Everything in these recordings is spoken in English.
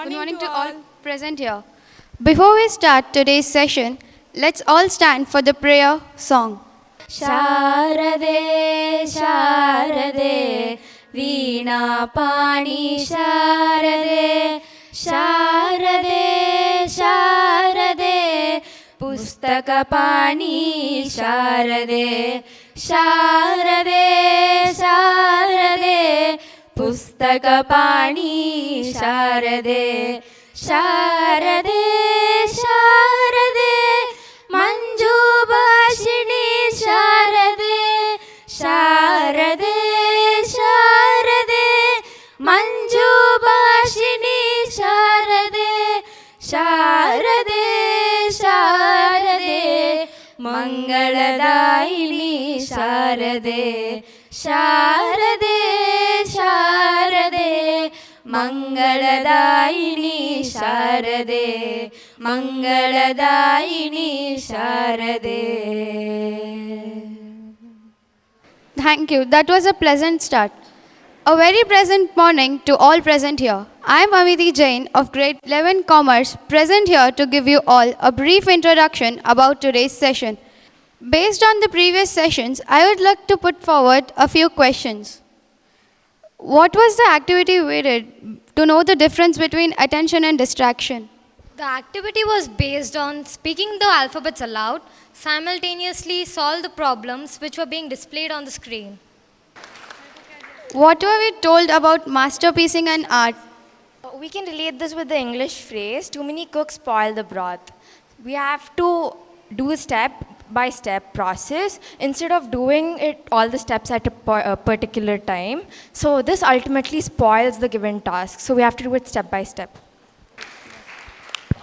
morning to all present here. Before we start today's session, let's all stand for the prayer song. Sharade, Sharade, Veena Pani Sharade, Sharade, Sharade, Pustaka Pani Sharade, Sharade, Sharade, Pustaka Pani Sharade, Sharade, Sharade, Manju Bhashini Sharade, Sharade, Sharade, Manju Bhashini Sharade, Sharade, Sharade, Mangaladayini Sharade, Sharade, Sharade, Mangaladayini Sharade, Mangaladayini Sharade. Thank you. That was a pleasant start. A very pleasant morning to all present here. I am Amiti Jain of Grade 11 Commerce, present here to give you all a brief introduction about today's session. Based on the previous sessions, I would like to put forward a few questions. What was the activity we did to know the difference between attention and distraction? The activity was based on speaking the alphabets aloud, simultaneously solve the problems which were being displayed on the screen. What were we told about masterpiecing and art? We can relate this with the English phrase, too many cooks spoil the broth. We have to do a step-by-step process instead of doing it all the steps at a particular time. So this ultimately spoils the given task. So we have to do it step by step.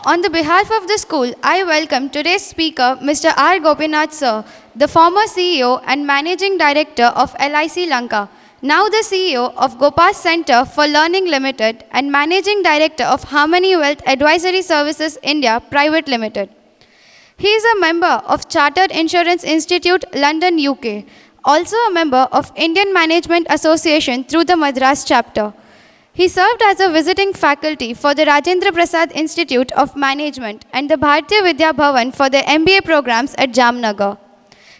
On the behalf of the school, I welcome today's speaker, Mr. R. Gopinath sir, the former CEO and Managing Director of LIC Lanka, now the CEO of Gopas Center for Learning Limited and Managing Director of Harmony Wealth Advisory Services India Private Limited. He is a member of Chartered Insurance Institute, London, UK, also a member of Indian Management Association through the Madras chapter. He served as a visiting faculty for the Rajendra Prasad Institute of Management and the Bharatiya Vidya Bhavan for the MBA programs at Jamnagar.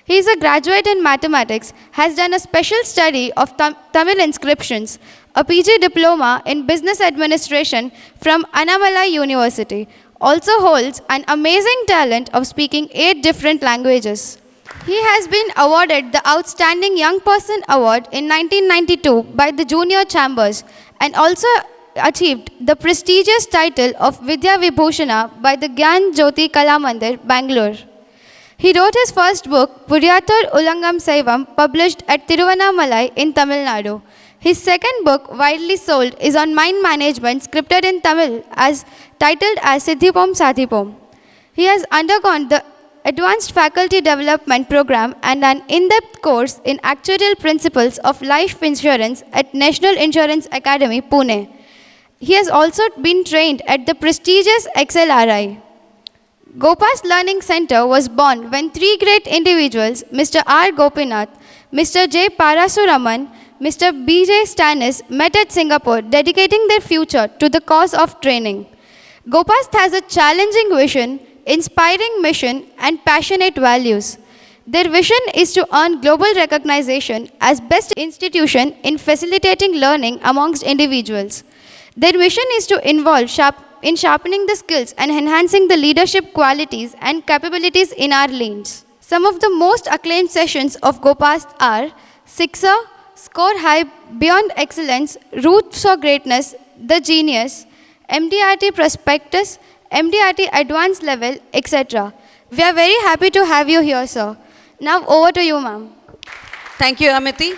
He is a graduate in mathematics, has done a special study of Tamil inscriptions, a PG diploma in business administration from Annamalai University, also holds an amazing talent of speaking 8 different languages. He has been awarded the Outstanding Young Person Award in 1992 by the Junior Chambers and also achieved the prestigious title of Vidya Vibhushana by the Gyan Jyoti Kalamandir, Bangalore. He wrote his first book, Puriyathur Ulangam Saivam, published at Tiruvannamalai in Tamil Nadu. His second book, widely sold, is on mind management, scripted in Tamil, titled as Siddhipom Sadhipom. He has undergone the Advanced Faculty Development Program and an in-depth course in Actuarial Principles of Life Insurance at National Insurance Academy, Pune. He has also been trained at the prestigious XLRI. Gopas Learning Center was born when 3 great individuals, Mr. R. Gopinath, Mr. J. Parasuraman, Mr. B. J. Stanis, met at Singapore, dedicating their future to the cause of training. Gopas has a challenging vision, inspiring mission, and passionate values. Their vision is to earn global recognition as best institution in facilitating learning amongst individuals. Their mission is to involve in sharpening the skills and enhancing the leadership qualities and capabilities in our lanes. Some of the most acclaimed sessions of Gopas are Sixer, Score High, Beyond Excellence, Roots for Greatness, The Genius, MDRT Prospectus, MDRT Advanced Level, etc. We are very happy to have you here, sir. Now over to you, ma'am. Thank you, Amity.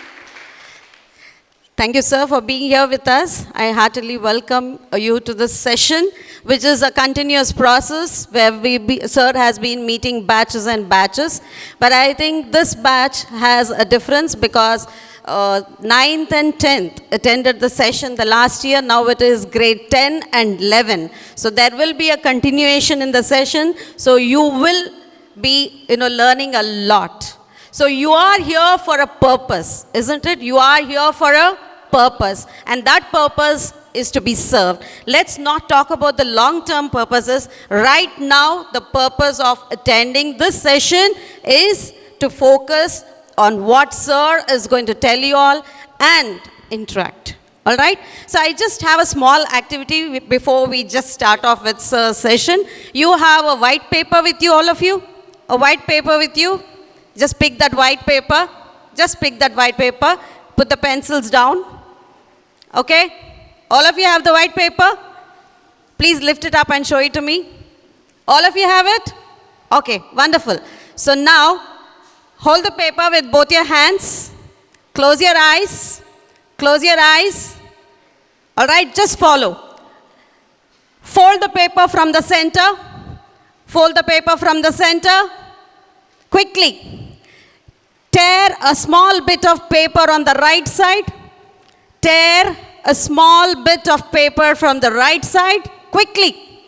Thank you, sir, for being here with us. I heartily welcome you to this session, which is a continuous process where sir has been meeting batches and batches. But I think this batch has a difference because 9th and 10th attended the session the last year. Now it is grade 10 and 11. So there will be a continuation in the session. So you will be, learning a lot. So you are here for a purpose, isn't it? You are here for a purpose. And that purpose is to be served. Let's not talk about the long-term purposes. Right now, the purpose of attending this session is to focus on what Sir is going to tell you all and interact. All right? So I just have a small activity before we just start off with Sir's session. You have a white paper with you, all of you? A white paper with you? Just pick that white paper. Just pick that white paper. Put the pencils down. Okay? All of you have the white paper? Please lift it up and show it to me. All of you have it? Okay, wonderful. So now, hold the paper with both your hands. Close your eyes. Close your eyes. All right, just follow. Fold the paper from the center. Fold the paper from the center. Quickly. Tear a small bit of paper on the right side. Tear a small bit of paper from the right side. Quickly.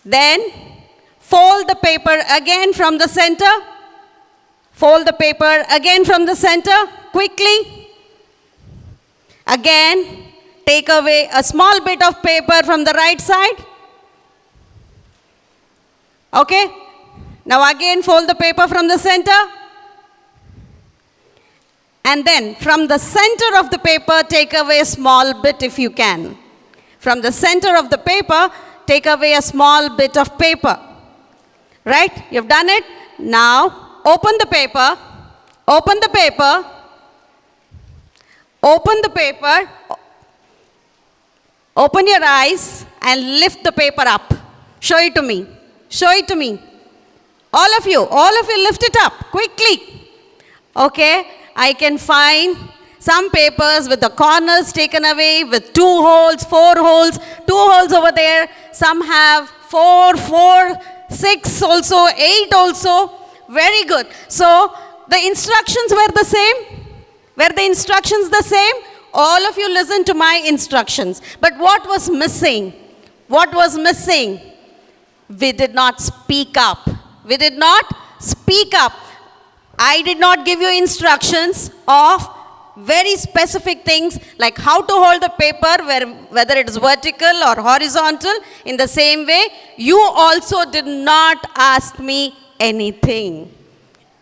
Then, fold the paper again from the center. Fold the paper again from the center. Quickly. Again, take away a small bit of paper from the right side. Okay? Now again, fold the paper from the center. And then, from the center of the paper, take away a small bit if you can. From the center of the paper, take away a small bit of paper. Right? You've done it? Now, open the paper. Open the paper. Open the paper. Open your eyes and lift the paper up. Show it to me. Show it to me. All of you lift it up quickly. Okay? I can find some papers with the corners taken away, with 2 holes, 4 holes, 2 holes over there. Some have 4, 6 also, 8 also. Very good. So, the instructions were the same? Were the instructions the same? All of you listen to my instructions. But what was missing? What was missing? We did not speak up. We did not speak up. I did not give you instructions of very specific things like how to hold the paper, whether it is vertical or horizontal. In the same way, you also did not ask me anything.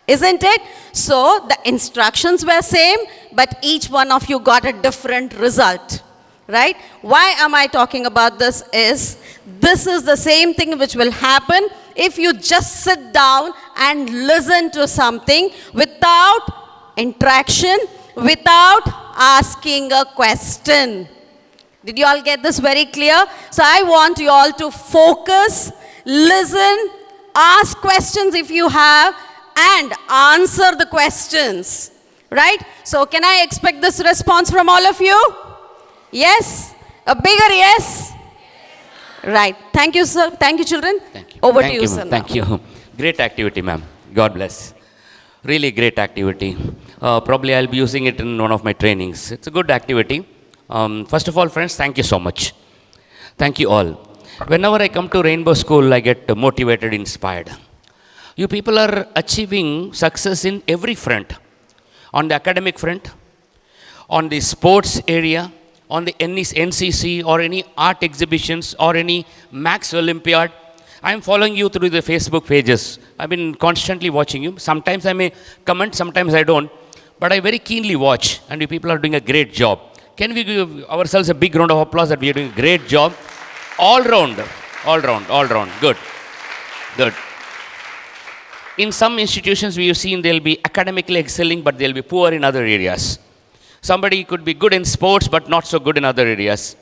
Isn't it? So, the instructions were same, but each one of you got a different result. Right? Why am I talking about this is the same thing which will happen if you just sit down and listen to something without interaction, without asking a question. Did you all get this very clear? So I want you all to focus, listen, ask questions if you have, and answer the questions. Right? So can I expect this response from all of you? Yes? A bigger yes? Right. Thank you, sir. Thank you, children. Thank you. Over Thank to you, sir. Thank you. Great activity, ma'am. God bless. Really great activity. Probably I'll be using it in one of my trainings. It's a good activity. First of all, friends, thank you so much. Thank you all. Whenever I come to Rainbow School, I get motivated, inspired. You people are achieving success in every front. On the academic front, on the sports area, on the NCC or any art exhibitions or any Max Olympiad. I am following you through the Facebook pages. I've been constantly watching you. Sometimes I may comment, sometimes I don't. But I very keenly watch, and you people are doing a great job. Can we give ourselves a big round of applause that we are doing a great job? All round. Good. Good. In some institutions we have seen they'll be academically excelling, but they'll be poor in other areas. Somebody could be good in sports, but not so good in other areas.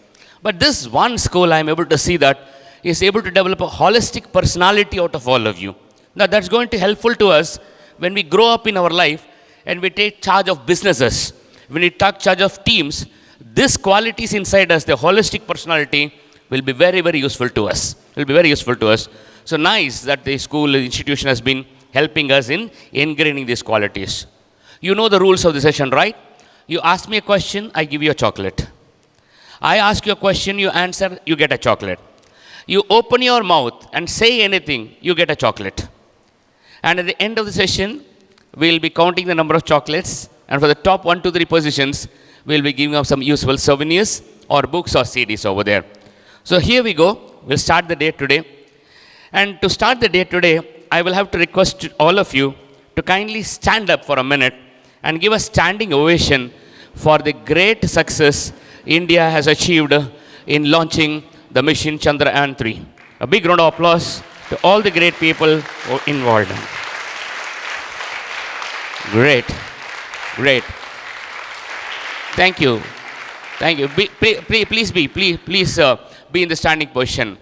But this one school, I'm able to see that is able to develop a holistic personality out of all of you. Now, that's going to be helpful to us when we grow up in our life and we take charge of businesses. When we take charge of teams, these qualities inside us, the holistic personality, will be very, very useful to us. Will be very useful to us. So nice that the school, the institution has been helping us in ingraining these qualities. You know the rules of the session, right? You ask me a question, I give you a chocolate. I ask you a question, you answer, you get a chocolate. You open your mouth and say anything, you get a chocolate. And at the end of the session, we'll be counting the number of chocolates. And for the top 1, 2, 3 positions, we'll be giving up some useful souvenirs or books or CDs over there. So here we go. We'll start the day today. And to start the day today, I will have to request all of you to kindly stand up for a minute and give a standing ovation for the great success India has achieved in launching the mission Chandrayaan 3. A big round of applause to all the great people involved. Great, great. Thank you. Thank you. Please be in the standing position.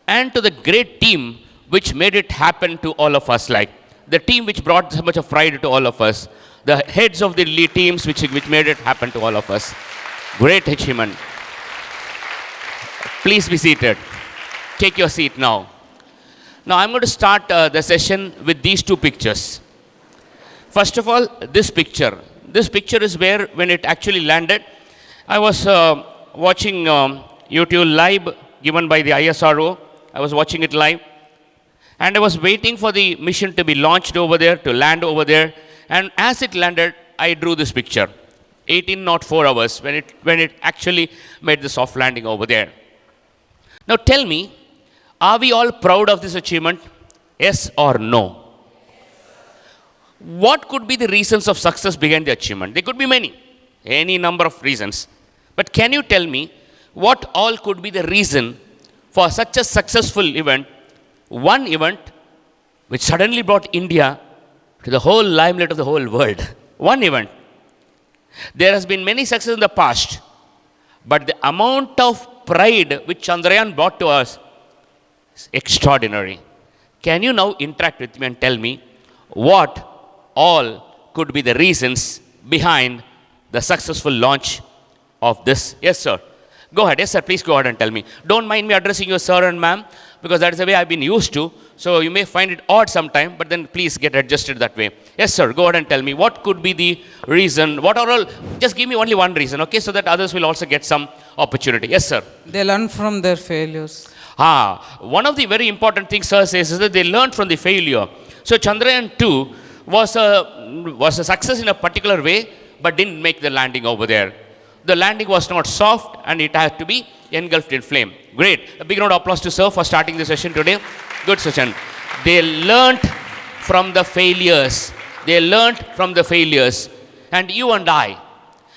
And to the great team which made it happen to all of us, like the team which brought so much of pride to all of us, the heads of the lead teams which made it happen to all of us. Great achievement. Please be seated. Take your seat now. Now I'm going to start the session with these two pictures. First of all, this picture. This picture is where, when it actually landed, I was watching YouTube live given by the ISRO. I was watching it live. And I was waiting for the mission to be launched over there, to land over there. And as it landed, I drew this picture. 1804 hours when it actually made the soft landing over there. Now tell me, are we all proud of this achievement? Yes or no? What could be the reasons of success behind the achievement? There could be many, any number of reasons. But can you tell me what all could be the reason for such a successful event, one event which suddenly brought India to the whole limelight of the whole world? One event. There has been many successes in the past, but the amount of pride which Chandrayaan brought to us is extraordinary. Can you now interact with me and tell me what all could be the reasons behind the successful launch of this? Yes, sir. Go ahead. Yes, sir. Please go ahead and tell me. Don't mind me addressing you, sir and ma'am, because that is the way I've been used to. So you may find it odd sometime, but then please get adjusted that way. Yes, sir. Go ahead and tell me what could be the reason. What are all? Just give me only one reason, okay, so that others will also get some opportunity. Yes, sir. They learn from their failures. One of the very important things sir says is that they learned from the failure. So Chandrayaan 2 was a success in a particular way, but didn't make the landing over there. The landing was not soft and it had to be engulfed in flame. Great. A big round of applause to sir for starting the session today. Good session. They learned from the failures. They learned from the failures. And you and I,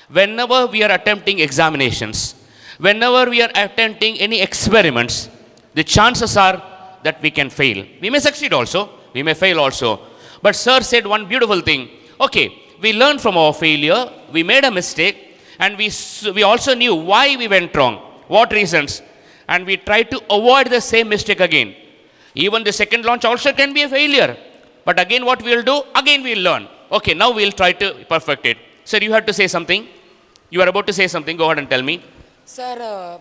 whenever we are attempting examinations, whenever we are attempting any experiments, the chances are that we can fail. We may succeed also. We may fail also. But sir said one beautiful thing. Okay, we learned from our failure. We made a mistake. And we also knew why we went wrong. What reasons? And we tried to avoid the same mistake again. Even the second launch also can be a failure. But again what we will do? Again we will learn. Okay, now we will try to perfect it. Sir, you have to say something. You are about to say something. Go ahead and tell me. Sir,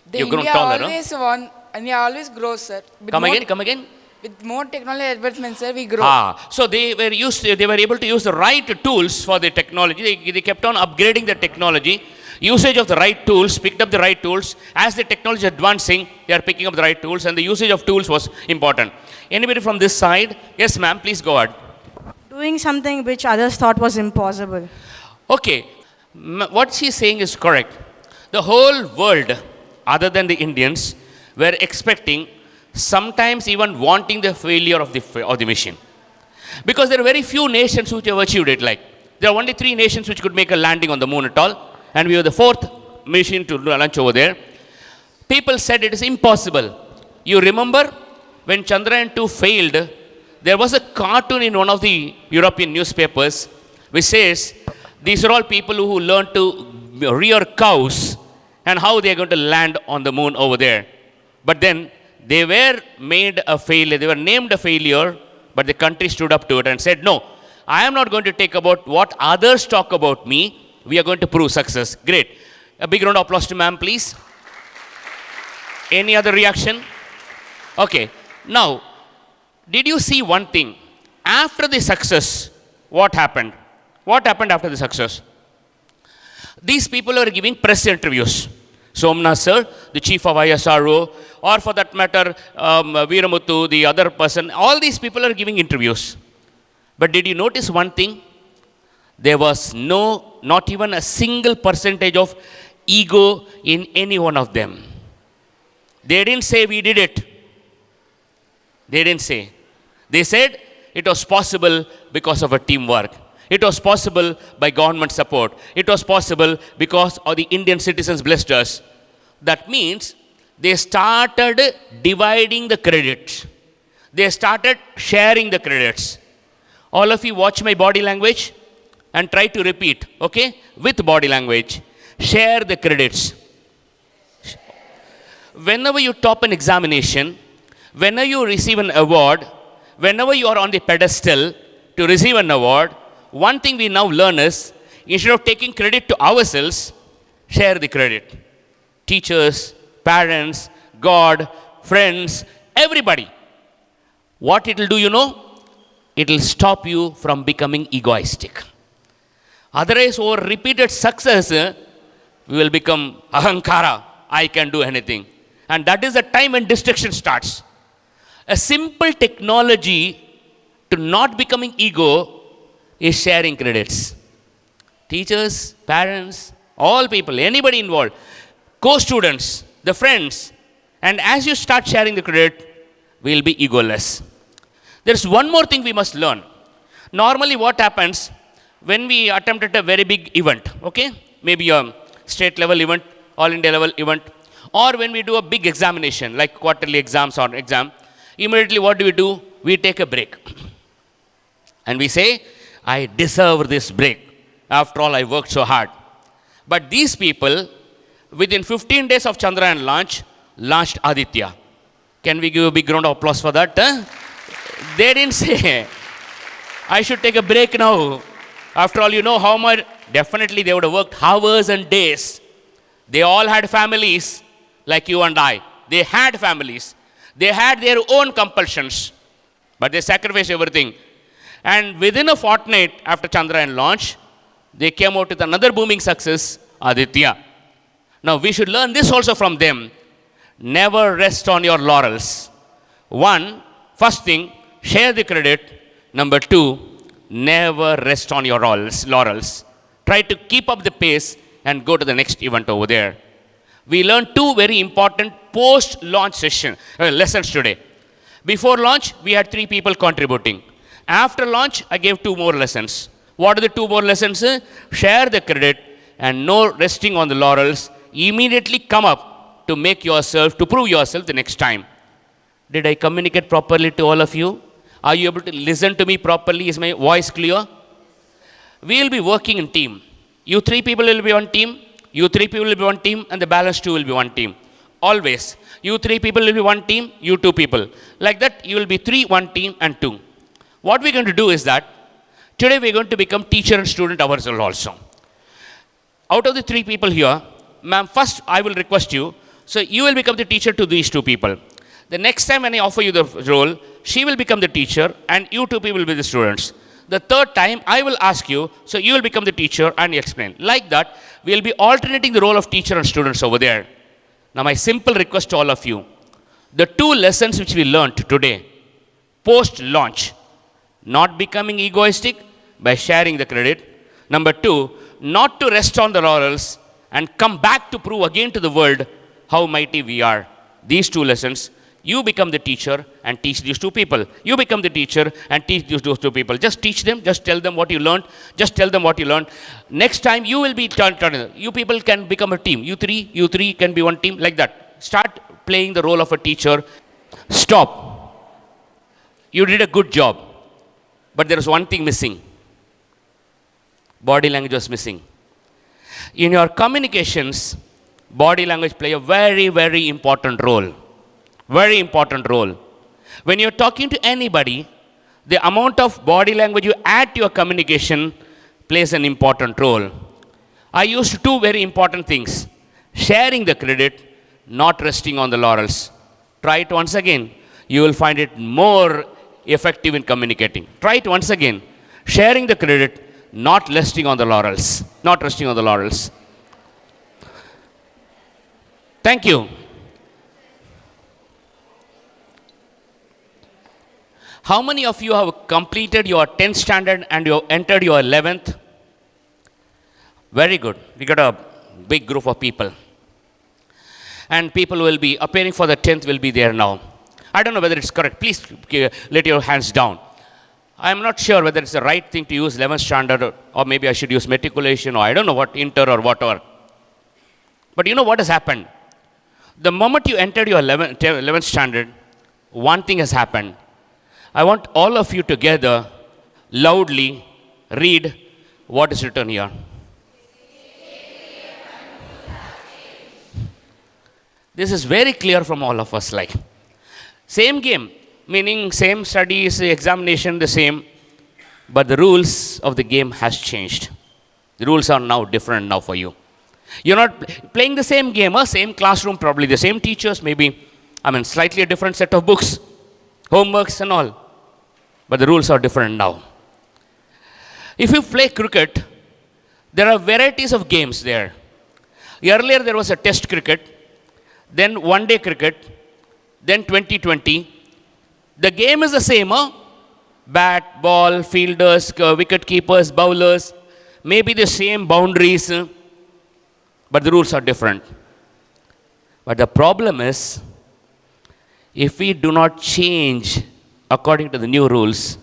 the You've grown India taller, always won, India always grows, sir. With Come more- again. With more technology advancements, sir, we grow. So they were able to use the right tools for the technology. They kept on upgrading the technology. Usage of the right tools, picked up the right tools. As the technology is advancing, they are picking up the right tools, and the usage of tools was important. Anybody from this side? Yes, ma'am, please go ahead. Doing something which others thought was impossible. Okay, what she's saying is correct. The whole world, other than the Indians, were expecting, sometimes even wanting the failure of the mission. Because there are very few nations which have achieved it. Like, there are only 3 nations which could make a landing on the moon at all. And we were the 4th mission to launch over there. People said it is impossible. You remember when Chandrayaan 2 failed, there was a cartoon in one of the European newspapers which says, these are all people who learned to rear cows and how they are going to land on the moon over there. But then they were made a failure, they were named a failure, but the country stood up to it and said, no, I am not going to take about what others talk about me. We are going to prove success. Great. A big round of applause to ma'am, please. Any other reaction? Okay. Now, did you see one thing? After the success, what happened? What happened after the success? These people are giving press interviews. Somnath sir, the chief of ISRO, or for that matter, Veeramuthu, the other person, all these people are giving interviews. But did you notice one thing? There was not even a single percentage of ego in any one of them. They didn't say we did it. They didn't say. They said it was possible because of a teamwork. It was possible by government support. It was possible because of the Indian citizens blessed us. That means they started dividing the credit. They started sharing the credits. All of you watch my body language and try to repeat, okay? With body language. Share the credits. Whenever you top an examination, whenever you receive an award, whenever you are on the pedestal to receive an award, one thing we now learn is, instead of taking credit to ourselves, share the credit. Teachers, parents, God, friends, everybody. What it will do, you know? It will stop you from becoming egoistic. Otherwise, over repeated success, we will become ahankara. I can do anything. And that is the time when destruction starts. A simple technology to not becoming ego is sharing credits. Teachers, parents, all people, anybody involved, co-students, the friends. And as you start sharing the credit, we will be egoless. There's one more thing we must learn. Normally what happens when we attempt at a very big event, okay? Maybe a state level event, all India level event, or when we do a big examination like quarterly exams or exam, immediately what do? We take a break. And we say, I deserve this break. After all, I worked so hard. But these people, within 15 days of Chandrayaan launch, launched Aditya. Can we give a big round of applause for that? They didn't say, I should take a break now. After all, you know how much, definitely they would have worked hours and days. They all had families like you and I. They had families. They had their own compulsions. But they sacrificed everything. And within a fortnight after Chandrayaan launch, they came out with another booming success, Aditya. Now we should learn this also from them. Never rest on your laurels. First thing, share the credit. Number 2, never rest on your laurels. Try to keep up the pace and go to the next event over there. We learned 2 very important post-launch lessons today. Before launch, we had 3 people contributing. After launch, I gave 2 more lessons. What are the 2 more lessons? Share the credit and no resting on the laurels. Immediately come up to make yourself, to prove yourself the next time. Did I communicate properly to all of you? Are you able to listen to me properly? Is my voice clear? We will be working in team. You 3 people will be one team. You 3 people will be one team, and the balance 2 will be one team. Always. You 3 people will be one team, you 2 people. Like that, you will be 3, 1 team, and 2. What we're going to do is that, today we're going to become teacher and student ourselves also. Out of the 3 people here, ma'am, first I will request you, so you will become the teacher to these 2 people. The next time when I offer you the role, she will become the teacher, and you 2 people will be the students. The third time, I will ask you, so you will become the teacher and you explain. Like that, we will be alternating the role of teacher and students over there. Now, my simple request to all of you, the 2 lessons which we learned today, post-launch, not becoming egoistic by sharing the credit. Number 2, not to rest on the laurels and come back to prove again to the world how mighty we are. These 2 lessons, you become the teacher and teach these 2 people. You become the teacher and teach these 2 people. Just teach them, just tell them what you learned. Just tell them what you learned. Next time you will be you people can become a team. You three can be one team, like that. Start playing the role of a teacher. Stop. You did a good job. But there is one thing missing. Body language was missing. In your communications, body language play a very, very important role. Very important role. When you're talking to anybody, the amount of body language you add to your communication plays an important role. I used 2 very important things. Sharing the credit, not resting on the laurels. Try it once again. You will find it more effective in communicating. Try it once again. Sharing the credit, not resting on the laurels. Not resting on the laurels. Thank you. How many of you have completed your 10th standard and you have entered your 11th? Very good. We got a big group of people. And people will be appearing for the 10th will be there now. I don't know whether it's correct. Please let your hands down. I'm not sure whether it's the right thing to use 11th standard or maybe I should use matriculation or I don't know what, inter or whatever. But you know what has happened? The moment you entered your 11th standard, one thing has happened. I want all of you together loudly read what is written here. This is very clear from all of us. Like, same game, meaning same studies, examination, the same, but the rules of the game has changed. The rules are now different now for you. You're not playing the same game, same classroom, probably the same teachers, maybe, slightly a different set of books, homeworks and all. But the rules are different now. If you play cricket, there are varieties of games there. Earlier there was a test cricket, then one-day cricket, then 2020. The game is the same, bat, ball, fielders, wicket keepers, bowlers, maybe the same boundaries, but the rules are different. But the problem is, if we do not change according to the new rules,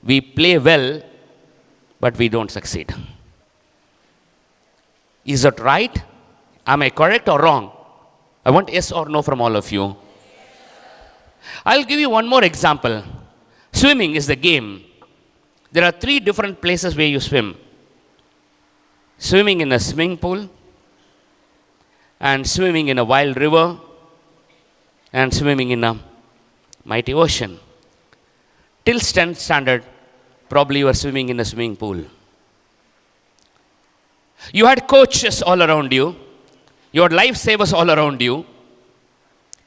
we play well, but we don't succeed. Is that right? Am I correct or wrong? I want yes or no from all of you. I'll give you one more example. Swimming is the game. There are 3 different places where you swim. Swimming in a swimming pool, and swimming in a wild river, and swimming in a mighty ocean. Till 10th standard, probably you were swimming in a swimming pool. You had coaches all around you. You had lifesavers all around you.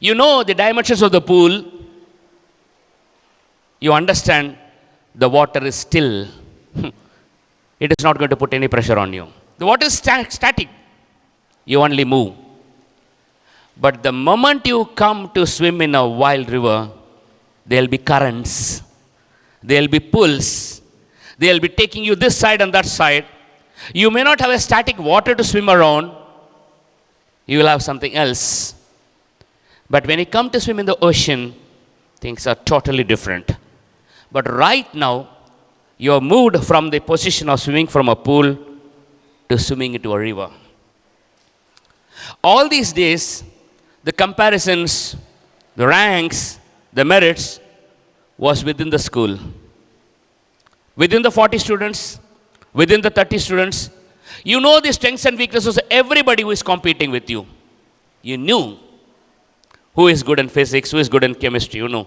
You know the dimensions of the pool. You understand the water is still. It is not going to put any pressure on you. The water is static. You only move. But the moment you come to swim in a wild river, there will be currents. There will be pulls. They will be taking you this side and that side. You may not have a static water to swim around. You will have something else. But when you come to swim in the ocean, things are totally different. But right now, you are moved from the position of swimming from a pool to swimming into a river. All these days, the comparisons, the ranks, the merits was within the school. Within the 40 students, within the 30 students, you know the strengths and weaknesses of everybody who is competing with you. You knew who is good in physics, who is good in chemistry, you know.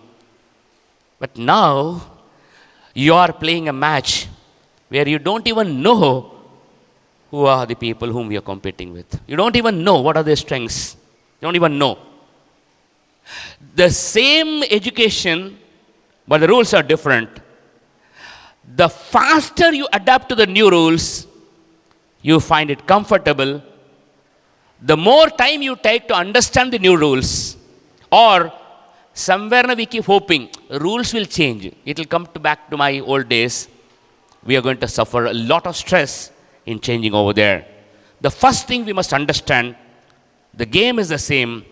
But now, you are playing a match where you don't even know who are the people whom you are competing with. You don't even know what are their strengths. You don't even know. The same education, but the rules are different. The faster you adapt to the new rules, you find it comfortable. The more time you take to understand the new rules, or somewhere we keep hoping rules will change. It will come back to my old days. We are going to suffer a lot of stress in changing over there. The first thing we must understand, the game is the same,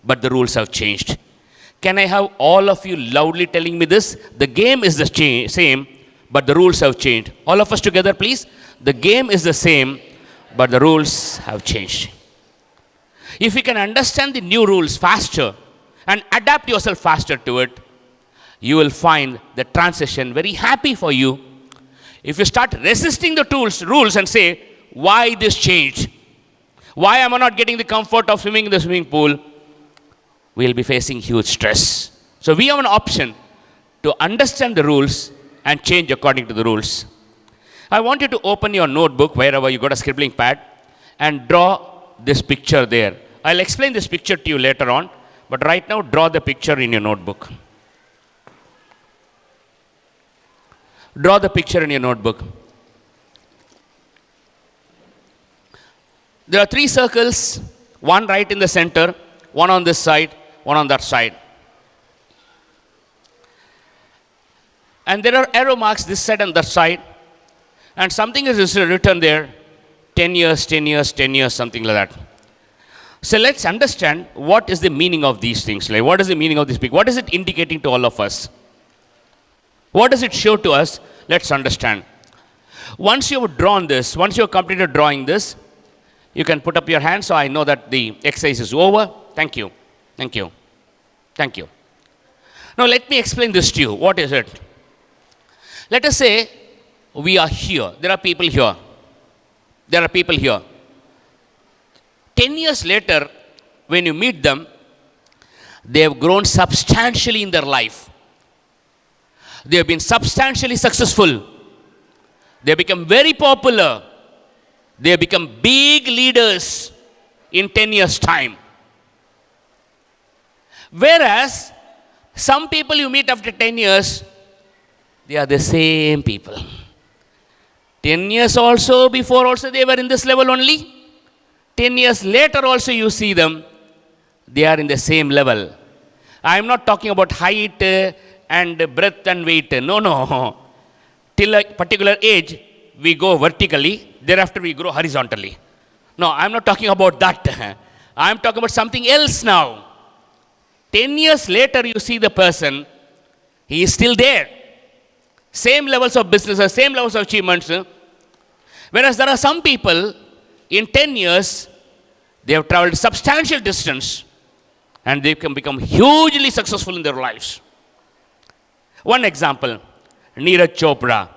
but the rules have changed. Can I have all of you loudly telling me this? The game is the same, but the rules have changed. All of us together, please. The game is the same, but the rules have changed. If you can understand the new rules faster and adapt yourself faster to it, you will find the transition very happy for you. If you start resisting the rules and say, why this change? Why am I not getting the comfort of swimming in the swimming pool? We will be facing huge stress. So we have an option to understand the rules and change according to the rules. I want you to open your notebook, wherever you got a scribbling pad, and draw this picture there. I'll explain this picture to you later on, but right now draw the picture in your notebook. Draw the picture in your notebook. There are 3 circles, one right in the center, one on this side, one on that side. And there are arrow marks this side and that side. And something is written there, 10 years, 10 years, 10 years, something like that. So let's understand what is the meaning of these things. Like, what is the meaning of this picture? What is it indicating to all of us? What does it show to us? Let's understand. Once you have drawn this, once you have completed drawing this, you can put up your hand so I know that the exercise is over. Thank you. Thank you. Thank you. Now let me explain this to you. What is it? Let us say we are here. There are people here. There are people here. 10 years later, when you meet them, they have grown substantially in their life. They have been substantially successful. They have become very popular. They have become big leaders in 10 years' time. Whereas, some people you meet after 10 years, they are the same people. 10 years also, before also they were in this level only. 10 years later also you see them, they are in the same level. I am not talking about height and breadth and weight. No. Till a particular age, we go vertically, thereafter we grow horizontally. No, I am not talking about that. I am talking about something else now. 10 years later, you see the person, he is still there. Same levels of business, same levels of achievements. Whereas there are some people, in 10 years, they have traveled substantial distance and they can become hugely successful in their lives. One example, Neeraj Chopra,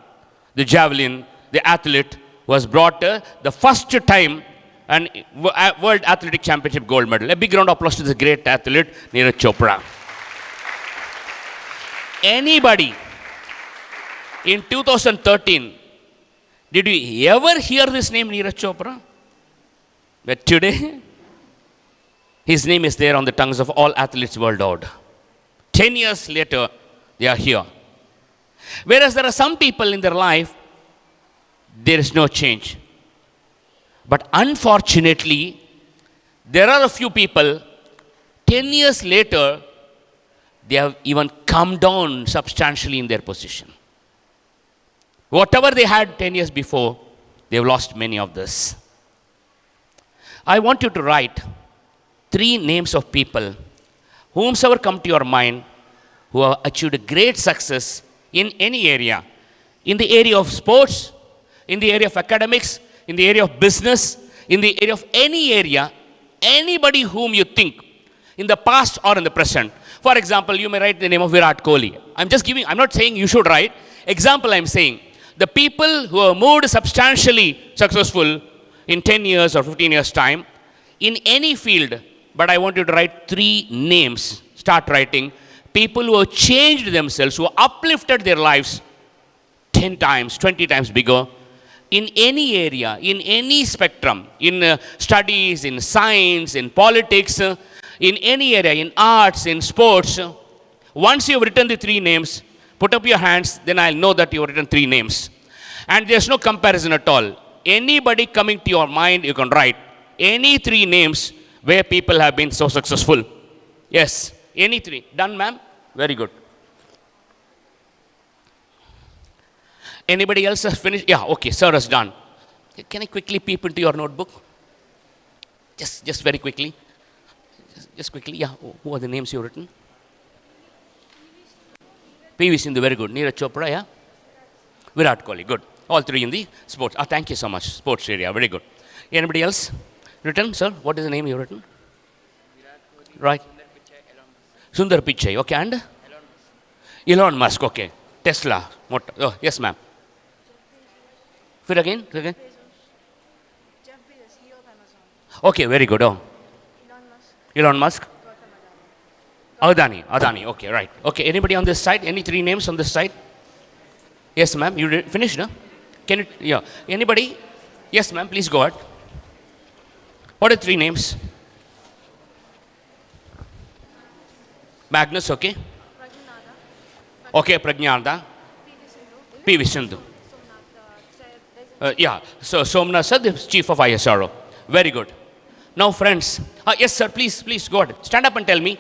the javelin, the athlete, was brought the first time an World Athletic Championship gold medal. A big round of applause to the great athlete, Neeraj Chopra. Anybody in 2013, did you ever hear this name, Neeraj Chopra? But today, his name is there on the tongues of all athletes worldwide. 10 years later, they are here. Whereas there are some people in their life, there is no change. But unfortunately, there are a few people, 10 years later, they have even come down substantially in their position. Whatever they had 10 years before, they have lost many of this. I want you to write 3 names of people, whomsoever come to your mind, who have achieved great success in any area. In the area of sports, in the area of academics, in the area of business, in the area of any area, anybody whom you think, in the past or in the present. For example, you may write the name of Virat Kohli. I'm not saying you should write. Example I'm saying, the people who have moved substantially successful in 10 years or 15 years time, in any field, but I want you to write 3 names. Start writing. People who have changed themselves, who have uplifted their lives 10 times, 20 times bigger, in any area, in any spectrum, in studies, in science, in politics, in any area, in arts, in sports. Once you have written the 3 names, put up your hands, then I'll know that you have written 3 names. And there's no comparison at all. Anybody coming to your mind, you can write any 3 names where people have been so successful. Yes, any 3. Done, ma'am? Very good. Anybody else has finished? Yeah, okay, sir has done. Can I quickly peep into your notebook? Just very quickly. Just quickly, yeah. Who are the names you've written? PV Sindhu, very good. Neeraj Chopra, yeah? Virat Kohli, good. All 3 in the sports. Thank you so much. Sports area, very good. Anybody else written, sir? What is the name you've written? Right. Sundar Pichai, okay, and? Elon Musk, okay. Tesla. Oh, yes, ma'am. Fit again? Okay, very good. Oh. Elon Musk. Adani, okay, right. Okay, anybody on this side? Any 3 names on this side? Yes, ma'am. You finished, no? Can you, yeah. Anybody? Yes, ma'am, please go ahead. What are 3 names? Magnus, okay. Okay, Pragnada. PV Sindhu. Yeah, so Somnath sir, the chief of ISRO. Very good. Now, friends. Yes, sir, please go ahead. Stand up and tell me.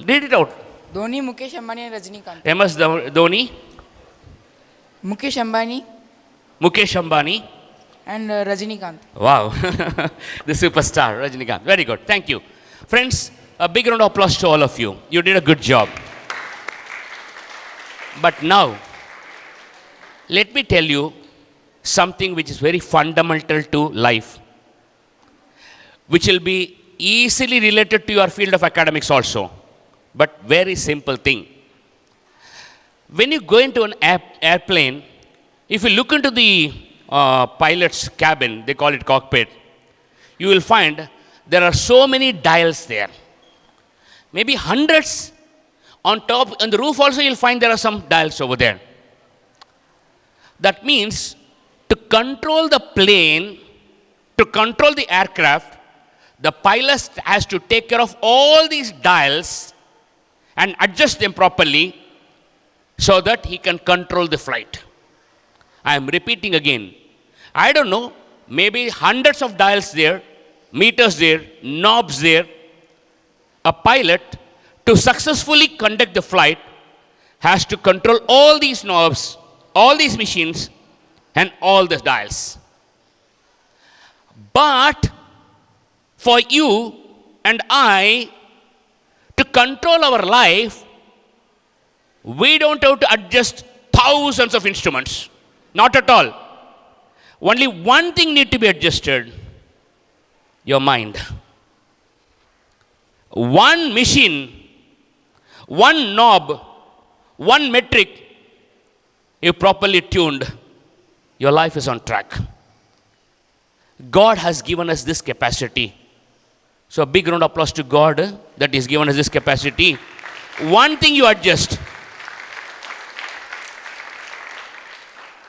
Read it out. Dhoni, Mukesh Ambani and Rajinikanth. MS Dhoni, Mukesh Ambani Mukesh Ambani, and Rajinikanth. Wow. The superstar, Rajinikanth. Very good. Thank you. Friends, a big round of applause to all of you. You did a good job. But now, let me tell you something which is very fundamental to life, which will be easily related to your field of academics also. But very simple thing. When you go into an airplane, if you look into the pilot's cabin, they call it cockpit, you will find there are so many dials there. Maybe hundreds. On top, on the roof also you'll find there are some dials over there. That means to control the plane, to control the aircraft, the pilot has to take care of all these dials and adjust them properly so that he can control the flight. I am repeating again. I don't know, maybe hundreds of dials there, meters there, knobs there. A pilot, to successfully conduct the flight, has to control all these knobs, all these machines, and all the dials. But for you and I to control our life, we don't have to adjust thousands of instruments. Not at all. Only one thing needs to be adjusted: your mind. One machine, one knob, one metric, if properly tuned, your life is on track. God has given us this capacity. So a big round of applause to God that He's given us this capacity. One thing you adjust.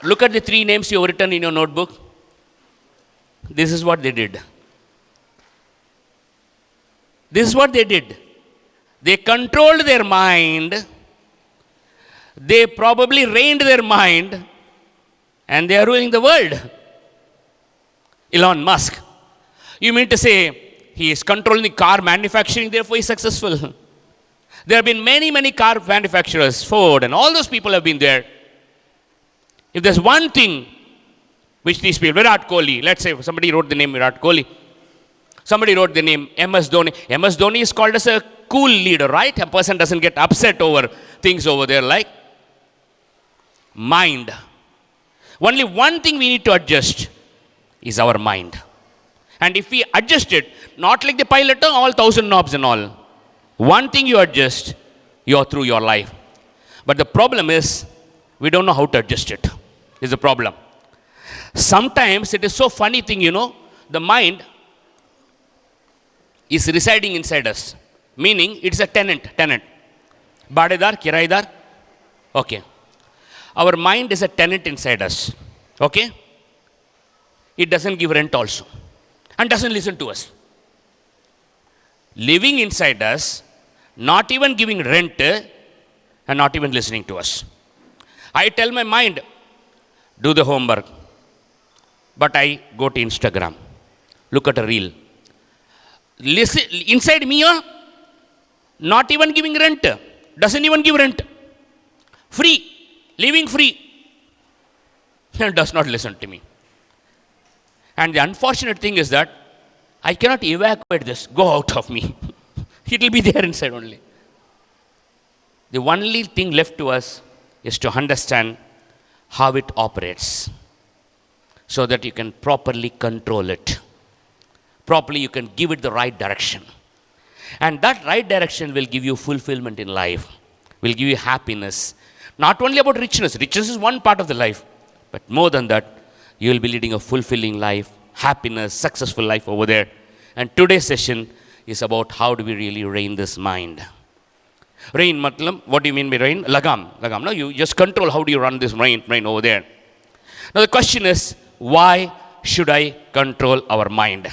Look at the 3 names you have written in your notebook. This is what they did. This is what they did. They controlled their mind. They probably reined their mind. And they are ruling the world. Elon Musk. You mean to say he is controlling the car manufacturing, therefore he is successful? There have been many, many car manufacturers, Ford, and all those people have been there. If there's one thing which these people, Virat Kohli, let's say somebody wrote the name Virat Kohli. Somebody wrote the name MS Dhoni. MS Dhoni is called as a cool leader, right? A person doesn't get upset over things over there like mind. Only one thing we need to adjust is our mind. And if we adjust it, not like the pilot, all 1,000 knobs and all. One thing you adjust, you're through your life. But the problem is, we don't know how to adjust it. Is the problem. Sometimes it is so funny thing, the mind is residing inside us. Meaning, it's a tenant. Badedar, kiraidar. Okay. Our mind is a tenant inside us. Okay? It doesn't give rent also. And doesn't listen to us. Living inside us, not even giving rent, and not even listening to us. I tell my mind, do the homework. But I go to Instagram. Look at a reel. Listen, inside me, not even giving rent. Doesn't even give rent. Free. Living free. And does not listen to me. And the unfortunate thing is that I cannot evacuate this. Go out of me. It will be there inside only. The only thing left to us is to understand how it operates so that you can properly control it. Properly you can give it the right direction. And that right direction will give you fulfillment in life, will give you happiness. Not only about richness. Richness is one part of the life. But more than that, you will be leading a fulfilling life, happiness, successful life over there. And today's session is about how do we really rein this mind. Rein, matlab, what do you mean by rein? Lagam. No, you just control how do you run this brain over there. Now the question is, why should I control our mind?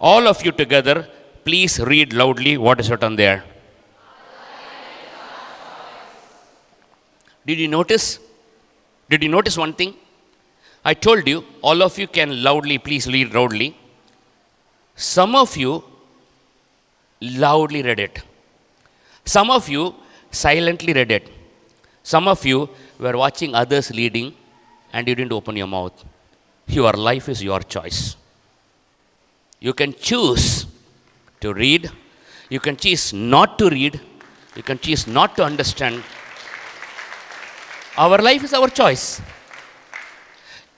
All of you together, please read loudly what is written there. Did you notice? Did you notice one thing? I told you, all of you can loudly, please read loudly. Some of you loudly read it. Some of you silently read it. Some of you were watching others reading and you didn't open your mouth. Your life is your choice. You can choose to read. You can choose not to read. You can choose not to understand. Our life is our choice.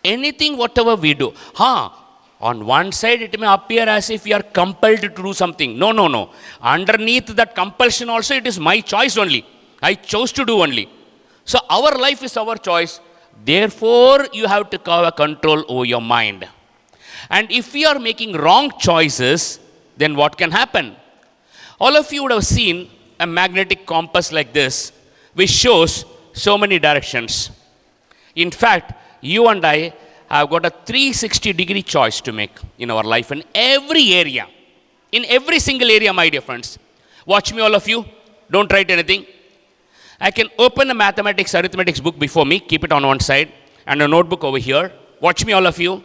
Anything, whatever we do. On one side, it may appear as if we are compelled to do something. No, no, no. Underneath that compulsion also, it is my choice only. I chose to do only. So our life is our choice. Therefore, you have to have control over your mind. And if we are making wrong choices, then what can happen? All of you would have seen a magnetic compass like this, which shows so many directions. In fact, you and I have got a 360-degree choice to make in our life in every area. In every single area, my dear friends. Watch me, all of you. Don't write anything. I can open a mathematics, arithmetics book before me, keep it on one side, and a notebook over here. Watch me, all of you.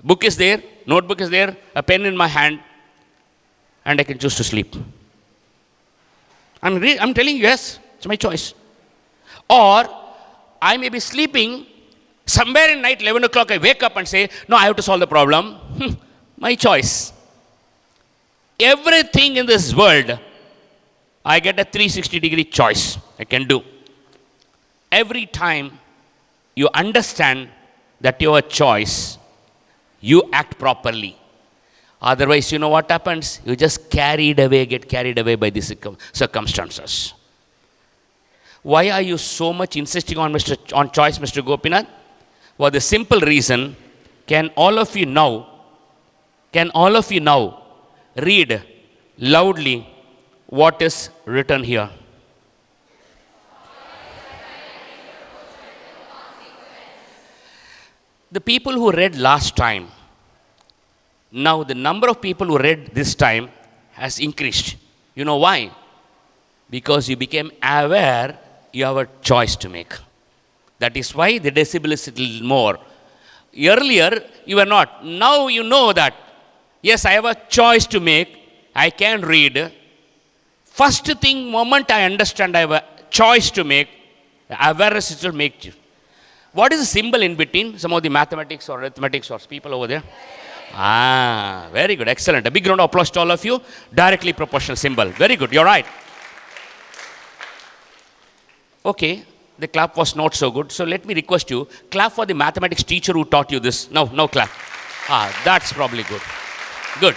Book is there, notebook is there, a pen in my hand, and I can choose to sleep. I'm telling you, yes, it's my choice. Or I may be sleeping, somewhere in night, 11 o'clock, I wake up and say, no, I have to solve the problem. My choice. Everything in this world, I get a 360-degree choice I can do. Every time you understand that you have a choice, you act properly. Otherwise, you know what happens? You just get carried away by the circumstances. Why are you so much insisting on choice, Mr. Gopinath? For the simple reason, can all of you now read loudly what is written here? The people who read last time, now the number of people who read this time has increased. You know why? Because you became aware you have a choice to make. That is why the decibel is a little more. Earlier, you were not. Now you know that, yes, I have a choice to make. I can read. First thing, moment I understand I have a choice to make, awareness is to make you. What is the symbol in between? Some of the mathematics or arithmetics or people over there? Very good, excellent. A big round of applause to all of you. Directly proportional symbol. Very good, you're right. Okay, the clap was not so good. So let me request you, clap for the mathematics teacher who taught you this. No clap. That's probably good. Good.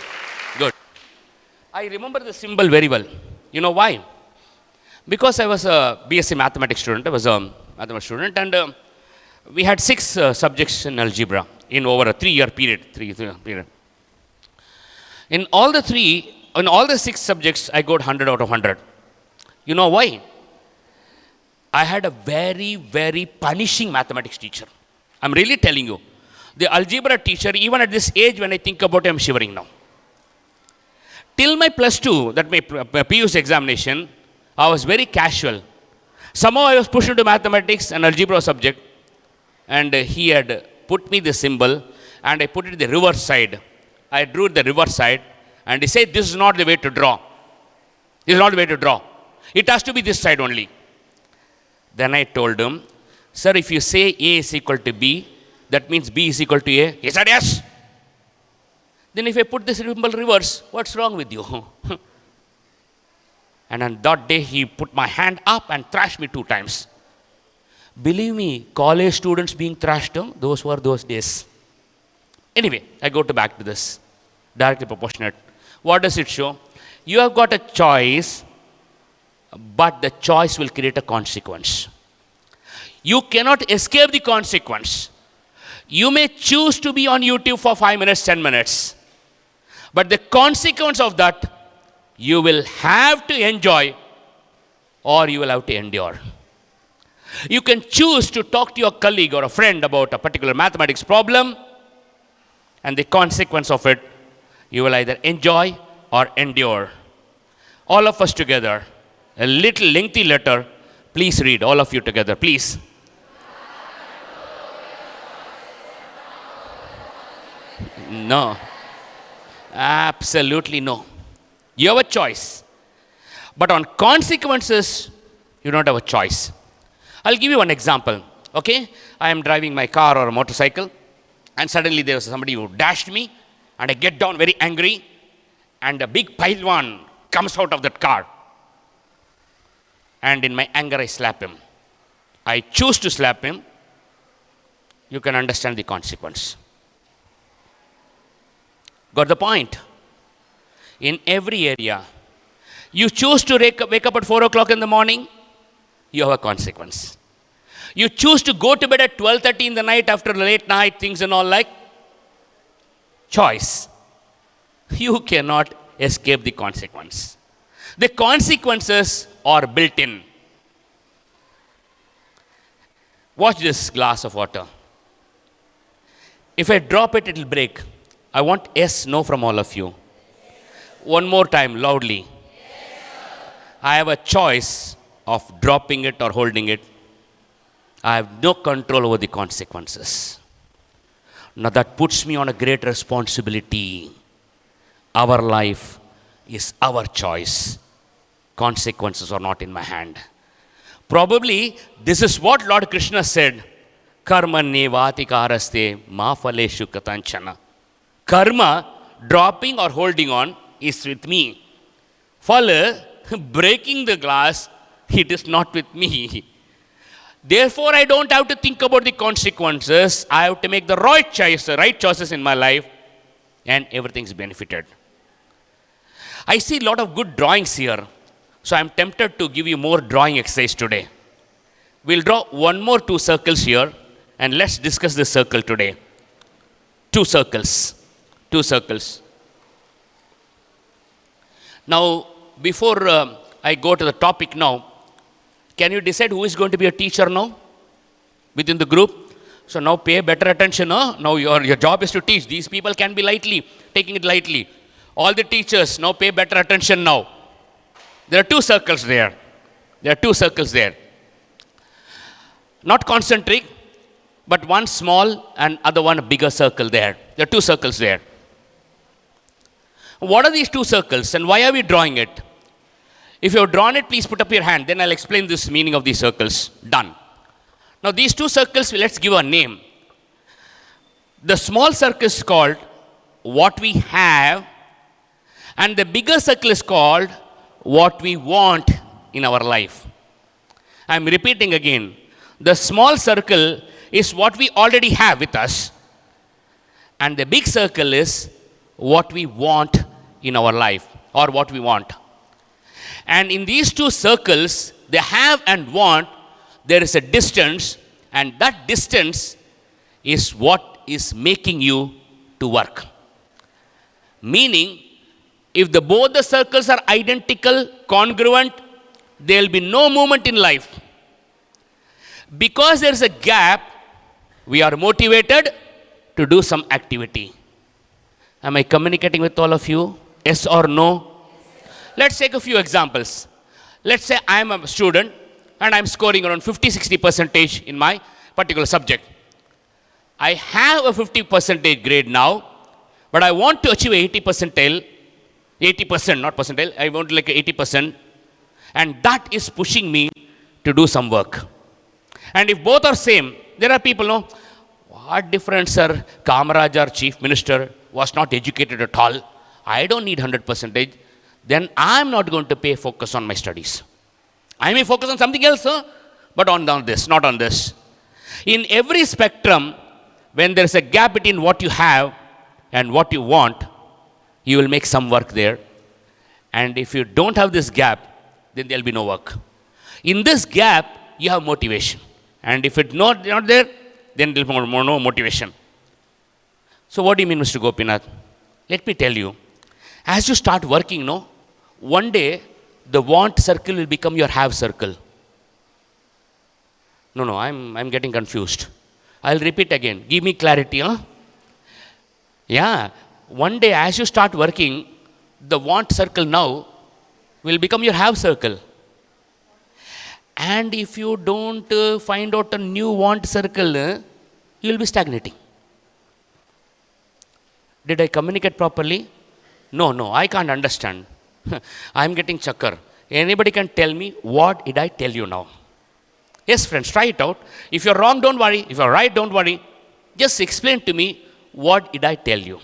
I remember the symbol very well. You know why? Because I was a BSc mathematics student. I was a mathematics student, and we had 6 subjects in algebra in over a 3-year period. In all the 6 subjects, I got 100 out of 100. You know why? I had a very, very punishing mathematics teacher. I'm really telling you. The algebra teacher, even at this age, when I think about it, I'm shivering now. Till my +2, that my PUC examination, I was very casual. Somehow I was pushed into mathematics and algebra subject, and he had put me the symbol, and I put it the reverse side. I drew the reverse side, and he said, this is not the way to draw. This is not the way to draw. It has to be this side only. Then I told him, sir, if you say A is equal to B, that means B is equal to A. He said, yes. Then if I put this symbol reverse, what's wrong with you? And on that day, he put my hand up and thrashed me 2 times. Believe me, college students being thrashed, those were those days. Anyway, I go back to this. Directly proportionate. What does it show? You have got a choice, but the choice will create a consequence. You cannot escape the consequence. You may choose to be on YouTube for 5 minutes, 10 minutes. But the consequence of that, you will have to enjoy or you will have to endure. You can choose to talk to your colleague or a friend about a particular mathematics problem, and the consequence of it, you will either enjoy or endure. All of us together, a little lengthy letter, please read, all of you together, please. No. Absolutely no. You have a choice. But on consequences, you don't have a choice. I'll give you one example. Okay? I am driving my car or a motorcycle, and suddenly there was somebody who dashed me, and I get down very angry, and a big Pailwan comes out of that car. And in my anger, I slap him. I choose to slap him. You can understand the consequence. Got the point? In every area, you choose to wake up at 4 o'clock in the morning, you have a consequence. You choose to go to bed at 12:30 in the night after late night things and all, like, choice. You cannot escape the consequence. The consequences are built in. Watch this glass of water. If I drop it, it will break. I want yes, no from all of you. One more time, loudly. I have a choice of dropping it or holding it. I have no control over the consequences. Now that puts me on a great responsibility. Our life is our choice. Consequences are not in my hand. Probably this is what Lord Krishna said. Karma nevati karaste ma phaleshu katanchana. Karma, dropping or holding on, is with me. Phala, breaking the glass, it is not with me. Therefore, I don't have to think about the consequences. I have to make the right choices in my life, and everything's benefited. I see a lot of good drawings here, so I'm tempted to give you more drawing exercise today. We'll draw one more 2 circles here, and let's discuss this circle today. 2 circles. 2 circles. Now, before I go to the topic now, can you decide who is going to be a teacher now within the group? So now pay better attention. Huh? Now your job is to teach. These people can be taking it lightly. All the teachers, now pay better attention now. There are 2 circles there. There are 2 circles there. Not concentric, but one small and other one a bigger circle there. There are 2 circles there. What are these 2 circles and why are we drawing it? If you have drawn it, please put up your hand. Then I'll explain this meaning of these circles. Done. Now these 2 circles, let's give a name. The small circle is called what we have, and the bigger circle is called what we want in our life. I'm repeating again. The small circle is what we already have with us, and the big circle is what we want in our life, or what we want. And in these 2 circles, the have and want, there is a distance, and that distance is what is making you to work. Meaning, if both the circles are identical, congruent, there will be no movement in life. Because there is a gap, we are motivated to do some activity. Am I communicating with all of you? Yes or no? Let's take a few examples. Let's say I am a student and I'm scoring around 50-60% in my particular subject. I have a 50% grade now, but I want to achieve 80%, not percentile, I want like 80%, and that is pushing me to do some work. And if both are same, there are people, no, what difference, sir? Kamaraj, our chief minister, was not educated at all. I don't need 100%. Then I'm not going to pay focus on my studies. I may focus on something else, but on this, not on this. In every spectrum, when there's a gap between what you have and what you want, you will make some work there. And if you don't have this gap, then there'll be no work. In this gap, you have motivation. And if it's not there, then there'll be no motivation. So what do you mean, Mr. Gopinath? Let me tell you. As you start working, one day, the want circle will become your have circle. No, I'm getting confused. I'll repeat again. Give me clarity, huh? Yeah. One day, as you start working, the want circle now will become your have circle. And if you don't find out a new want circle, you will be stagnating. Did I communicate properly? No, I can't understand. I'm getting chakkar. Anybody can tell me what did I tell you now? Yes, friends, try it out. If you're wrong, don't worry. If you're right, don't worry. Just explain to me what did I tell you?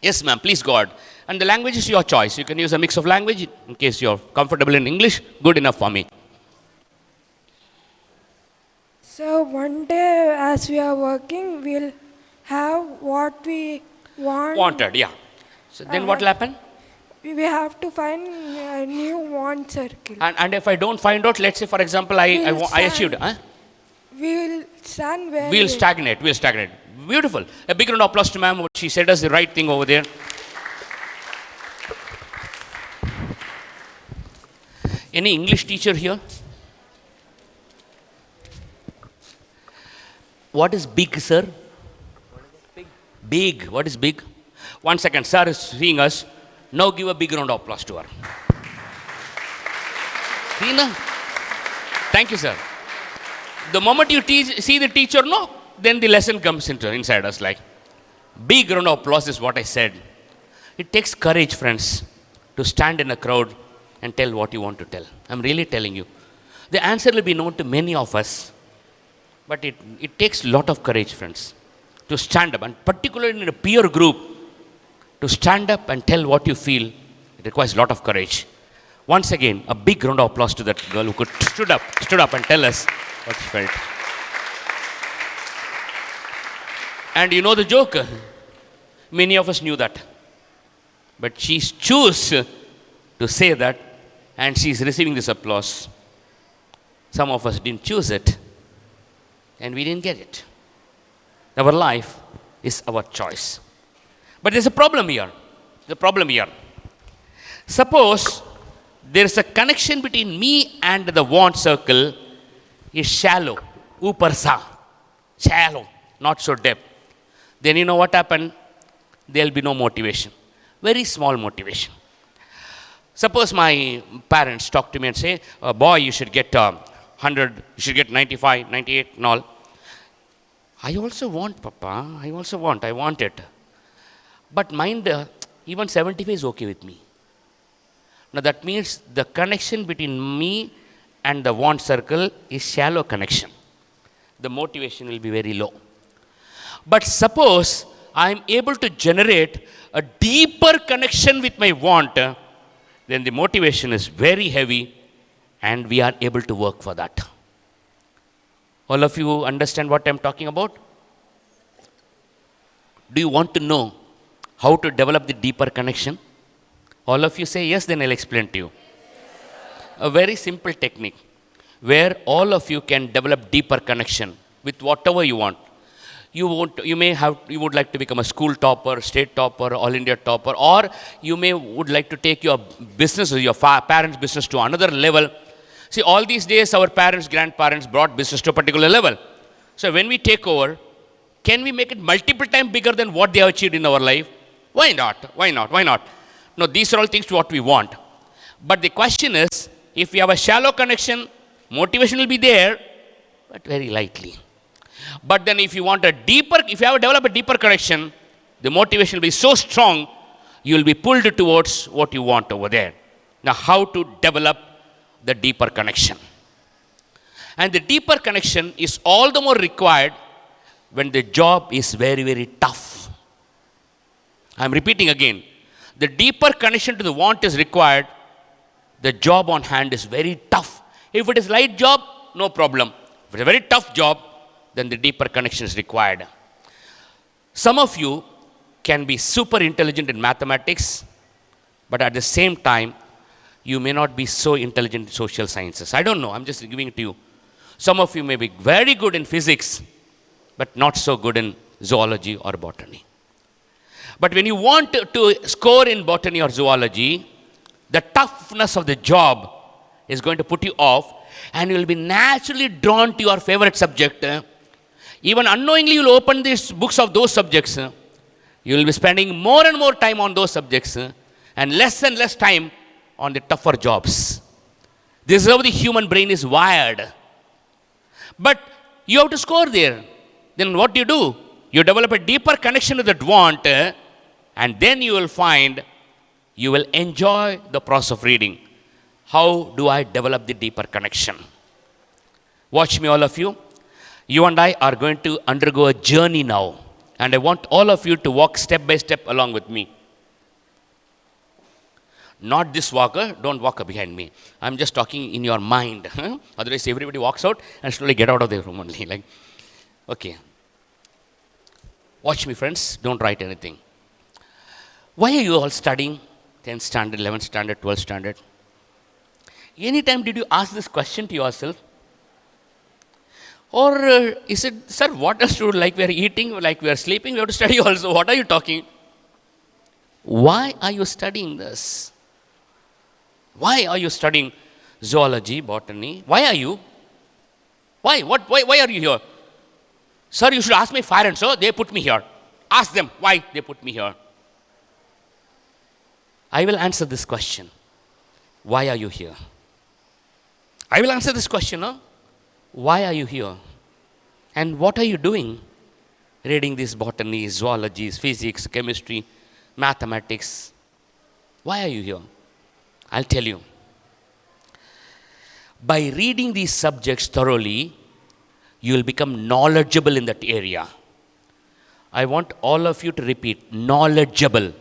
Yes, ma'am, please go ahead. And the language is your choice. You can use a mix of language in case you're comfortable in English. Good enough for me. So one day as we are working, we'll have what we want. Wanted, yeah. So then what will happen? We have to find a new want circle. And if I don't find out, let's say, for example, I achieved. Huh? We'll stand where We'll stagnate. We'll stagnate. Beautiful. A big round of applause to ma'am. She said us the right thing over there. Any English teacher here? What is big, sir? Big. What is big? 1 second. Sir is seeing us. Now give a big round of applause to her. See, thank you, sir. The moment you see the teacher, no, then the lesson comes inside us like, big round of applause is what I said. It takes courage, friends, to stand in a crowd and tell what you want to tell. I'm really telling you. The answer will be known to many of us, but it takes a lot of courage, friends, to stand up, and particularly in a peer group, to stand up and tell what you feel. It requires a lot of courage. Once again, a big round of applause to that girl who stood up and tell us what she felt. And you know the joke? Many of us knew that. But she chose to say that, and she's receiving this applause. Some of us didn't choose it, and we didn't get it. Our life is our choice. But there's a problem here. Suppose there is a connection between me and the want circle is shallow. Upar sa. Shallow. Not so deep. Then you know what happened? There'll be no motivation. Very small motivation. Suppose my parents talk to me and say, boy, you should get 100, you should get 95, 98 and all. I also want, Papa. I want it. But mind, even 75 is okay with me. Now that means the connection between me and the want circle is shallow connection. The motivation will be very low. But suppose I am able to generate a deeper connection with my want, then the motivation is very heavy and we are able to work for that. All of you understand what I am talking about? Do you want to know how to develop the deeper connection? All of you say yes, then I'll explain to you. A very simple technique where all of you can develop deeper connection with whatever you want. You would like to become a school topper, state topper, all India topper, or you would like to take your business or your parents' business to another level. See, all these days our parents, grandparents brought business to a particular level. So when we take over, can we make it multiple times bigger than what they have achieved in our life? Why not? No, these are all things what we want. But the question is, if we have a shallow connection, motivation will be there, but very lightly. But then if you have developed a deeper connection, the motivation will be so strong, you will be pulled towards what you want over there. Now, how to develop the deeper connection? And the deeper connection is all the more required when the job is very, very tough. I am repeating again. The deeper connection to the want is required. The job on hand is very tough. If it is light job, no problem. If it's a very tough job, then the deeper connection is required. Some of you can be super intelligent in mathematics, but at the same time, you may not be so intelligent in social sciences. I don't know. I'm just giving it to you. Some of you may be very good in physics, but not so good in zoology or botany. But when you want to score in botany or zoology, the toughness of the job is going to put you off, and you will be naturally drawn to your favorite subject. Even unknowingly, you will open these books of those subjects. You will be spending more and more time on those subjects and less time on the tougher jobs. This is how the human brain is wired. But you have to score there. Then what do? You develop a deeper connection to that want, and then you will find you will enjoy the process of reading. How do I develop the deeper connection? Watch me, all of you. You and I are going to undergo a journey now. And I want all of you to walk step by step along with me. Not this walker, don't walk behind me. I'm just talking in your mind. Otherwise, everybody walks out and slowly get out of the room only. Like, okay. Watch me, friends. Don't write anything. Why are you all studying 10th standard, 11th standard, 12th standard? Anytime did you ask this question to yourself? Or is it, sir, what else to do? Like we are eating, like we are sleeping, we have to study also. What are you talking? Why are you studying this? Why are you studying zoology, botany? Why are you? Why? Why are you here? Sir, you should ask my parents, so they put me here. Ask them why they put me here. I will answer this question. Why are you here? I will answer this question, no? Why are you here? And what are you doing? Reading these botany, zoology, physics, chemistry, mathematics. Why are you here? I'll tell you. By reading these subjects thoroughly, you will become knowledgeable in that area. I want all of you to repeat, knowledgeable.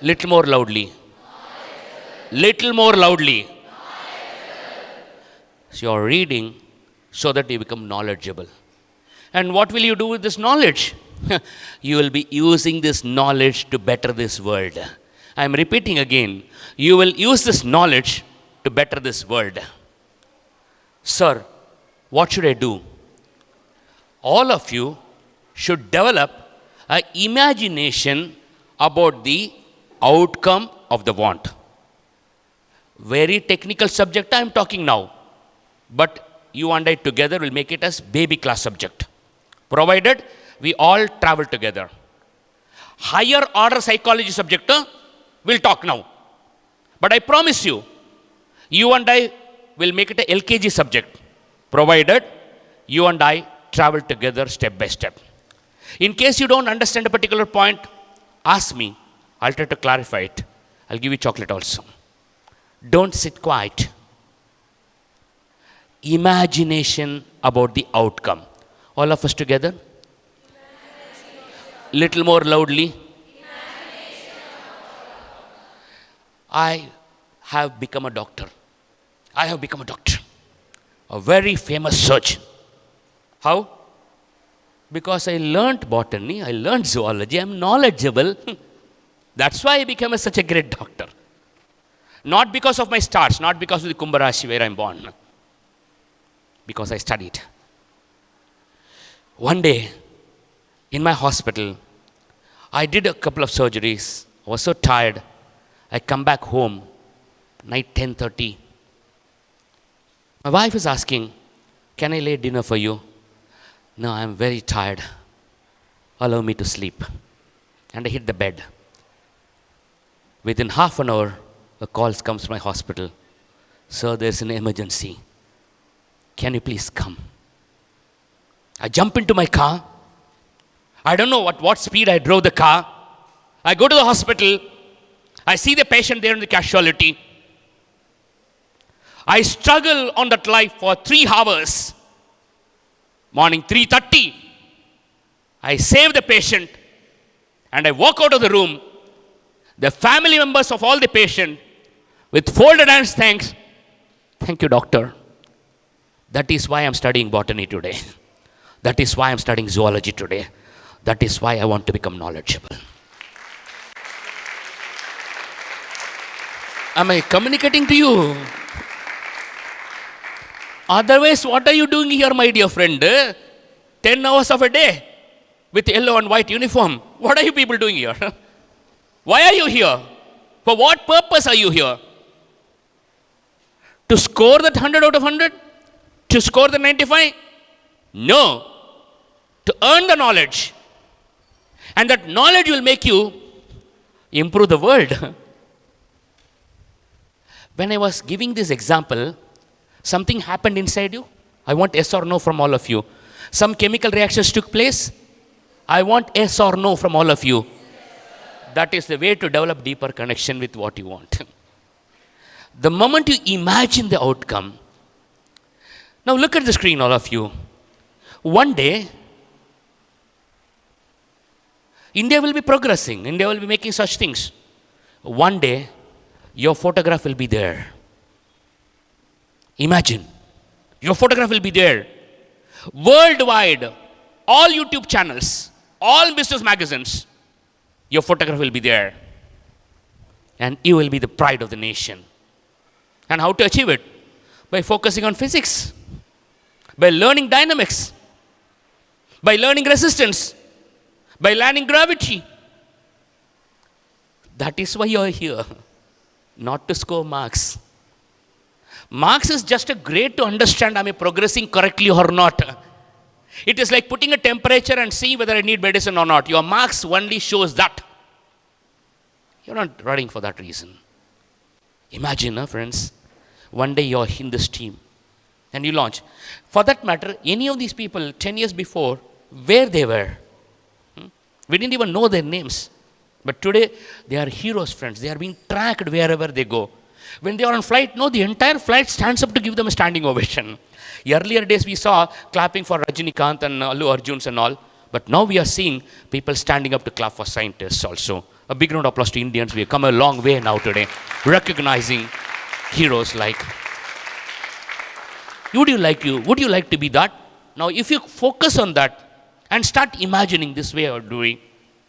Little more loudly. Little more loudly. So you're reading so that you become knowledgeable. And what will you do with this knowledge? You will be using this knowledge to better this world. I am repeating again. You will use this knowledge to better this world. Sir, what should I do? All of you should develop an imagination about the outcome of the want. Very technical subject I am talking now. But you and I together will make it as baby class subject. Provided we all travel together. Higher order psychology subject, we'll talk now. But I promise you, you and I will make it a LKG subject. Provided you and I travel together step by step. In case you don't understand a particular point, ask me. I'll try to clarify it. I'll give you chocolate also. Don't sit quiet. Imagination about the outcome. All of us together? Little more loudly. I have become a doctor. I have become a doctor. A very famous surgeon. How? Because I learnt botany, I learnt zoology, I'm knowledgeable. That's why I became such a great doctor. Not because of my stars, not because of the Kumbh Rashi where I'm born. Because I studied. One day, in my hospital, I did a couple of surgeries. I was so tired. I come back home, night 10:30. My wife is asking, can I lay dinner for you? No, I'm very tired. Allow me to sleep. And I hit the bed. Within half an hour, a call comes to my hospital. Sir, there's an emergency. Can you please come? I jump into my car. I don't know what speed I drove the car. I go to the hospital. I see the patient there in the casualty. I struggle on that life for 3 hours. Morning 3:30. I save the patient and I walk out of the room. The family members of all the patient with folded hands thanks. Thank you, doctor. That is why I'm studying botany today. That is why I'm studying zoology today. That is why I want to become knowledgeable. Am I communicating to you? Otherwise, what are you doing here, my dear friend? 10 hours of a day with yellow and white uniform. What are you people doing here? Why are you here? For what purpose are you here? To score that 100 out of 100? To score the 95? No. To earn the knowledge. And that knowledge will make you improve the world. When I was giving this example, something happened inside you. I want yes or no from all of you. Some chemical reactions took place. I want yes or no from all of you. That is the way to develop deeper connection with what you want. The moment you imagine the outcome. Now look at the screen, all of you. One day, India will be progressing. India will be making such things. One day, your photograph will be there. Imagine, your photograph will be there. Worldwide, all YouTube channels, all business magazines, your photograph will be there. And you will be the pride of the nation. And how to achieve it? By focusing on physics, by learning dynamics, by learning resistance, by learning gravity. That is why you are here, not to score marks. Marks is just a grade to understand am I progressing correctly or not. It is like putting a temperature and see whether I need medicine or not. Your marks only shows that. You're not running for that reason. Imagine, friends, one day you're in this team and you launch. For that matter, any of these people 10 years before, where they were, we didn't even know their names. But today, they are heroes, friends. They are being tracked wherever they go. When they are on flight, no, the entire flight stands up to give them a standing ovation. Earlier days, we saw clapping for Rajinikanth and Allu Arjuns and all. But now we are seeing people standing up to clap for scientists also. A big round of applause to Indians. We have come a long way now today, recognizing heroes like. Would you like to be that? Now, if you focus on that and start imagining this way of doing,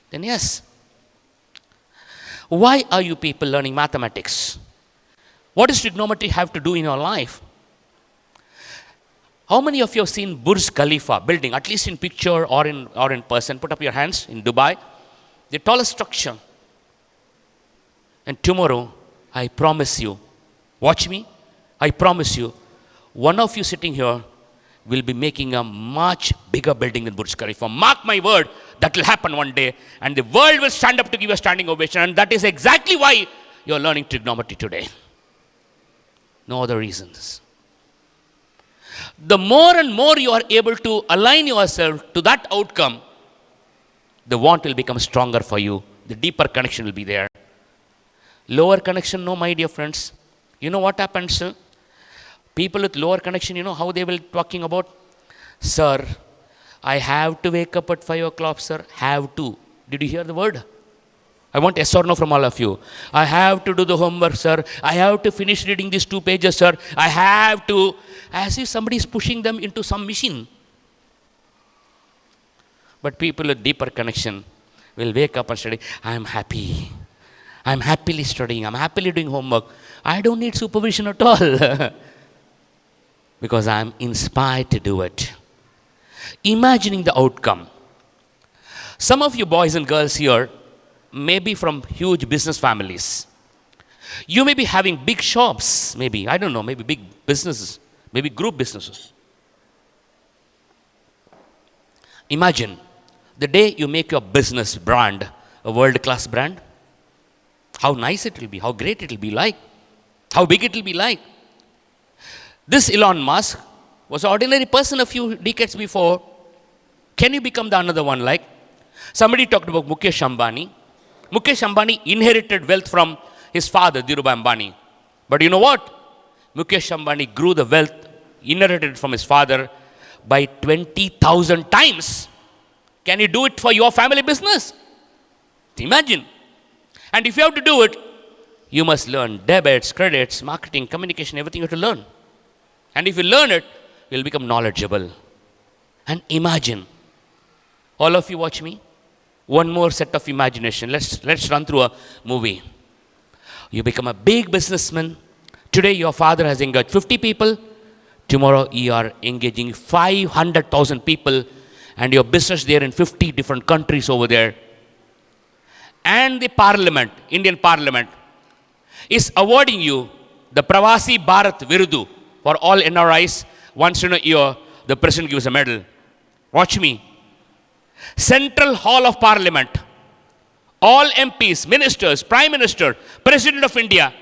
then yes. Why are you people learning mathematics? What does trigonometry have to do in your life? How many of you have seen Burj Khalifa building, at least in picture or in person? Put up your hands. In Dubai, the tallest structure. And tomorrow, I promise you, watch me, I promise you, one of you sitting here will be making a much bigger building than Burj Khalifa. Mark my word, that will happen one day. And the world will stand up to give you a standing ovation. And that is exactly why you're learning trigonometry today. No other reasons. The more and more you are able to align yourself to that outcome, the want will become stronger for you. The deeper connection will be there. Lower connection, no, my dear friends. You know what happens? People with lower connection, you know how they will talking about? Sir, I have to wake up at 5 o'clock, sir. Have to. Did you hear the word? I want yes or no from all of you. I have to do the homework, sir. I have to finish reading these 2 pages, sir. I have to. As if somebody is pushing them into some machine. But people with deeper connection will wake up and study. I am happy. I am happily studying. I am happily doing homework. I don't need supervision at all. Because I am inspired to do it. Imagining the outcome. Some of you boys and girls here may be from huge business families. You may be having big shops, maybe, I don't know, maybe big businesses, maybe group businesses. Imagine the day you make your business brand a world-class brand. How nice it will be, how great it will be like, how big it will be like. This Elon Musk was an ordinary person a few decades before. Can you become the another one like? Somebody talked about Mukesh Ambani. Mukesh Ambani inherited wealth from his father, Dhirubhai Ambani. But you know what? Mukesh Ambani grew the wealth inherited from his father by 20,000 times. Can you do it for your family business? Imagine. And if you have to do it, you must learn debits, credits, marketing, communication, everything you have to learn. And if you learn it, you'll become knowledgeable. And imagine. All of you watch me. One more set of imagination. Let's run through a movie. You become a big businessman. Today your father has engaged 50 people. Tomorrow you are engaging 500,000 people. And your business there in 50 different countries over there. And the parliament, Indian parliament, is awarding you the Pravasi Bharat Virudu for all NRIs. Once in a year, the president gives a medal. Watch me. Central Hall of Parliament. All MPs, ministers, Prime Minister, President of India.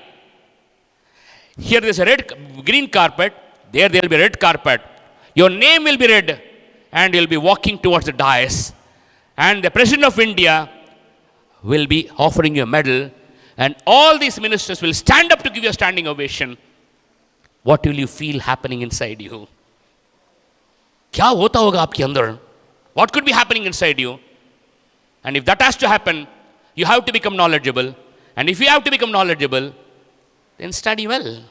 Here there's a green carpet. There will be red carpet. Your name will be red. And you'll be walking towards the dais. And the President of India will be offering you a medal. And all these ministers will stand up to give you a standing ovation. What will you feel happening inside you? क्या होता होगा आपके अंदर? What could be happening inside you? And if that has to happen, you have to become knowledgeable. And if you have to become knowledgeable, then study well.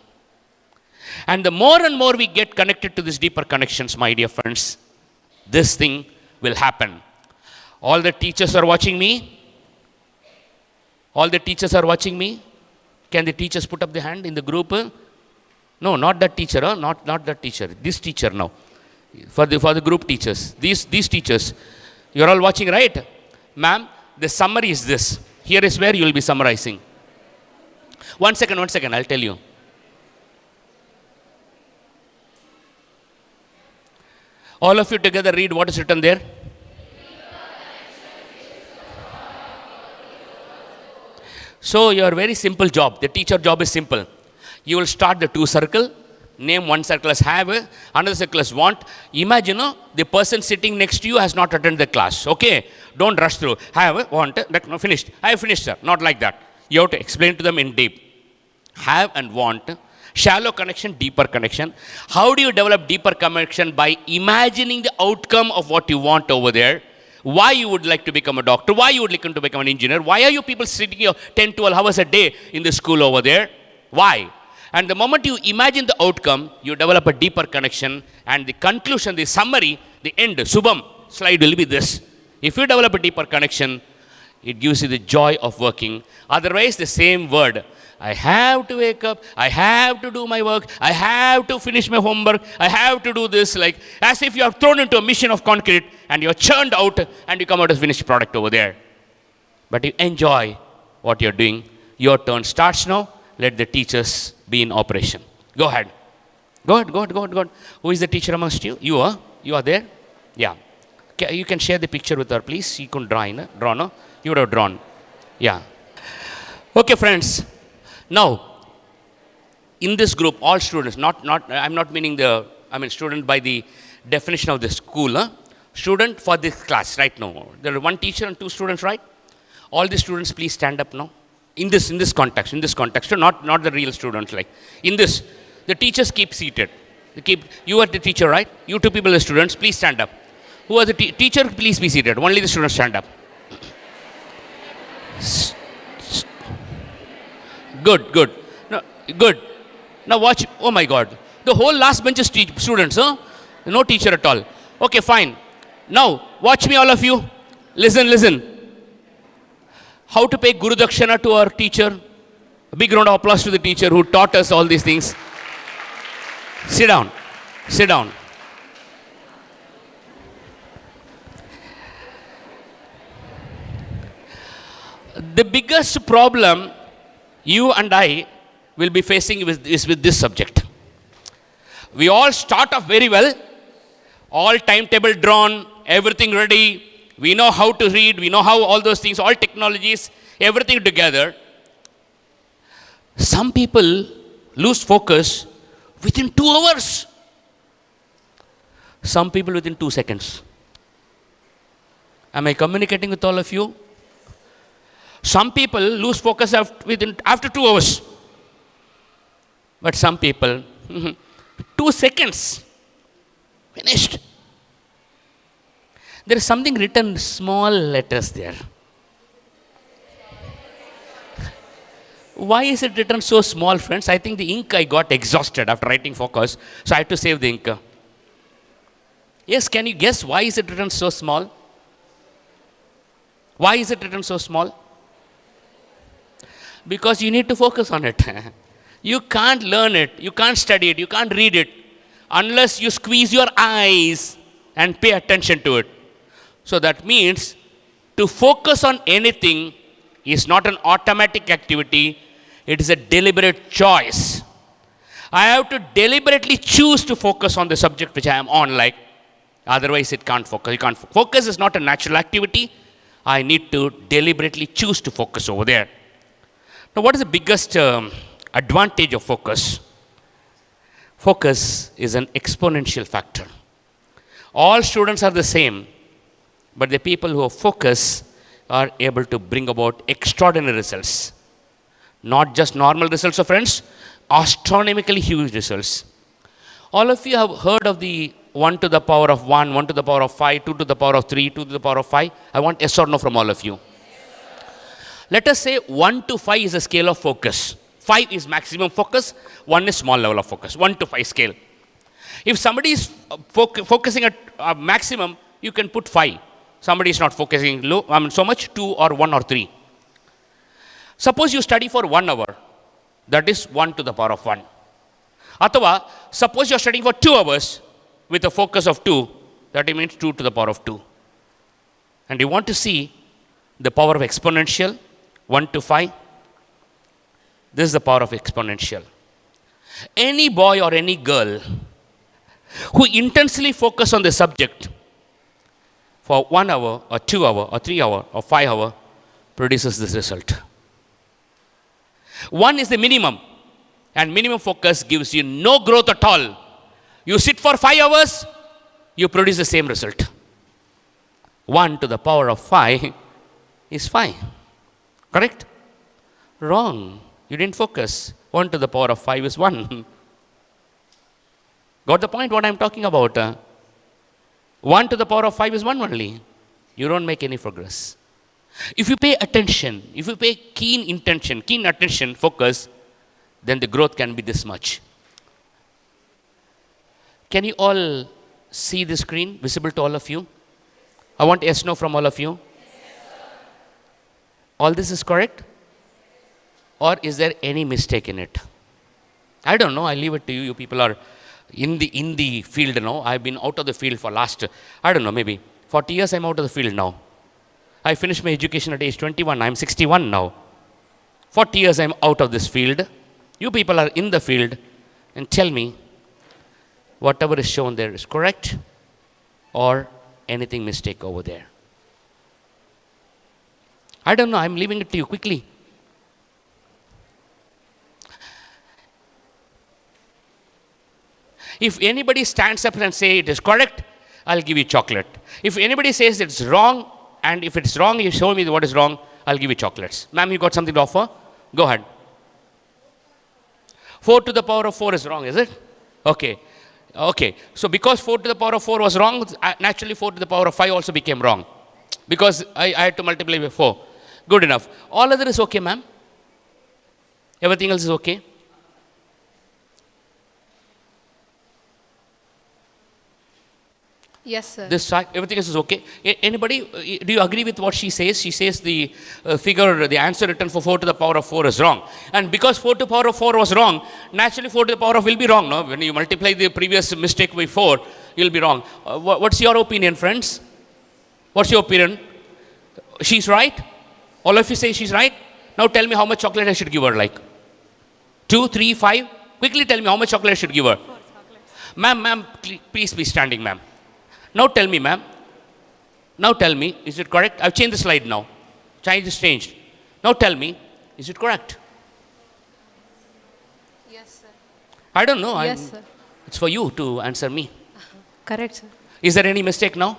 And the more and more we get connected to these deeper connections, my dear friends, this thing will happen. All the teachers are watching me. All the teachers are watching me. Can the teachers put up the hand in the group? No, not that teacher. Not that teacher. This teacher now. For the group teachers. These teachers. You are all watching, right? Ma'am, the summary is this. Here is where you will be summarizing. One second, I'll tell you. All of you together read what is written there. So your very simple job, the teacher job is simple. You will start the 2 circle, name one circle as have, another circle as want. Imagine the person sitting next to you has not attended the class. Okay, don't rush through. Have, want, no, finished. I have finished, sir. Not like that. You have to explain to them in deep. Have and want. Shallow connection, deeper connection. How do you develop deeper connection? By imagining the outcome of what you want over there. Why you would like to become a doctor? Why you would like to become an engineer? Why are you people sitting here 10, 12 hours a day in the school over there? Why? And the moment you imagine the outcome, you develop a deeper connection. And the conclusion, the summary, the end, Subham, slide will be this. If you develop a deeper connection, it gives you the joy of working. Otherwise, the same word. I have to wake up, I have to do my work, I have to finish my homework, I have to do this, like as if you are thrown into a mission of concrete and you're churned out and you come out as finished product over there. But you enjoy what you're doing. Your turn starts now. Let the teachers be in operation. Go ahead. Go ahead. Who is the teacher amongst you? You are? You are there? Yeah. You can share the picture with her, please. She couldn't draw, no? You would have drawn. Yeah. Okay, friends. Now, in this group, all students, I'm not meaning student by the definition of the school, student for this class right now. There are 1 teacher and 2 students, right? All the students, please stand up now. In this context, not the real students, like in this, the teachers keep seated. You are the teacher, right? You 2 people are students, please stand up. Who are the teacher? Please be seated. Only the students stand up. Good. No, good. Now watch. Oh my God. The whole last bench is students, huh? No teacher at all. Okay, fine. Now, watch me, all of you. Listen. How to pay Guru Dakshana to our teacher. A big round of applause to the teacher who taught us all these things. Sit down. The biggest problem you and I will be facing is with this subject. We all start off very well, all timetable drawn, everything ready. We know how to read, we know how all those things, all technologies, everything together. Some people lose focus within 2 hours. Some people within 2 seconds. Am I communicating with all of you? Some people lose focus after 2 hours. But some people, 2 seconds, finished. There is something written, small letters there. Why is it written so small, friends? I think the ink I got exhausted after writing focus, so I had to save the ink. Yes, can you guess why is it written so small? Why is it written so small? Because you need to focus on it. You can't learn it, you can't study it, you can't read it unless you squeeze your eyes and pay attention to it. So that means to focus on anything is not an automatic activity, it is a deliberate choice. I have to deliberately choose to focus on the subject which I am on, like, otherwise it can't focus. You can't focus is not a natural activity. I need to deliberately choose to focus over there. Now, what is the biggest advantage of focus? Focus is an exponential factor. All students are the same, but the people who focus are able to bring about extraordinary results. Not just normal results, friends, astronomically huge results. All of you have heard of the 1 to the power of 1, 1 to the power of 5, 2 to the power of 3, 2 to the power of 5? I want yes or no from all of you. Let us say 1 to 5 is a scale of focus. 5 is maximum focus, 1 is small level of focus. 1 to 5 scale. If somebody is focusing at maximum, you can put 5. Somebody is not focusing low, so much, 2 or 1 or 3. Suppose you study for 1 hour. That is 1 to the power of 1. Atava, suppose you are studying for 2 hours with a focus of 2. That means 2 to the power of 2. And you want to see the power of exponential, 1 to 5. This is the power of exponential. Any boy or any girl who intensely focus on the subject for 1 hour or 2 hour or 3 hour or 5 hour produces this result. 1 is the minimum, and minimum focus gives you no growth at all. You sit for 5 hours, you produce the same result. 1 to the power of 5 is 5. Correct? Wrong. You didn't focus. 1 to the power of 5 is 1. Got the point what I'm talking about? 1 to the power of 5 is 1 only. You don't make any progress. If you pay attention, if you pay keen attention, focus, then the growth can be this much. Can you all see the screen visible to all of you? I want yes, no from all of you. All this is correct? Or is there any mistake in it? I don't know. I leave it to you. You people are in the field now. I've been out of the field for last, I don't know, maybe 40 years I'm out of the field now. I finished my education at age 21. I'm 61 now. 40 years I'm out of this field. You people are in the field, and tell me whatever is shown there is correct or anything mistake over there. I don't know. I'm leaving it to you quickly. If anybody stands up and say it is correct, I'll give you chocolate. If anybody says it's wrong, and if it's wrong, you show me what is wrong, I'll give you chocolates. Ma'am, you got something to offer? Go ahead. 4 to the power of 4 is wrong, is it? Okay. Okay. So because 4 to the power of 4 was wrong, naturally 4 to the power of 5 also became wrong. Because I had to multiply by 4. Good enough. All other is okay, ma'am? Everything else is okay? Yes, sir. This fact, everything else is okay. Anybody, do you agree with what she says? She says the figure, the answer written for 4 to the power of 4 is wrong. And because 4 to the power of 4 was wrong, naturally 4 to the power of will be wrong. No? When you multiply the previous mistake by 4, you'll be wrong. What's your opinion, friends? What's your opinion? She's right? All of you say she's right? Now tell me how much chocolate I should give her, like 2, 3, 5? Quickly tell me how much chocolate I should give her. 4 chocolates. Ma'am, please be standing, ma'am. Now tell me, ma'am. Now tell me, is it correct? I've changed the slide now. Change is changed. Now tell me, is it correct? Yes, sir. I don't know. Yes, sir. It's for you to answer me. Correct, sir. Is there any mistake now?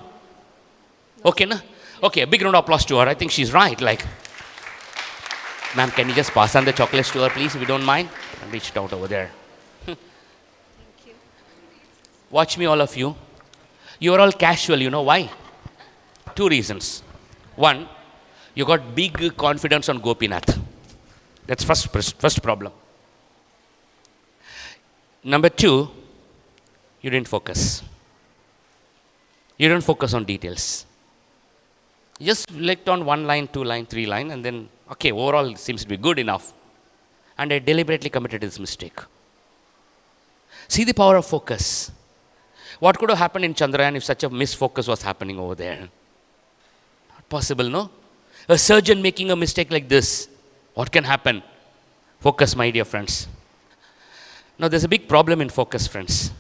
No, okay, na? Okay, a big round of applause to her. I think she's right. Like, ma'am, can you just pass on the chocolates to her, please, if you don't mind? I reached out over there. Thank you. Watch me, all of you. You are all casual, you know why? 2 reasons. 1, you got big confidence on Gopinath. That's first problem. Number 2, you didn't focus. You didn't focus on details. You just clicked on 1 line, 2 line, 3 line, and then, okay, overall it seems to be good enough. And I deliberately committed this mistake. See the power of focus. What could have happened in Chandrayaan if such a misfocus was happening over there? Not possible, no? A surgeon making a mistake like this, what can happen? Focus, my dear friends. Now, there's a big problem in focus, friends.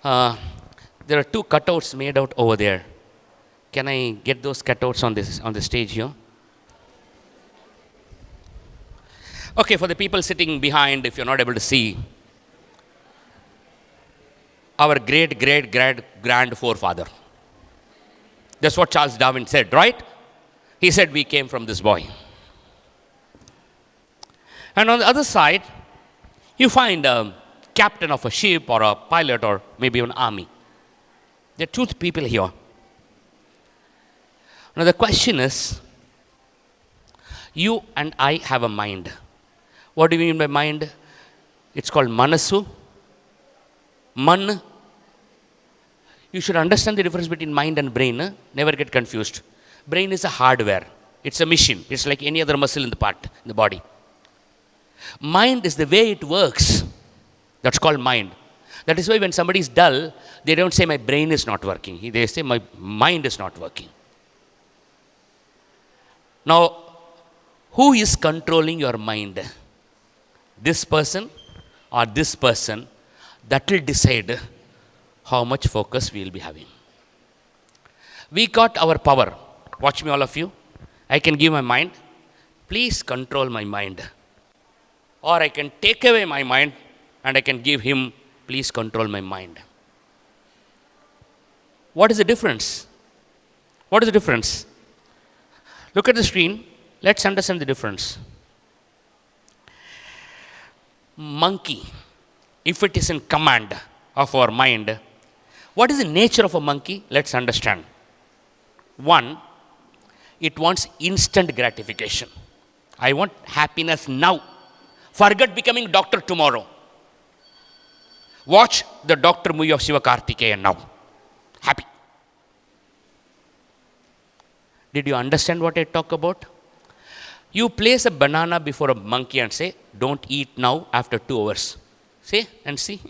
There are 2 cutouts made out over there. Can I get those cutouts on the stage here? Okay, for the people sitting behind, if you're not able to see, our great forefather. That's what Charles Darwin said, right? He said we came from this boy. And on the other side, you find a captain of a ship or a pilot or maybe an army. There are two people here. Now the question is, you and I have a mind. What do you mean by mind? It's called manasu. Man. You should understand the difference between mind and brain. Never get confused. Brain is a hardware. It's a machine. It's like any other muscle in the body. Mind is the way it works. That's called mind. That is why when somebody is dull, they don't say my brain is not working. They say my mind is not working. Now, who is controlling your mind? This person or this person? That will decide how much focus we will be having. We got our power. Watch me, all of you. I can give my mind. Please control my mind. Or I can take away my mind and I can give him, please control my mind. What is the difference? What is the difference? Look at the screen. Let's understand the difference. Monkey, if it is in command of our mind, what is the nature of a monkey? Let's understand. One, it wants instant gratification. I want happiness now. Forget becoming doctor tomorrow. Watch the doctor movie of Shiva Karthikeyan now. Happy. Did you understand what I talk about? You place a banana before a monkey and say, don't eat now after 2 hours. Say and see.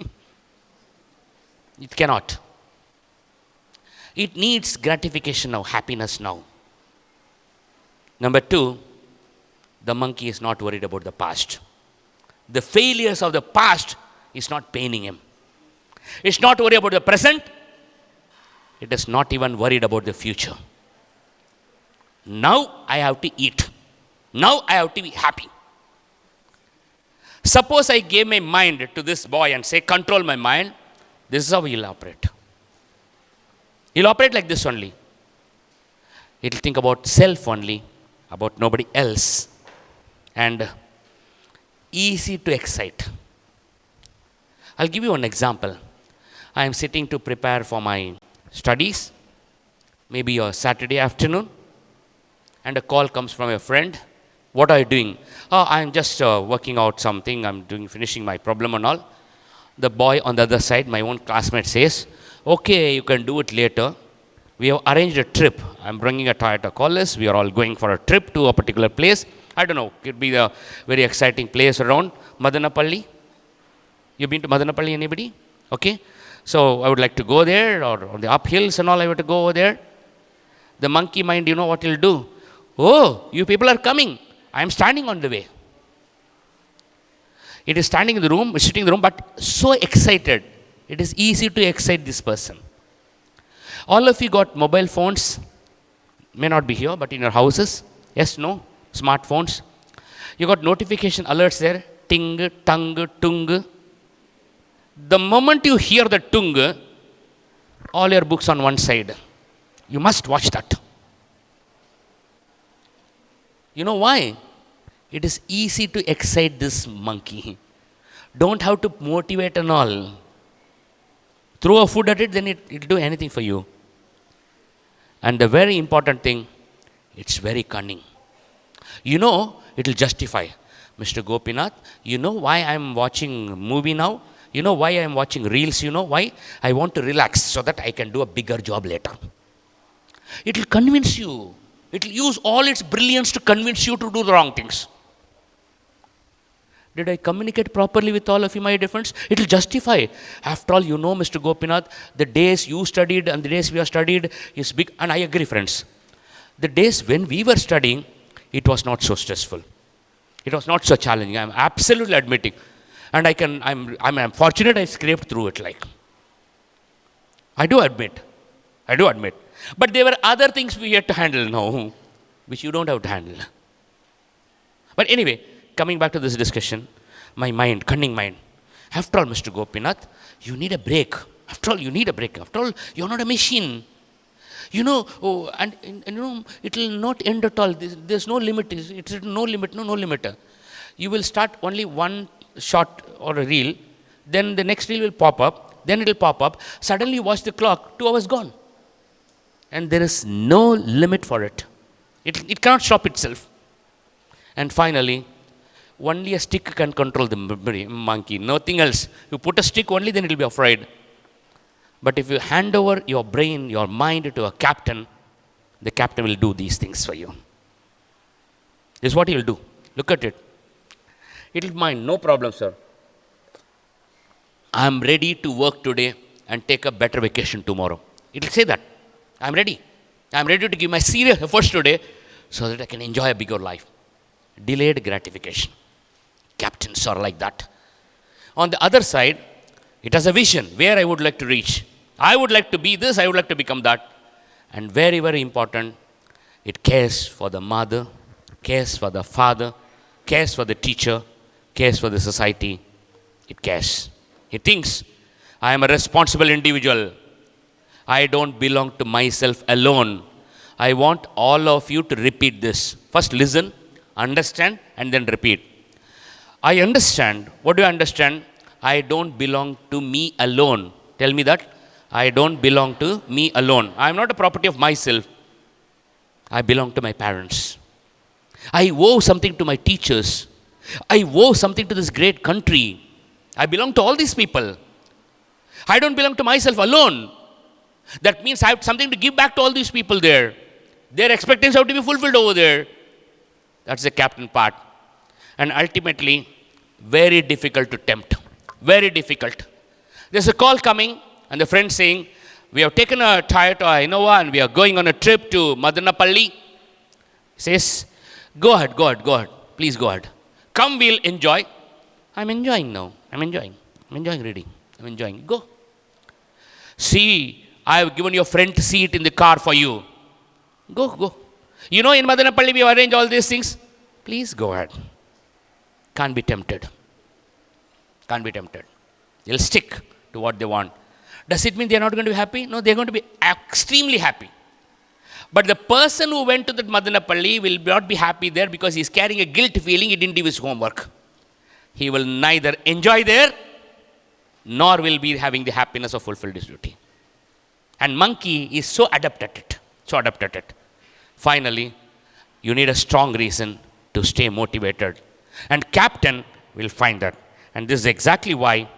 It cannot. It needs gratification now, happiness now. Number 2, the monkey is not worried about the past. The failures of the past is not paining him. It's not worried about the present. It is not even worried about the future. Now I have to eat. Now I have to be happy. Suppose I gave my mind to this boy and say, control my mind. This is how he'll operate. He'll operate like this only. He'll think about self only, about nobody else. And easy to excite. I'll give you an example. I am sitting to prepare for my studies, maybe a Saturday afternoon, and a call comes from a friend. What are you doing? Oh, I'm just working out something. I'm finishing my problem and all. The boy on the other side, my own classmate, says, okay, you can do it later. We have arranged a trip. I'm bringing a Toyota Corolla. We are all going for a trip to a particular place. I don't know. It could be a very exciting place around Madanapalli. You been to Madanapalli, anybody? Okay. So I would like to go there, or on the uphills and all, I want to go over there. The monkey mind, you know what he'll do? Oh, you people are coming. I am standing on the way. It is standing in the room, sitting in the room, but so excited. It is easy to excite this person. All of you got mobile phones. May not be here, but in your houses. Yes, no? Smartphones. You got notification alerts there. Ting, tang, tung. The moment you hear the tung, all your books on one side. You must watch that. You know why? It is easy to excite this monkey. Don't have to motivate and all. Throw a food at it, then it will do anything for you. And the very important thing, it's very cunning. You know, it will justify. Mr. Gopinath, you know why I'm watching movie now? You know why I'm watching reels? You know why? I want to relax so that I can do a bigger job later. It will convince you. It will use all its brilliance to convince you to do the wrong things. Did I communicate properly with all of you, my dear friends? It will justify. After all, you know, Mr. Gopinath, the days you studied and the days we have studied is big. And I agree, friends. The days when we were studying, it was not so stressful. It was not so challenging. I'm absolutely admitting. And I'm fortunate I scraped through it like. I do admit. But there were other things we had to handle now, which you don't have to handle. But anyway, coming back to this discussion, my mind, cunning mind. After all, Mr. Gopinath, you need a break. After all, you need a break. After all, you're not a machine. You know, you know, it will not end at all. There's no limit. It's no limit, no limiter. You will start only one shot or a reel, then the next reel will pop up. Then it will pop up. Suddenly you watch the clock, 2 hours gone. And there is no limit for it. It cannot stop itself. And finally, only a stick can control the monkey, nothing else. You put a stick only, then it will be afraid. But if you hand over your brain, your mind to a captain, the captain will do these things for you. This is what he will do. Look at it. It will mind, no problem, sir. I am ready to work today and take a better vacation tomorrow. It will say that. I am ready. I am ready to give my serious efforts today so that I can enjoy a bigger life. Delayed gratification. Captains are like that. On the other side, it has a vision where I would like to reach. I would like to be this, I would like to become that. And very, very important, it cares for the mother, cares for the father, cares for the teacher, cares for the society. It cares. He thinks, I am a responsible individual. I don't belong to myself alone. I want all of you to repeat this. First listen, understand, and then repeat. I understand. What do you understand? I don't belong to me alone. Tell me that. I don't belong to me alone. I am not a property of myself. I belong to my parents. I owe something to my teachers. I owe something to this great country. I belong to all these people. I don't belong to myself alone. That means I have something to give back to all these people there. Their expectations have to be fulfilled over there. That's the captain part. And ultimately, very difficult to tempt. Very difficult. There's a call coming, and the friend saying, we have taken a Toyota Innova and we are going on a trip to Madanapalli. He says, go ahead. Please go ahead. Come, we'll enjoy. I'm enjoying now. I'm enjoying reading. I'm enjoying. Go. See, I have given your friend seat in the car for you. Go. You know, in Madanapalli we have arranged all these things. Please go ahead. Can't be tempted. They'll stick to what they want. Does it mean they're not going to be happy? No, they're going to be extremely happy. But the person who went to that Madanapalli will not be happy there because he's carrying a guilt feeling he didn't do his homework. He will neither enjoy there nor will be having the happiness of fulfilled his duty. And monkey is so adept at it. Finally, you need a strong reason to stay motivated. And captain will find that. And this is exactly why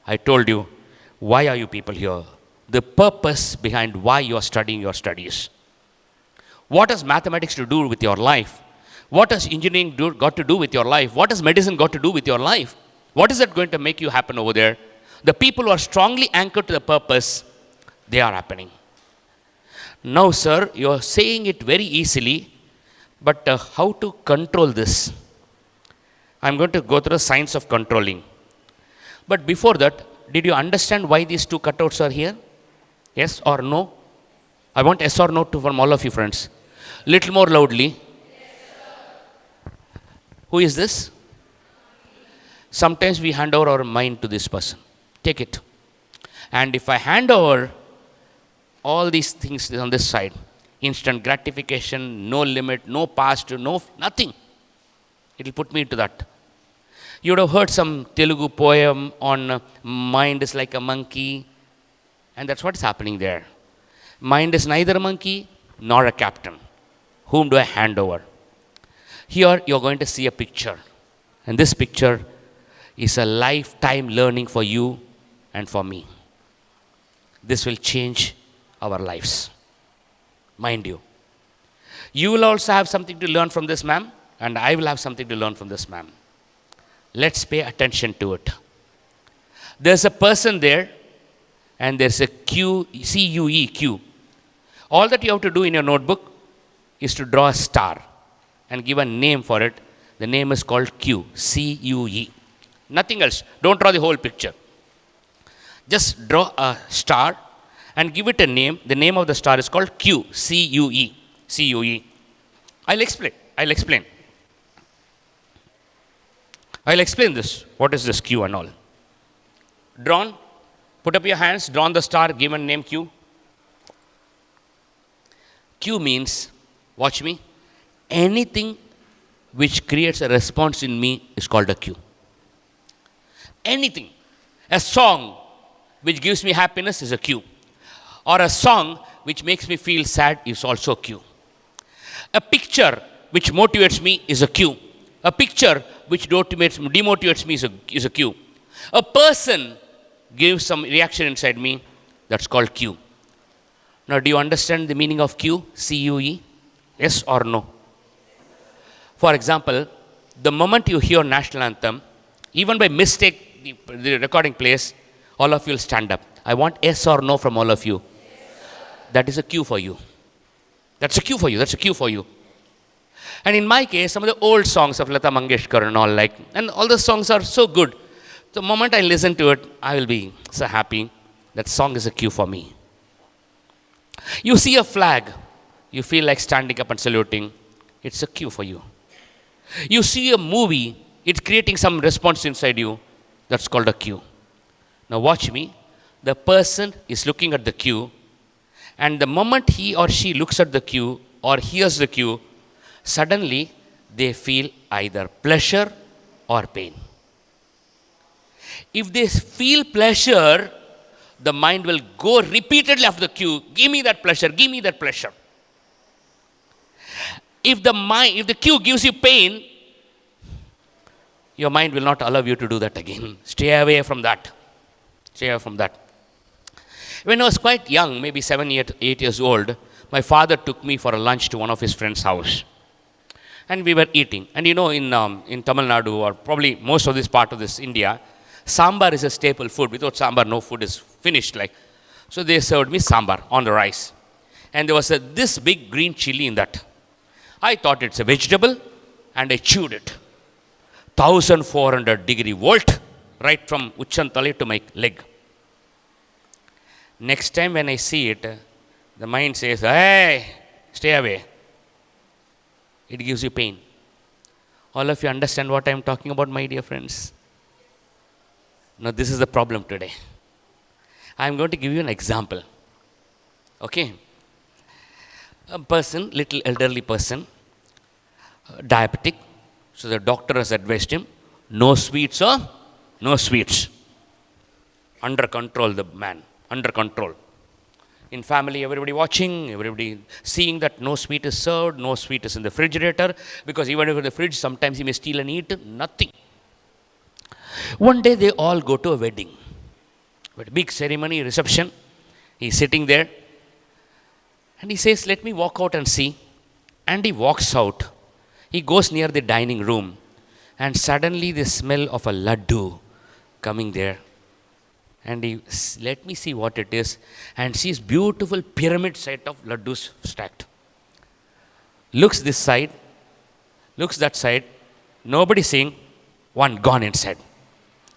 I told you, why are you people here? The purpose behind why you are studying your studies. What has mathematics to do with your life? What has engineering got to do with your life? What has medicine got to do with your life? What is that going to make you happen over there? The people who are strongly anchored to the purpose, they are happening. Now, sir, you are saying it very easily, but how to control this? I'm going to go through the science of controlling. But before that, did you understand why these two cutouts are here? Yes or no? I want yes or no from all of you friends. Little more loudly. Who is this? Sometimes we hand over our mind to this person. Take it. And if I hand over all these things on this side, instant gratification, no limit, no past, nothing. It will put me into that. You would have heard some Telugu poem on mind is like a monkey, and that's what's happening there. Mind is neither a monkey nor a captain. Whom do I hand over? Here you're going to see a picture, and this picture is a lifetime learning for you and for me. This will change our lives. Mind you. You will also have something to learn from this, ma'am, and I will have something to learn from this, ma'am. Let's pay attention to it. There's a person there, and there's a Q, C-U-E, Q. All that you have to do in your notebook is to draw a star and give a name for it. The name is called Q, C-U-E. Nothing else. Don't draw the whole picture. Just draw a star and give it a name. The name of the star is called Q, C-U-E, C-U-E. I'll explain this. What is this Q and all? Drawn. Put up your hands. Drawn the star. Given name Q. Q means, watch me, anything which creates a response in me is called a Q. Anything. A song which gives me happiness is a cue. Or a song which makes me feel sad is also a cue. A picture which motivates me is a cue. A picture which demotivates me is a cue. A person gives some reaction inside me, that's called cue. Now, do you understand the meaning of cue? C-U-E? Yes or no? For example, the moment you hear national anthem, even by mistake, the recording plays, all of you will stand up. I want yes or no from all of you. That is a cue for you. That's a cue for you. That's a cue for you. And in my case, some of the old songs of Lata Mangeshkar and all and all the songs are so good. The moment I listen to it, I will be so happy. That song is a cue for me. You see a flag, you feel like standing up and saluting. It's a cue for you. You see a movie, it's creating some response inside you. That's called a cue. Now watch me. The person is looking at the cue, and the moment he or she looks at the cue or hears the cue, suddenly they feel either pleasure or pain. If they feel pleasure, the mind will go repeatedly after the cue. Give me that pleasure, give me that pleasure. If the cue gives you pain, your mind will not allow you to do that again. Stay away from that. Stay away from that. When I was quite young, maybe 8 years old, my father took me for a lunch to one of his friend's house. And we were eating. And in Tamil Nadu, or probably most of this part of this India, sambar is a staple food. Without sambar, no food is finished. So they served me sambar on the rice. And there was this big green chili in that. I thought it's a vegetable, and I chewed it. 1400 degree volt, right from Uchantale to my leg. Next time when I see it, the mind says, hey, stay away. It gives you pain. All of you understand what I am talking about, my dear friends? Now, this is the problem today. I am going to give you an example. Okay? A person, little elderly person, diabetic. So the doctor has advised him, no sweets, no sweets. Under control, the man. Under control. In family, everybody watching, everybody seeing that no sweet is served, no sweet is in the refrigerator, because even if in the fridge, sometimes he may steal and eat, nothing. One day they all go to a wedding. With a big ceremony, reception. He's sitting there. And he says, let me walk out and see. And he walks out. He goes near the dining room. And suddenly the smell of a laddu coming there. And he, let me see what it is. And sees beautiful pyramid set of laddus stacked. Looks this side. Looks that side. Nobody seeing. One gone inside.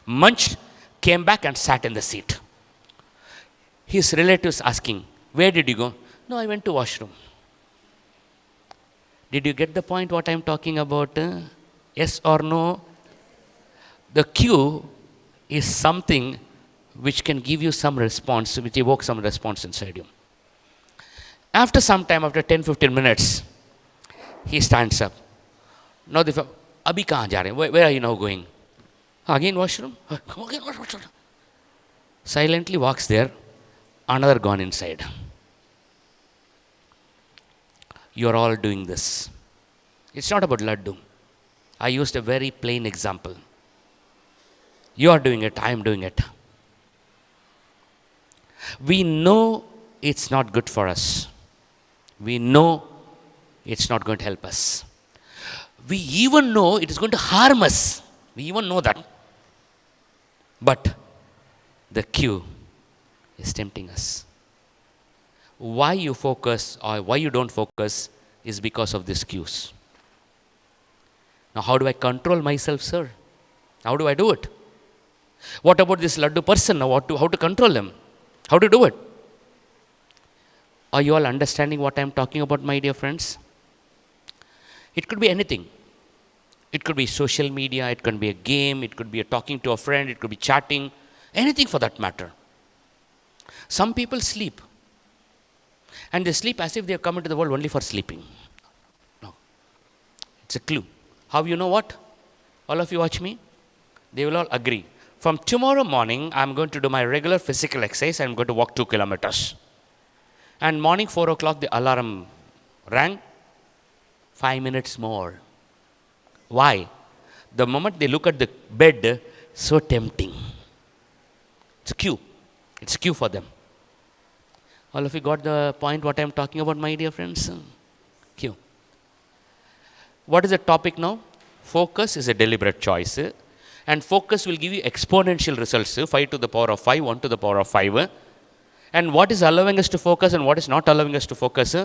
Munched, came back and sat in the seat. His relatives asking, where did you go? No, I went to washroom. Did you get the point what I am talking about? Yes or no? The cue is something which can give you some response, which evokes some response inside you. After some time, after 10-15 minutes, he stands up. Now, Abhi kahan ja rahe? Where are you now going? Again washroom? Again washroom. Silently walks there. Another gone inside. You are all doing this. It's not about laddu. I used a very plain example. You are doing it, I am doing it. We know it's not good for us. We know it's not going to help us. We even know it is going to harm us. We even know that. But the cue is tempting us. Why you focus or why you don't focus is because of these cues. Now, how do I control myself, sir? How do I do it? What about this laddu person? Now, how to control him? How to do it? Are you all understanding what I am talking about, my dear friends? It could be anything. It could be social media, it could be a game, it could be a talking to a friend, it could be chatting, anything for that matter. Some people sleep. And they sleep as if they have come into the world only for sleeping. No. It's a clue. How you know what? All of you watch me. They will all agree. from tomorrow morning, I'm going to do my regular physical exercise. I'm going to walk 2 kilometers. And morning 4 o'clock, the alarm rang. 5 minutes more. Why? The moment they look at the bed, so tempting. It's a cue. It's a cue for them. All of you got the point what I'm talking about, my dear friends? Cue. What is the topic now? Focus is a deliberate choice. And focus will give you exponential results. 5 to the power of 5, 1 to the power of 5. And what is allowing us to focus and what is not allowing us to focus?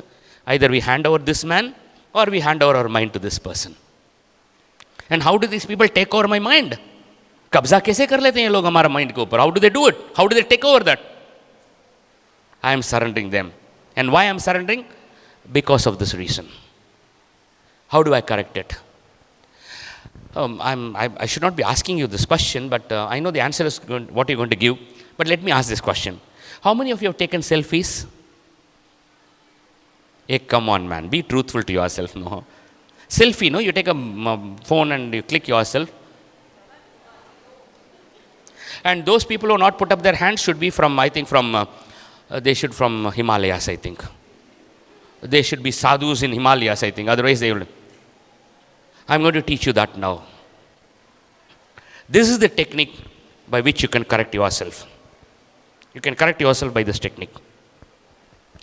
Either we hand over this man or we hand over our mind to this person. And how do these people take over my mind? कब्जा कैसे कर लेते हैं ये लोग हमारा mind के ऊपर? How do they do it? How do they take over that? I am surrendering them. And why I am surrendering? Because of this reason. How do I correct it? I should not be asking you this question, but I know the answer is what you're going to give. But let me ask this question. How many of you have taken selfies? Hey, come on, man. Be truthful to yourself. No. Selfie, no? You take a phone and you click yourself. And those people who not put up their hands should be from, I think, they should from Himalayas, I think. They should be sadhus in Himalayas, I think. Otherwise, they will. I'm going to teach you that now. This is the technique by which you can correct yourself. You can correct yourself by this technique.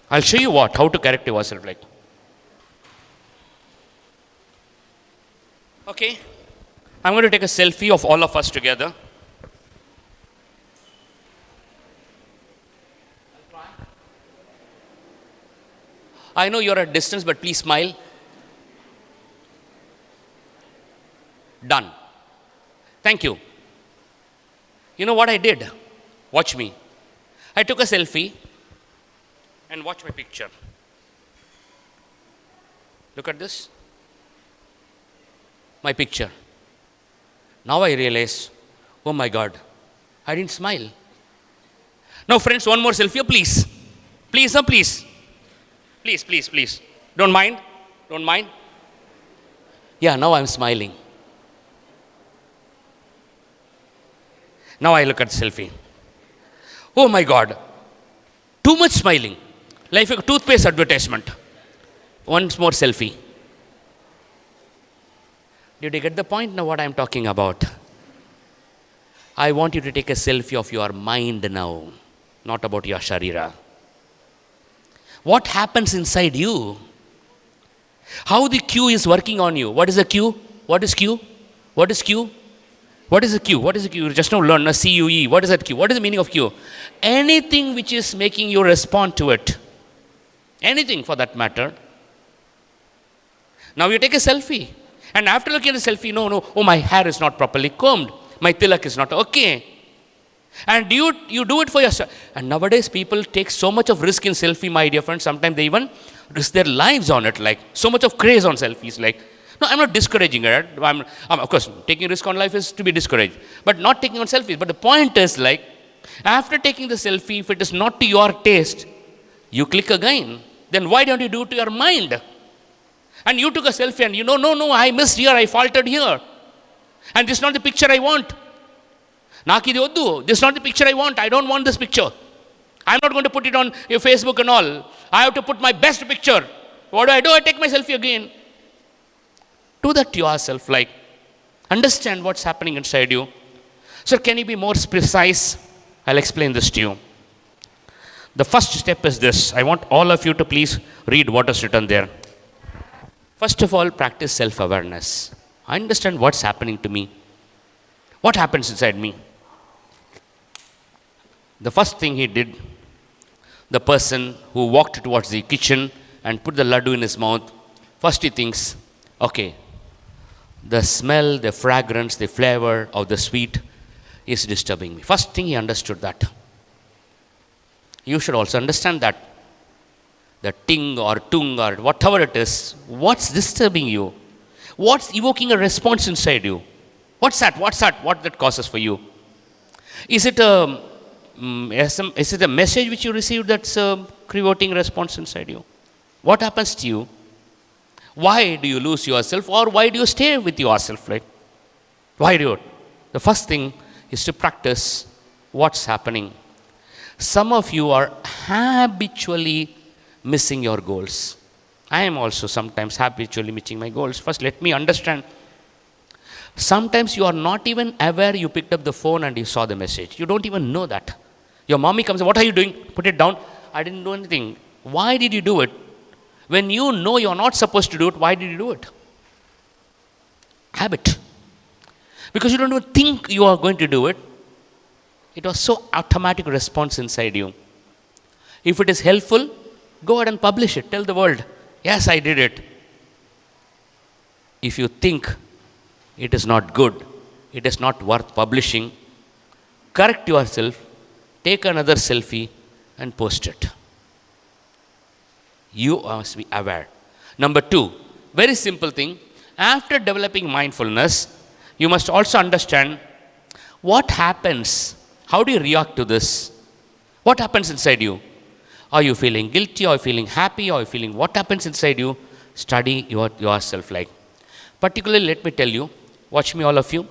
I'll show you how to correct yourself like. Okay. I'm going to take a selfie of all of us together. I know you're at distance, but please smile. Done. Thank you. You know what I did? Watch me. I took a selfie and watch my picture. Look at this. My picture. Now I realize, oh my God, I didn't smile. Now friends, one more selfie, please. Please, please. Please, please, please. Don't mind. Don't mind. Yeah, now I'm smiling. Now I look at the selfie. Oh my God. Too much smiling. Like a toothpaste advertisement. Once more selfie. Did you get the point now what I'm talking about? I want you to take a selfie of your mind now. Not about your sharira. What happens inside you? How the cue is working on you? What is the cue? What is cue? What is cue? What is the cue? What is the cue? You just now learn a CUE. What is that cue? What is the meaning of cue? Anything which is making you respond to it. Anything for that matter. Now you take a selfie. And after looking at the selfie, no, oh, my hair is not properly combed. My tilak is not okay. And you do it for yourself. And nowadays people take so much of risk in selfie, my dear friends. Sometimes they even risk their lives on it. Like so much of craze on selfies. Like, no, I'm not discouraging it. I'm of course, taking risk on life is to be discouraged. But not taking on selfies. But the point is like, after taking the selfie, if it is not to your taste, you click again. Then why don't you do it to your mind? And you took a selfie and no, I missed here, I faltered here. And this is not the picture I want. This is not the picture I want. I don't want this picture. I'm not going to put it on your Facebook and all. I have to put my best picture. What do? I take my selfie again. Do that to yourself. Like, understand what's happening inside you. So can you be more precise? I'll explain this to you. The first step is this. I want all of you to please read what is written there. First of all, practice self-awareness. I understand what's happening to me. What happens inside me? The first thing he did, the person who walked towards the kitchen and put the laddu in his mouth, first he thinks, okay, the smell, the fragrance, the flavor of the sweet is disturbing me. First thing he understood that. You should also understand that. The ting or tung or whatever it is, what's disturbing you? What's evoking a response inside you? What's that? What that causes for you? Is it a message which you received that's creating response inside you? What happens to you? Why do you lose yourself or why do you stay with yourself? Like, why do you? The first thing is to practice what's happening. Some of you are habitually missing your goals. I am also sometimes habitually missing my goals. First, let me understand. Sometimes you are not even aware you picked up the phone and you saw the message. You don't even know that. Your mommy comes, what are you doing? Put it down. I didn't do anything. Why did you do it? When you know you're not supposed to do it, why did you do it? Habit. Because you don't even think you are going to do it. It was so automatic response inside you. If it is helpful, go ahead and publish it. Tell the world, yes, I did it. If you think it is not good, it is not worth publishing, correct yourself, take another selfie and post it. You must be aware. Number 2, very simple thing. After developing mindfulness, you must also understand what happens. How do you react to this? What happens inside you? Are you feeling guilty? Are you feeling happy? Are you feeling what happens inside you? Study yourself like. Particularly, let me tell you, watch me all of you.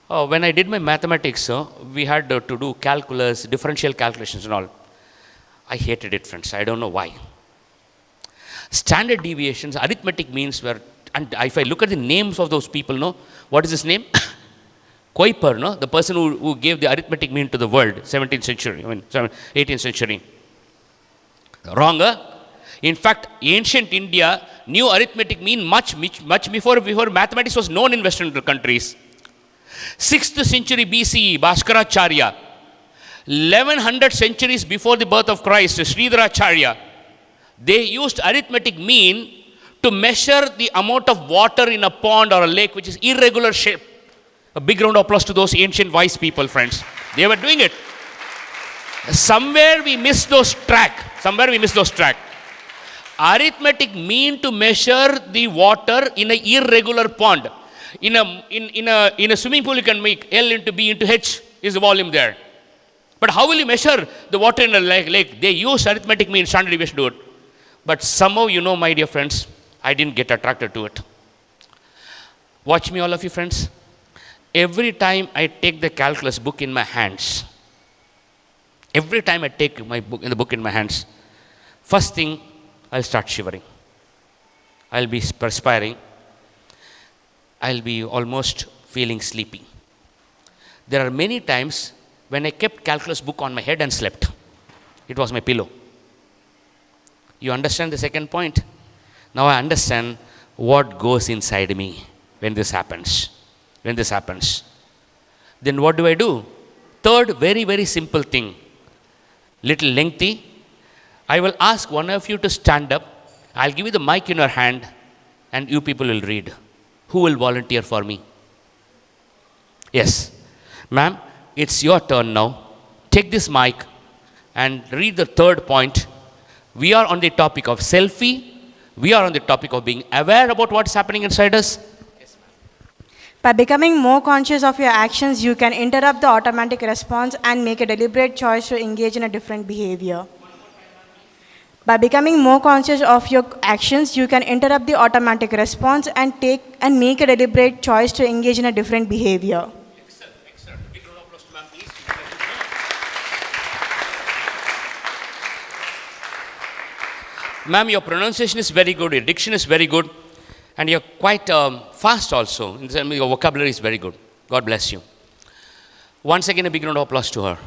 When I did my mathematics, we had to do calculus, differential calculations and all. I hated it, friends. I don't know why. Standard deviations, arithmetic means were, and if I look at the names of those people, no, what is his name? Kuiper, no, the person who gave the arithmetic mean to the world, 17th century, 18th century. Wrong, huh? In fact, ancient India knew arithmetic mean much before mathematics was known in Western countries. 6th century BCE, Bhaskaracharya. 1100 centuries before the birth of Christ, Sridharacharya. They used arithmetic mean to measure the amount of water in a pond or a lake which is irregular shape. A big round of applause to those ancient wise people, friends. They were doing it. Somewhere we missed those track. Arithmetic mean to measure the water in an irregular pond. In a swimming pool, you can make L into B into H is the volume there. But how will you measure the water in a lake? They use arithmetic mean, standard deviation to do it. But somehow, you know, my dear friends, I didn't get attracted to it. Watch me, all of you friends. Every time I take the calculus book in my hands, every time I take the book in my hands, first thing, I'll start shivering. I'll be perspiring. I'll be almost feeling sleepy. There are many times when I kept calculus book on my head and slept. It was my pillow. You understand the second point? Now I understand what goes inside me when this happens. Then what do? Third, very, very simple thing. Little lengthy. I will ask one of you to stand up. I'll give you the mic in your hand and you people will read. Who will volunteer for me? Yes. Ma'am, it's your turn now. Take this mic and read the third point. We are on the topic of selfie. We are on the topic of being aware about what's happening inside us. By becoming more conscious of your actions, you can interrupt the automatic response and make a deliberate choice to engage in a different behavior. By becoming more conscious of your actions, you can interrupt the automatic response and make a deliberate choice to engage in a different behavior. Excellent. Big round of applause to ma'am, please. Ma'am, your pronunciation is very good, your diction is very good, and you're quite fast also. Your vocabulary is very good. God bless you. Once again, a big round of applause to her.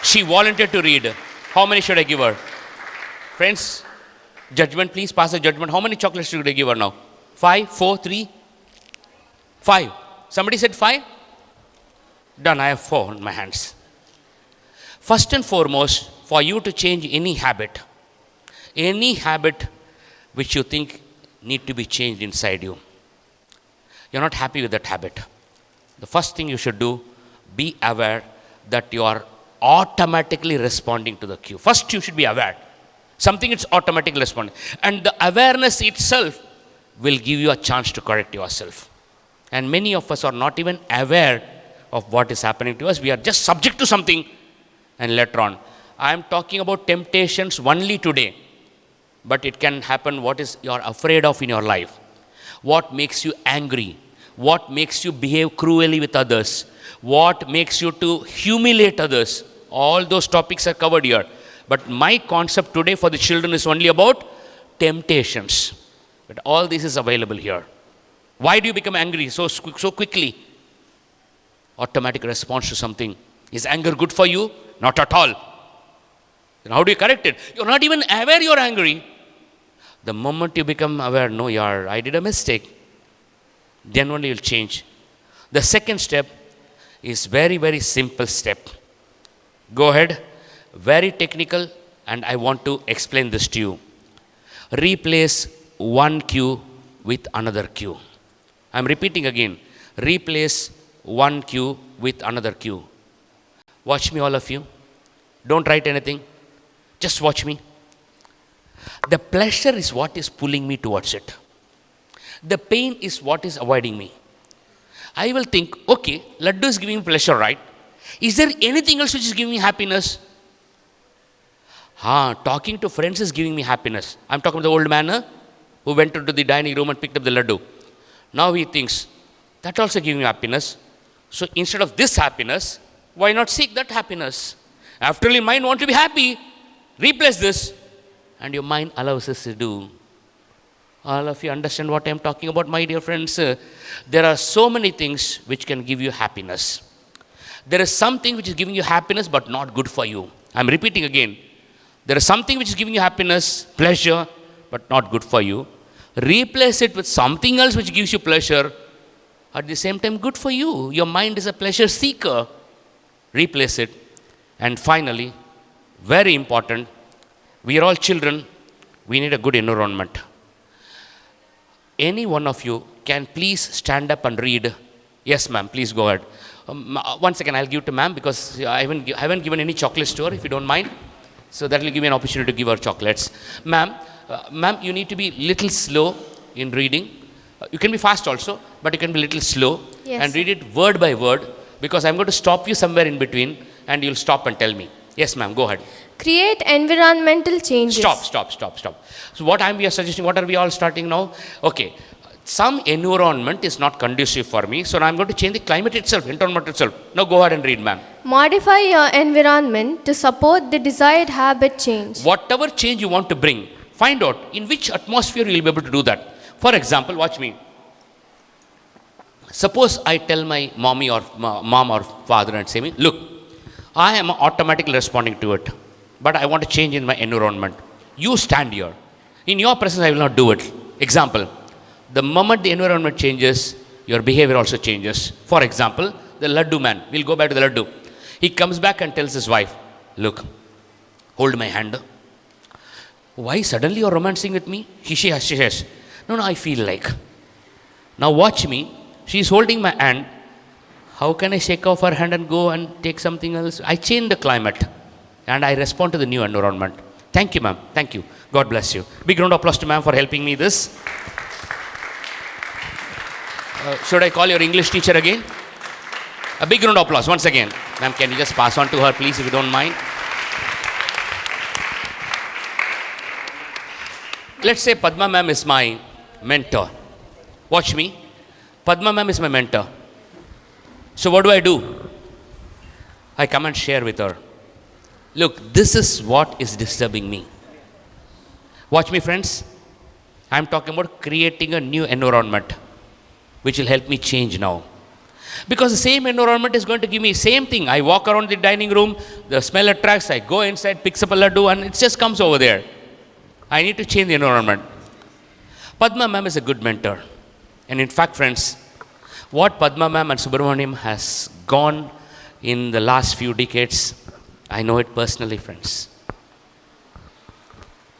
She volunteered to read. How many should I give her? Friends, judgment, please pass the judgment. How many chocolates should I give her now? 5, 4, 3, 5. Somebody said 5? Done, I have 4 in my hands. First and foremost, for you to change any habit which you think need to be changed inside you, you're not happy with that habit. The first thing you should do, be aware that you are automatically responding to the cue. First, you should be aware. Something is automatically responding. And the awareness itself will give you a chance to correct yourself. And many of us are not even aware of what is happening to us. We are just subject to something and later on. I am talking about temptations only today. But it can happen what is you're afraid of in your life. What makes you angry? what makes you behave cruelly with others, what makes you to humiliate others. All those topics are covered here. But my concept today for the children is only about temptations. But all this is available here. Why do you become angry so quickly? Automatic response to something. Is anger good for you? Not at all. Then how do you correct it? You're not even aware you're angry. The moment you become aware, no, I did a mistake, then only you'll change. The second step is very, very simple step. Go ahead, very technical, and I want to explain this to you. Replace one cue with another cue. I'm repeating again. Replace one cue with another cue. Watch me, all of you. Don't write anything. Just watch me. The pleasure is what is pulling me towards it. The pain is what is avoiding me. I will think, okay, laddu is giving me pleasure, right? Is there anything else which is giving me happiness? Talking to friends is giving me happiness. I'm talking about the old man who went into the dining room and picked up the laddu. Now he thinks, that also giving me happiness. So instead of this happiness, why not seek that happiness? After all, your mind wants to be happy. Replace this. And your mind allows us to do. All of you understand what I am talking about, my dear friends? There are so many things which can give you happiness. There is something which is giving you happiness but not good for you. I am repeating again. There is something which is giving you happiness, pleasure, but not good for you. Replace it with something else which gives you pleasure, at the same time good for you. Your mind is a pleasure seeker. Replace it. And finally, very important, we are all children. We need a good environment. Any one of you can please stand up and read. Yes, ma'am, please go ahead. 1 second, I'll give to ma'am because I haven't given any chocolates to her, if you don't mind. So that will give me an opportunity to give her chocolates. Ma'am, you need to be little slow in reading. You can be fast also, but you can be little slow. Yes. And read it word by word because I'm going to stop you somewhere in between and you'll stop and tell me. Yes, ma'am, go ahead. Create environmental changes. Stop. So what we are suggesting, what are we all starting now? Okay, some environment is not conducive for me, so now I'm going to change the climate itself, environment itself. Now go ahead and read, ma'am. Modify your environment to support the desired habit change. Whatever change you want to bring, find out in which atmosphere you will be able to do that. For example, watch me. Suppose I tell my mom or father and say, look, I am automatically responding to it, but I want to change in my environment. You stand here. In your presence, I will not do it. Example, the moment the environment changes, your behavior also changes. For example, the laddu man. We'll go back to the laddu. He comes back and tells his wife, look, hold my hand. Why suddenly you're romancing with me? She says, no, I feel like. Now watch me. She's holding my hand. How can I shake off her hand and go and take something else? I change the climate and I respond to the new environment. Thank you, ma'am. Thank you. God bless you. Big round of applause to ma'am for helping me this. Should I call your English teacher again? A big round of applause once again. Ma'am, can you just pass on to her, please, if you don't mind? Let's say Padma ma'am is my mentor. Watch me. Padma ma'am is my mentor. So what do? I come and share with her. Look, this is what is disturbing me. Watch me, friends. I'm talking about creating a new environment which will help me change now. Because the same environment is going to give me same thing. I walk around the dining room, the smell attracts, I go inside, picks up a laddu and it just comes over there. I need to change the environment. Padma ma'am is a good mentor. And in fact, friends, what Padma ma'am and Subramaniam has gone in the last few decades, I know it personally, friends.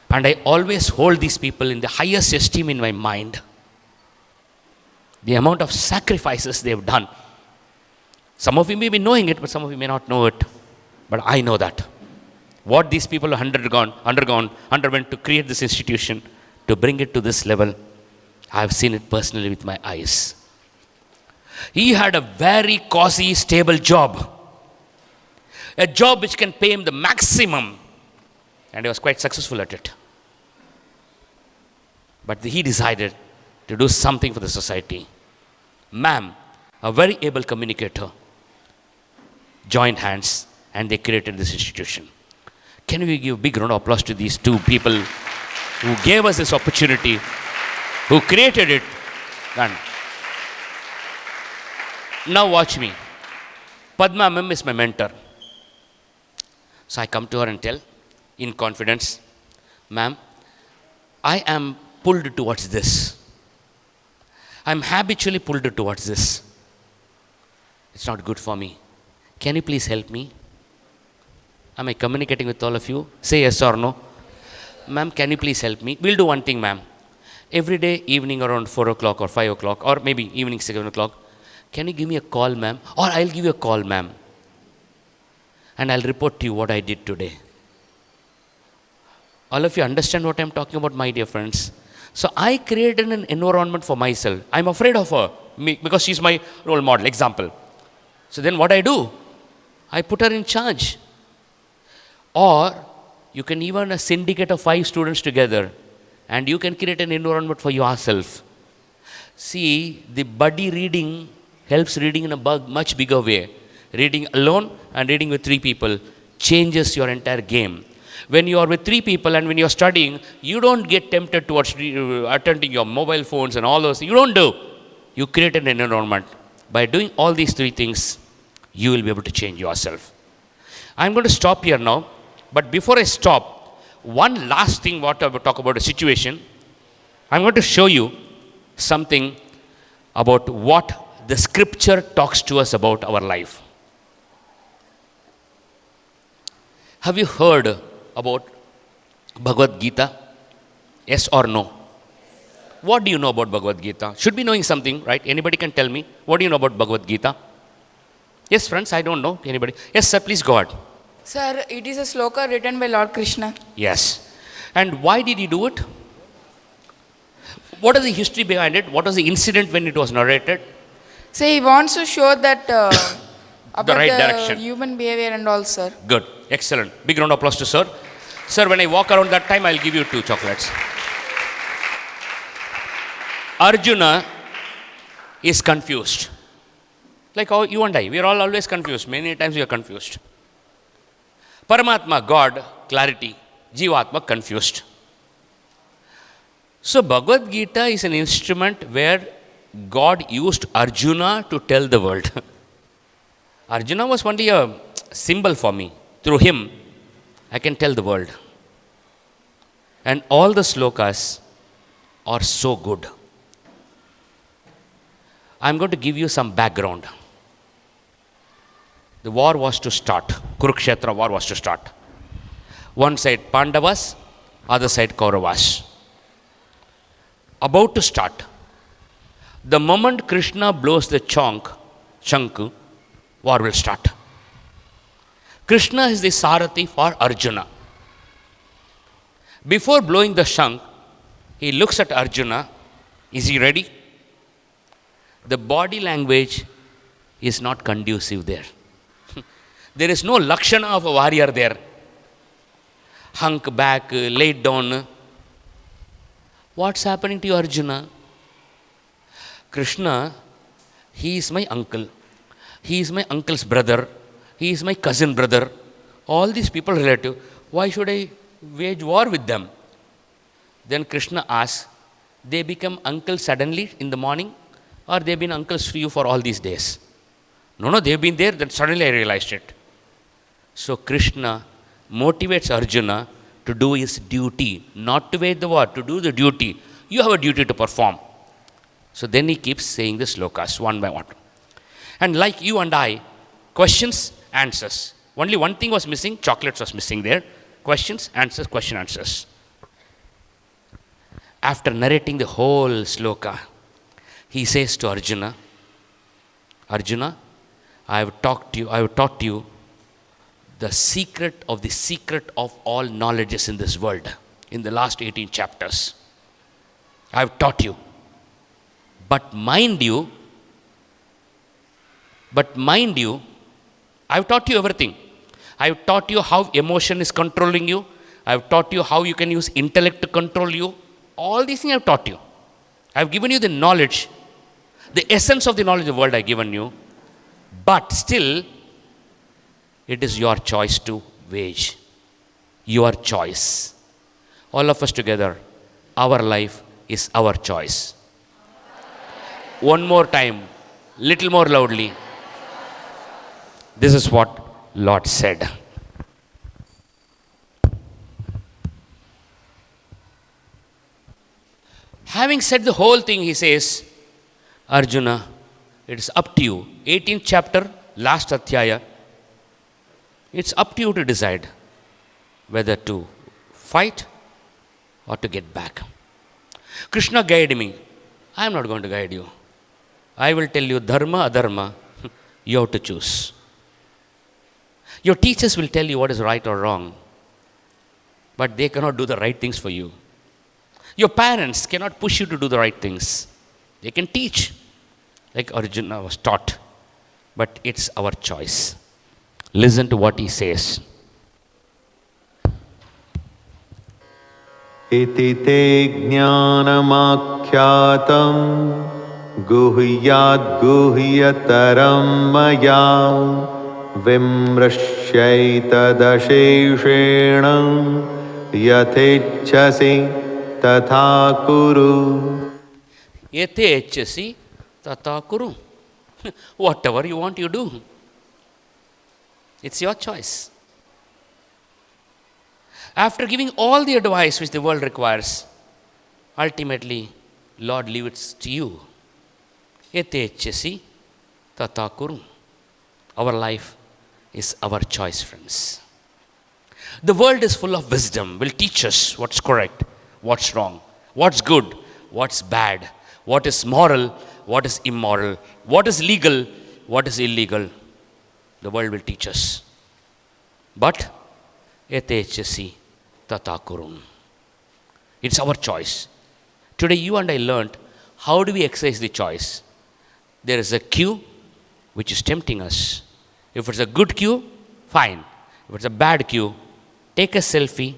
And I always hold these people in the highest esteem in my mind. The amount of sacrifices they have done. Some of you may be knowing it, but some of you may not know it. But I know that. What these people have underwent to create this institution, to bring it to this level, I have seen it personally with my eyes. He had a very cozy, stable job. A job which can pay him the maximum. And he was quite successful at it. But he decided to do something for the society. Ma'am, a very able communicator, joined hands and they created this institution. Can we give a big round of applause to these two people who gave us this opportunity, who created it? And now watch me. Padma ma'am is my mentor. So I come to her and tell, in confidence, ma'am, I am pulled towards this. I am habitually pulled towards this. It's not good for me. Can you please help me? Am I communicating with all of you? Say yes or no. Ma'am, can you please help me? We'll do one thing, ma'am. Every day, evening around 4 o'clock or 5 o'clock, or maybe evening 7 o'clock, can you give me a call, ma'am? Or I'll give you a call, ma'am. And I'll report to you what I did today. All of you understand what I'm talking about, my dear friends? So I created an environment for myself. I'm afraid of her because she's my role model, example. So then what I do? I put her in charge. Or you can even a syndicate of 5 students together and you can create an environment for yourself. See, the buddy reading helps reading in a much bigger way. Reading alone and reading with 3 people changes your entire game. When you are with 3 people and when you are studying, you don't get tempted towards attending your mobile phones and all those things. You don't do. You create an environment. By doing all these 3 things, you will be able to change yourself. I'm going to stop here now. But before I stop, one last thing what I will talk about a situation. I'm going to show you something about what the scripture talks to us about our life. Have you heard about Bhagavad Gita? Yes or no? What do you know about Bhagavad Gita? Should be knowing something, right? Anybody can tell me. What do you know about Bhagavad Gita? Yes, friends, I don't know. Anybody? Yes, sir, please go ahead. Sir, it is a sloka written by Lord Krishna. Yes. And why did he do it? What is the history behind it? What was the incident when it was narrated? So he wants to show that about right the direction. human behavior and all, sir. Good. Excellent. Big round of applause to sir. Sir, when I walk around that time, I'll give you 2 chocolates. Arjuna is confused. Like how you and I, we are all always confused. Many times we are confused. Paramatma, God, clarity. Jivatma, confused. So Bhagavad Gita is an instrument where God used Arjuna to tell the world. Arjuna was only a symbol for me. Through him, I can tell the world. And all the slokas are so good. I'm going to give you some background. The war was to start. Kurukshetra war was to start. One side Pandavas, other side Kauravas. About to start. The moment Krishna blows the Shanku, war will start. Krishna is the Sarathi for Arjuna. Before blowing the Shank, he looks at Arjuna. Is he ready? The body language is not conducive there. There is no lakshana of a warrior there. Hunk back, laid down. What's happening to you, Arjuna? Krishna, he is my uncle. He is my uncle's brother. He is my cousin brother. All these people relative. Why should I wage war with them? Then Krishna asks, they become uncles suddenly in the morning, or they've been uncles to you for all these days? No, they've been there, then suddenly I realized it. So Krishna motivates Arjuna to do his duty, not to wage the war, to do the duty. You have a duty to perform. So then he keeps saying the slokas one by one. And like you and I, questions, answers. Only one thing was missing, chocolates was missing there. Questions, answers, question, answers. After narrating the whole sloka, he says to Arjuna, Arjuna, I have taught you the secret of all knowledges in this world in the last 18 chapters. I have taught you. But mind you, I have taught you everything. I have taught you how emotion is controlling you. I have taught you how you can use intellect to control you. All these things I have taught you. I have given you the knowledge. The essence of the knowledge of the world I given you, but still, it is your choice to wage. Your choice. All of us together, our life is our choice. One more time, little more loudly. This is what Lord said. Having said the whole thing, he says, Arjuna, it is up to you. 18th chapter, last Adhyaya. It's up to you to decide whether to fight or to get back. Krishna, guide me. I am not going to guide you. I will tell you dharma, adharma. You have to choose. Your teachers will tell you what is right or wrong, but they cannot do the right things for you. Your parents cannot push you to do the right things. They can teach, like Arjuna was taught, but it's our choice. Listen to what he says. इति ते ज्ञानमाख्यातं गुह्याद्गुह्यतरं मया विमृश्यैतदशेषेण यथेच्छसि तथा कुरु. Yethechasi tata kuru. Whatever you want, you do. It's your choice. After giving all the advice which the world requires, ultimately, Lord leaves it to you. Yethechasi tata kuru. Our life is our choice, friends. The world is full of wisdom, will teach us what's correct, what's wrong, what's good, what's bad, what is moral, what is immoral, what is legal, what is illegal. The world will teach us. But, yethechasi tata kurum. It's our choice. Today you and I learned how do we exercise the choice. There is a cue which is tempting us. If it's a good cue, fine. If it's a bad cue, take a selfie,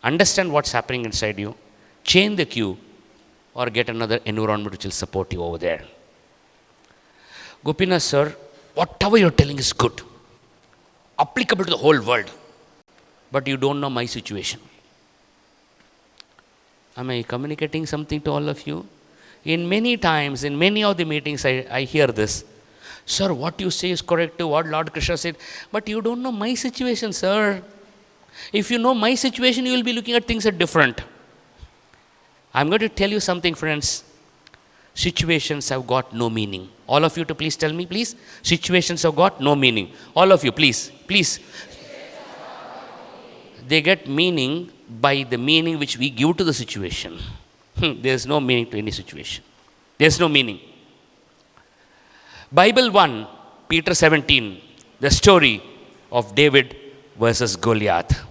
understand what's happening inside you, change the cue, or get another environment which will support you over there. Gopinath sir, whatever you're telling is good, applicable to the whole world, but you don't know my situation. Am I communicating something to all of you? In many times, in many of the meetings, I hear this. Sir, what you say is correct to what Lord Krishna said, but you don't know my situation, sir. If you know my situation, you will be looking at things as different. I'm going to tell you something, friends. Situations have got no meaning. All of you to please tell me, please. Situations have got no meaning. All of you, please, please. They get meaning by the meaning which we give to the situation. There's no meaning to any situation. There's no meaning. Bible 1, Peter 17, the story of David versus Goliath.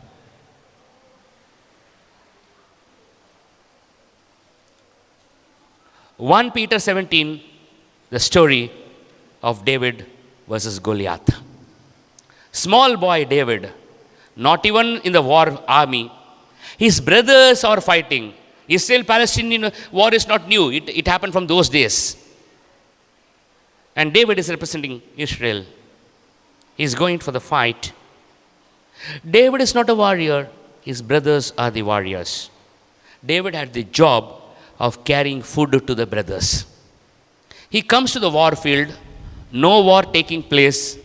One Peter 17, the story of David versus Goliath. Small boy David, not even in the war army, his brothers are fighting. Israel-Palestinian war is not new. It happened from those days. And David is representing Israel. He is going for the fight. David is not a warrior. His brothers are the warriors. David had the job of carrying food to the brothers. He comes to the war field, no war taking place,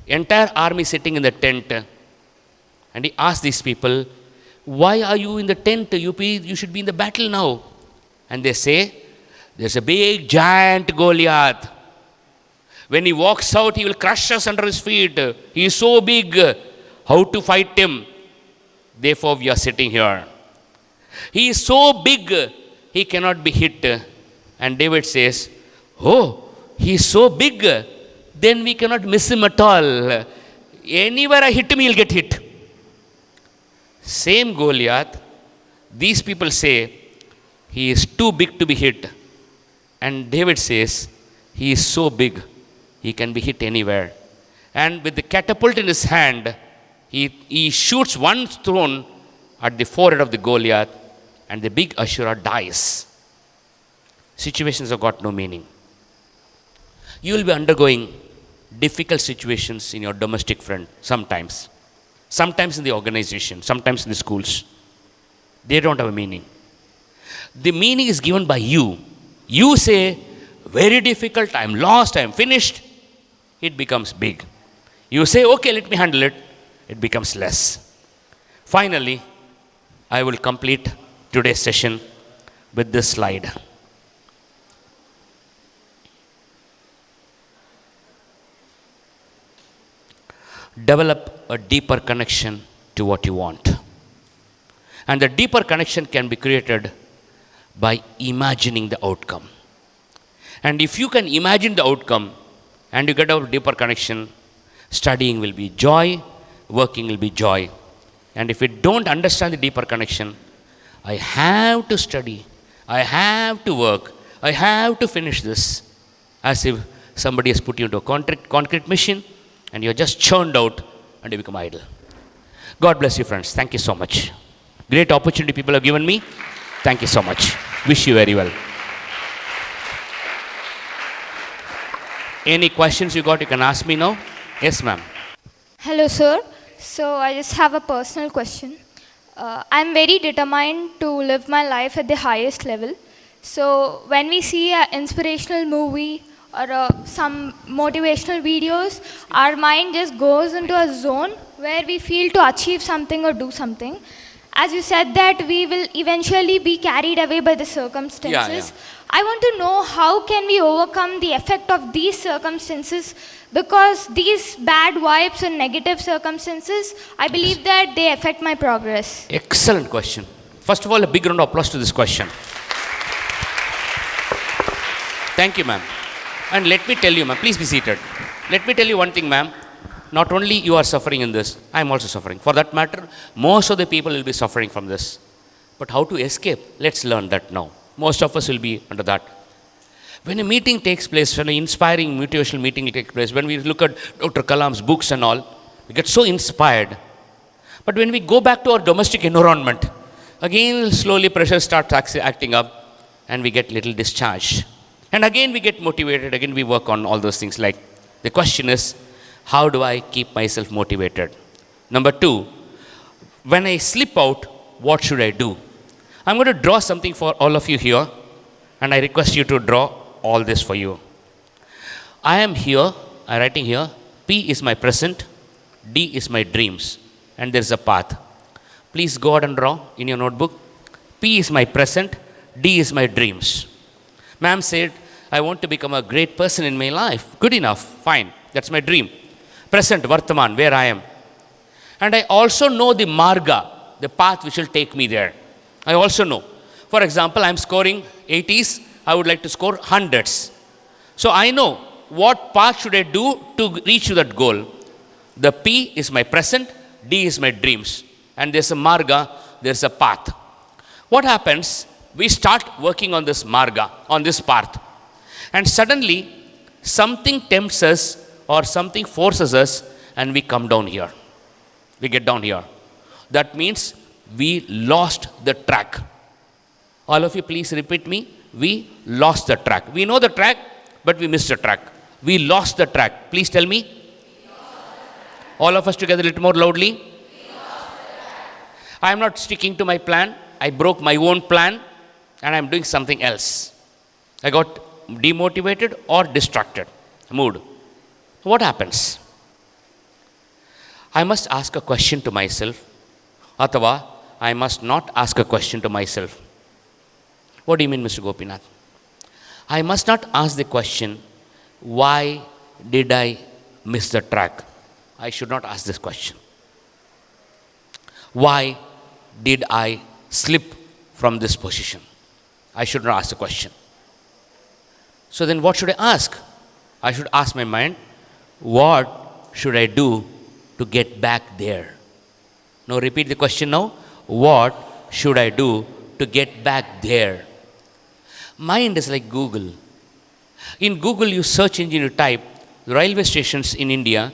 entire army sitting in the tent. And he asks these people, why are you in the tent? You should be in the battle now. And they say, there's a big giant Goliath. When he walks out, he will crush us under his feet. He is so big. How to fight him? Therefore, we are sitting here. He is so big, he cannot be hit. And David says, oh, he is so big, then we cannot miss him at all. Anywhere I hit him, he'll get hit. Same Goliath, these people say, he is too big to be hit. And David says, he is so big, he can be hit anywhere. And with the catapult in his hand, he shoots one stone at the forehead of the Goliath, and the big Ashura dies. Situations have got no meaning. You will be undergoing difficult situations in your domestic front sometimes. Sometimes in the organization, sometimes in the schools. They don't have a meaning. The meaning is given by you. You say, very difficult, I'm lost, I'm finished. It becomes big. You say, okay, let me handle it. It becomes less. Finally, I will complete today's session with this slide. Develop a deeper connection to what you want. And the deeper connection can be created by imagining the outcome. And if you can imagine the outcome and you get a deeper connection, studying will be joy, working will be joy. And if you don't understand the deeper connection, I have to study, I have to work, I have to finish this, as if somebody has put you into a concrete machine and you're just churned out and you become idle. God bless you, friends. Thank you so much. Great opportunity people have given me. Thank you so much. Wish you very well. Any questions you got, you can ask me now. Yes, ma'am. Hello, sir. So I just have a personal question. I'm very determined to live my life at the highest level. So when we see an inspirational movie or some motivational videos, our mind just goes into a zone where we feel to achieve something or do something. As you said that we will eventually be carried away by the circumstances. Yeah. I want to know how can we overcome the effect of these circumstances, because these bad vibes and negative circumstances, I believe that they affect my progress. Excellent question. First of all, a big round of applause to this question. Thank you, ma'am. And let me tell you, ma'am, please be seated. Let me tell you one thing, ma'am. Not only you are suffering in this, I am also suffering. For that matter, most of the people will be suffering from this. But how to escape? Let's learn that now. Most of us will be under that. When a meeting takes place, when an inspiring motivational meeting takes place, when we look at Dr. Kalam's books and all, we get so inspired. But when we go back to our domestic environment, again slowly pressure starts acting up and we get little discharge. And again we get motivated, again we work on all those things. Like the question is, how do I keep myself motivated? Number two, when I slip out, what should I do? I'm going to draw something for all of you here, and I request you to draw all this for you. I am here, I'm writing here, P is my present, D is my dreams, and there's a path. Please go ahead and draw in your notebook. P is my present, D is my dreams. Ma'am said, I want to become a great person in my life. Good enough, fine, that's my dream. Present, Vartaman, where I am. And I also know the marga, the path which will take me there. I also know. For example, I'm scoring 80s, I would like to score 100s. So I know what path should I do to reach to that goal. The P is my present, D is my dreams. And there's a marga, there's a path. What happens? We start working on this marga, on this path. And suddenly, something tempts us or something forces us and we come down here. We get down here. That means we lost the track. All of you please repeat me. We lost the track. We know the track, but we missed the track. We lost the track. Please tell me. All of us together a little more loudly. I am not sticking to my plan. I broke my own plan and I am doing something else. I got demotivated or distracted. Mood. What happens? I must ask a question to myself. Athava, I must not ask a question to myself. What do you mean, Mr. Gopinath? I must not ask the question, why did I miss the track? I should not ask this question. Why did I slip from this position? I should not ask the question. So then what should I ask? I should ask my mind, what should I do to get back there? Now repeat the question now. What should I do to get back there? Mind is like Google. In Google, you search engine, you type railway stations in India.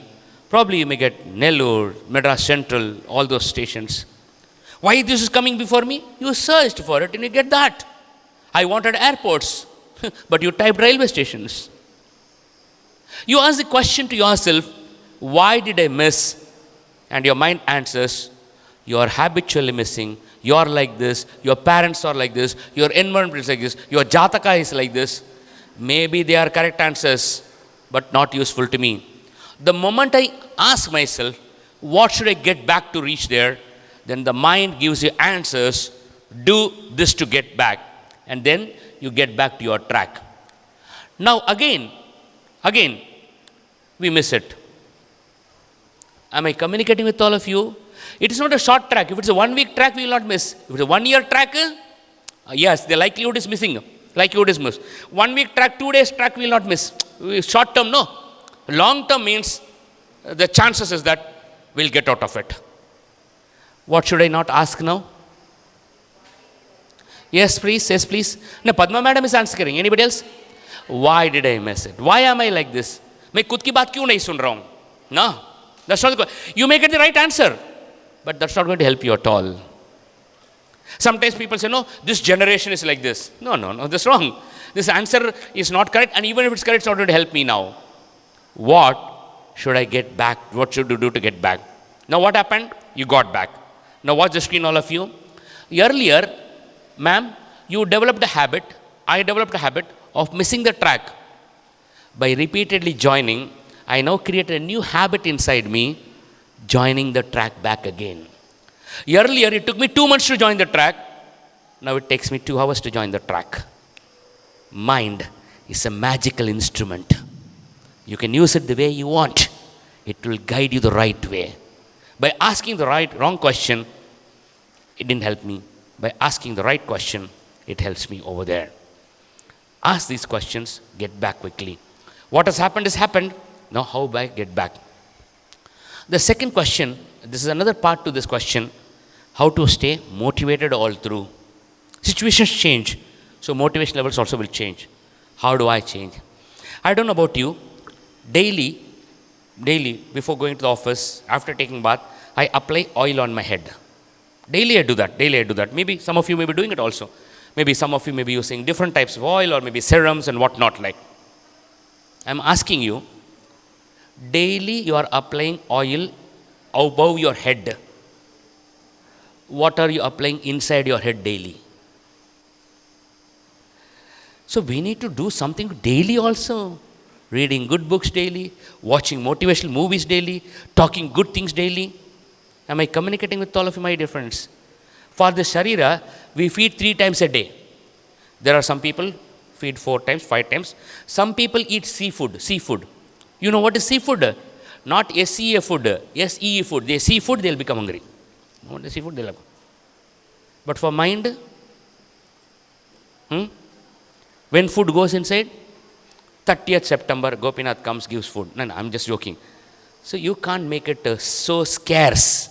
Probably you may get Nellore, Madras Central, all those stations. Why this is coming before me? You searched for it and you get that. I wanted airports, but you typed railway stations. You ask the question to yourself, why did I miss? And your mind answers, you are habitually missing. You are like this. Your parents are like this. Your environment is like this. Your jataka is like this. Maybe they are correct answers, but not useful to me. The moment I ask myself, what should I get back to reach there? Then the mind gives you answers. Do this to get back. And then you get back to your track. Now again, we miss it. Am I communicating with all of you? It is not a short track. If it's a 1 week track, we will not miss. If it's a 1 year track, yes, the likelihood is missing. Likelihood is missed. 1 week track, 2 days track, we will not miss. Short term, no. Long term means the chances is that we'll get out of it. What should I not ask now? Yes, please. Yes, please. No, Padma madam is answering. Anybody else? Why did I miss it? Why am I like this? मैं खुद की बात क्यों नहीं सुन रहा हूँ? No, that's not the question. You may get the right answer, but that's not going to help you at all. Sometimes people say, no, this generation is like this. No, that's wrong. This answer is not correct, and even if it's correct, it's not going to help me now. What should I get back? What should you do to get back? Now what happened? You got back. Now watch the screen, all of you. Earlier, ma'am, you developed a habit, I developed a habit of missing the track. By repeatedly joining, I now created a new habit inside me, joining the track back again. Earlier, it took me 2 months to join the track. Now it takes me 2 hours to join the track. Mind is a magical instrument. You can use it the way you want. It will guide you the right way. By asking the wrong question, it didn't help me. By asking the right question, it helps me over there. Ask these questions, get back quickly. What has happened has happened. Now how do I get back? The second question, this is another part to this question, how to stay motivated all through. Situations change, so motivation levels also will change. How do I change? I don't know about you. Daily, before going to the office, after taking bath, I apply oil on my head. Daily I do that. Maybe some of you may be doing it also. Maybe some of you may be using different types of oil or maybe serums and whatnot like. I'm asking you, daily you are applying oil above your head. What are you applying inside your head daily? So we need to do something daily also. Reading good books daily, watching motivational movies daily, talking good things daily. Am I communicating with all of you, my dear friends? For the Sharira, we feed 3 times a day. There are some people feed 4 times, 5 times. Some people eat seafood. You know what is seafood? Not SEA food, SEE food. They see food, they'll become hungry. What is seafood? They'll have. But for mind, when food goes inside, 30th September, Gopinath comes, gives food. No, I'm just joking. So you can't make it so scarce.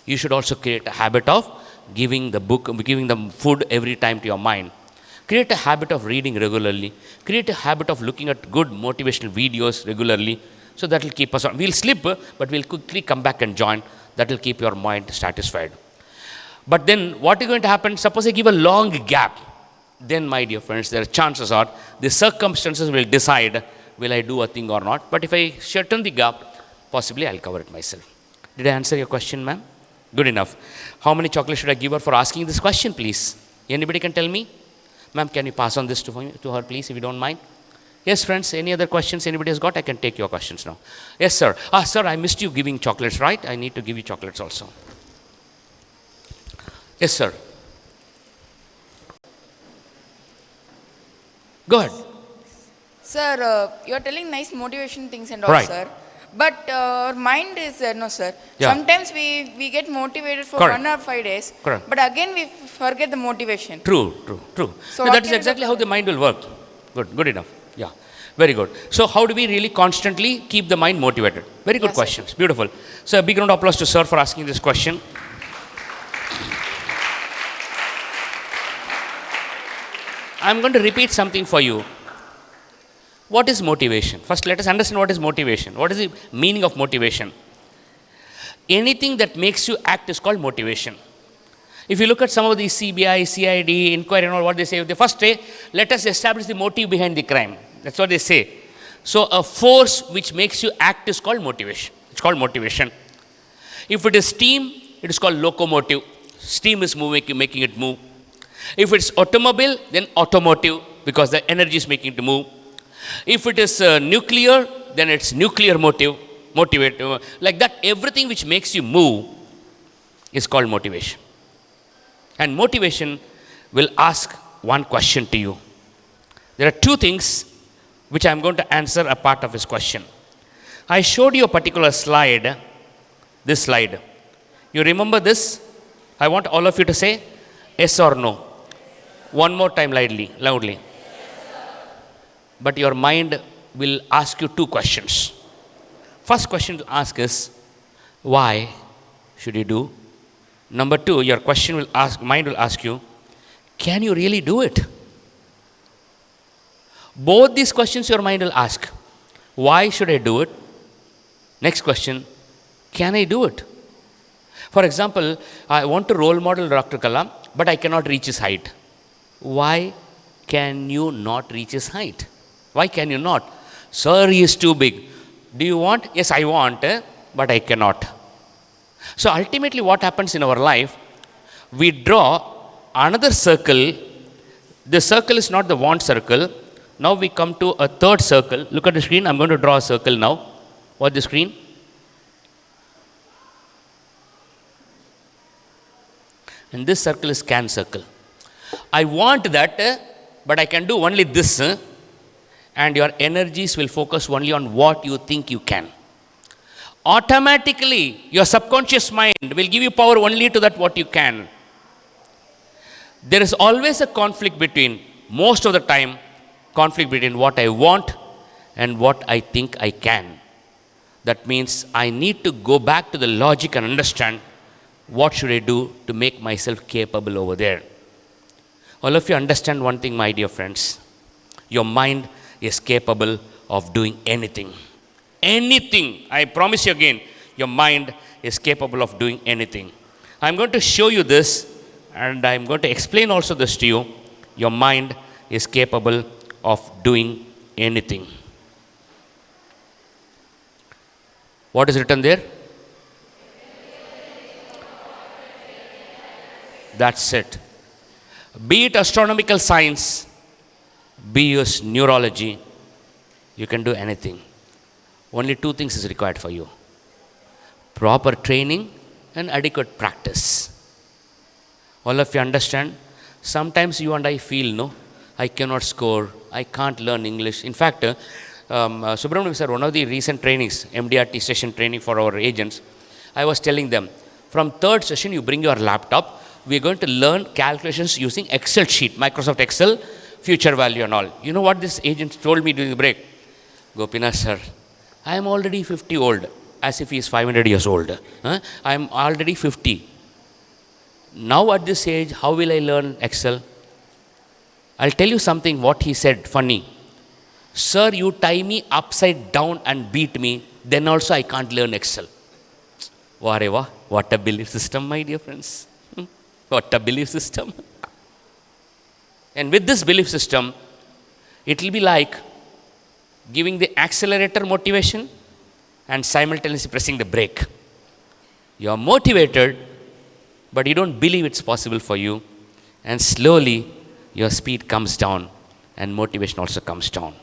You should also create a habit of giving the food every time to your mind. Create a habit of reading regularly. Create a habit of looking at good motivational videos regularly. So that will keep us on. We'll slip, but we'll quickly come back and join. That will keep your mind satisfied. But then what is going to happen? Suppose I give a long gap. Then, my dear friends, there are chances are the circumstances will decide will I do a thing or not. But if I shorten the gap, possibly I'll cover it myself. Did I answer your question, ma'am? Good enough. How many chocolates should I give her for asking this question, please? Anybody can tell me? Ma'am, can you pass on this to her, please, if you don't mind? Yes, friends, any other questions anybody has got? I can take your questions now. Yes, sir. Sir, I missed you giving chocolates, right? I need to give you chocolates also. Yes, sir. Go ahead. Sir, you are telling nice motivation things and all, right. Sir. But our mind is, no, sir. Yeah. Sometimes we get motivated for Correct. 1 or 5 days. Correct. But again we forget the motivation. True. So No, what that is can we exactly do? how the mind will work. Good enough. Yeah, very good. So how do we really constantly keep the mind motivated? Very good Yes, questions. Sir. Beautiful. So a big round of applause to sir for asking this question. I'm going to repeat something for you. What is motivation? First, let us understand what is motivation. What is the meaning of motivation? Anything that makes you act is called motivation. If you look at some of these CBI, CID, inquiry and all, what they say, they first say, let us establish the motive behind the crime. That's what they say. So a force which makes you act is called motivation. It's called motivation. If it is steam, it is called locomotive. Steam is moving, making it move. If it's automobile, then automotive, because the energy is making it move. If it is nuclear, then it's nuclear motivate. Like that, everything which makes you move is called motivation. And motivation will ask one question to you. There are two things which I am going to answer a part of his question. I showed you a particular slide, this slide. You remember this? I want all of you to say yes or no. One more time loudly. But your mind will ask you two questions. First question to ask is, why should you do? Number two, your mind will ask you, can you really do it? Both these questions your mind will ask. Why should I do it? Next question, can I do it? For example, I want to role model Dr. Kalam, but I cannot reach his height. Why can you not reach his height? Why can you not? Sir, he is too big. Do you want? Yes, I want, but I cannot. So ultimately what happens in our life, we draw another circle. The circle is not the want circle. Now we come to a third circle. Look at the screen. I'm going to draw a circle now. Watch the screen. And this circle is can circle. I want that, but I can do only this. And your energies will focus only on what you think you can. Automatically, your subconscious mind will give you power only to that what you can. There is always a conflict between, most of the time, conflict between what I want and what I think I can. That means I need to go back to the logic and understand what should I do to make myself capable over there. All of you understand one thing, my dear friends. Your mind is capable of doing anything. Anything. I promise you again, your mind is capable of doing anything. I'm going to show you this, and I'm going to explain also this to you. Your mind is capable of doing anything. What is written there? That's it. Be it astronomical science, be it neurology, you can do anything. Only two things is required for you. Proper training and adequate practice. All of you understand? Sometimes you and I feel, no, I cannot score, I can't learn English. In fact, Subramaniam sir, one of the recent trainings, MDRT session training for our agents, I was telling them, from third session you bring your laptop, we are going to learn calculations using Excel sheet, Microsoft Excel, future value and all. You know what this agent told me during the break? Gopinath sir, I am already 50 old, as if he is 500 years old. I am already 50. Now at this age, how will I learn Excel? I'll tell you something, what he said, funny. Sir, you tie me upside down and beat me, then also I can't learn Excel. Wareva, what a belief system, my dear friends. What a belief system. And with this belief system, it will be like giving the accelerator motivation and simultaneously pressing the brake. You are motivated, but you don't believe it's possible for you. And slowly, your speed comes down and motivation also comes down.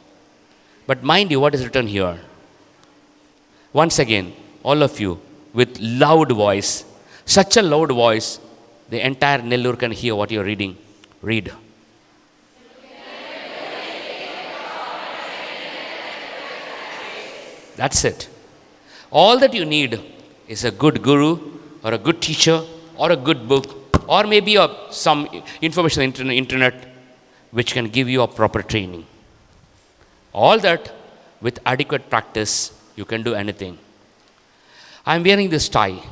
But mind you, what is written here? Once again, all of you with loud voice, such a loud voice, the entire Nellore can hear what you are reading. Read. That's it. All that you need is a good guru or a good teacher or a good book or maybe some information on the internet which can give you a proper training. All that with adequate practice, you can do anything. I am wearing this tie.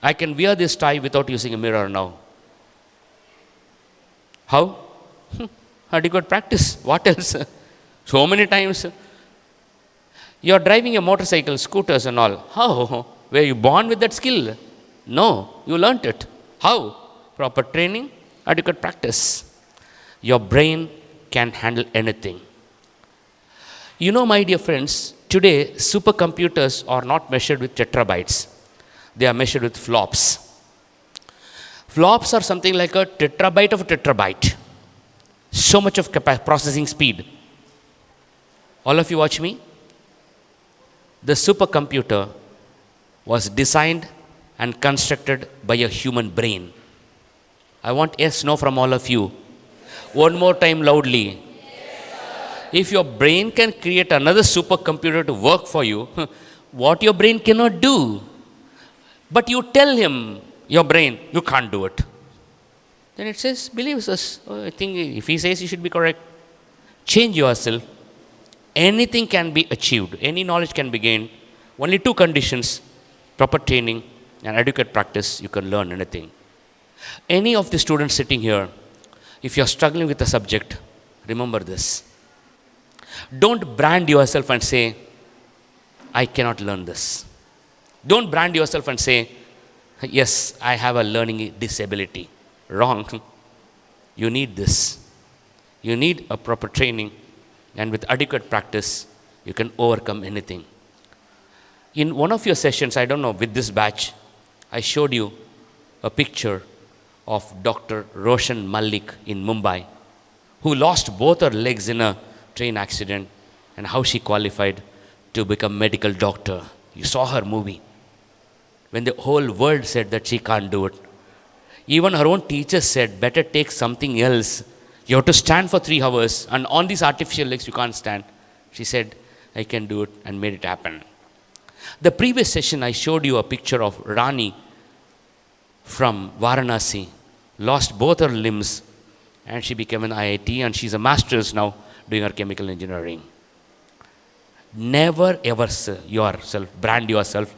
I can wear this tie without using a mirror now. How? Adequate practice. What else? So many times. You are driving a motorcycle, scooters and all. How? Were you born with that skill? No, you learnt it. How? Proper training, adequate practice. Your brain can handle anything. You know, my dear friends, today supercomputers are not measured with tetrabytes. They are measured with flops. Flops are something like a tetrabyte of a tetrabyte. So much of processing speed. All of you watch me. The supercomputer was designed and constructed by a human brain. I want yes, no from all of you. One more time loudly. If your brain can create another supercomputer to work for you, what your brain cannot do. But you tell him, your brain, you can't do it. Then it says, believes us. Oh, I think if he says you should be correct. Change yourself. Anything can be achieved. Any knowledge can be gained. Only two conditions, proper training and adequate practice, you can learn anything. Any of the students sitting here, if you're struggling with a subject, remember this. Don't brand yourself and say, I cannot learn this. Don't brand yourself and say, yes, I have a learning disability. Wrong. You need this. You need a proper training, and with adequate practice, you can overcome anything. In one of your sessions, I don't know, with this batch, I showed you a picture of Dr. Roshan Malik in Mumbai, who lost both her legs in a train accident, and how she qualified to become medical doctor. You saw her movie. When the whole world said that she can't do it. Even her own teacher said, better take something else. You have to stand for 3 hours, and on these artificial legs you can't stand. She said, I can do it, and made it happen. The previous session I showed you a picture of Rani from Varanasi, lost both her limbs, and she became an IIT, and she's a master's now doing her chemical engineering. Never ever yourself, brand yourself,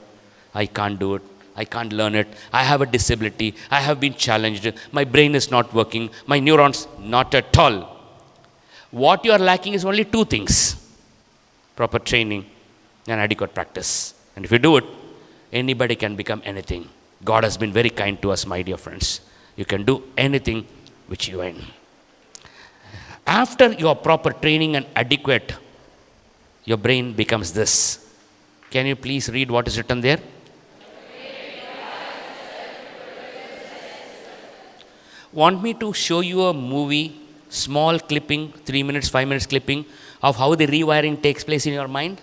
I can't do it, I can't learn it, I have a disability, I have been challenged, my brain is not working, my neurons, not at all. What you are lacking is only 2 things, proper training and adequate practice. And if you do it, anybody can become anything. God has been very kind to us, my dear friends. You can do anything which you want. After your proper training and adequate, your brain becomes this. Can you please read what is written there? Want me to show you a movie, small clipping, 3 minutes, 5 minutes clipping of how the rewiring takes place in your mind?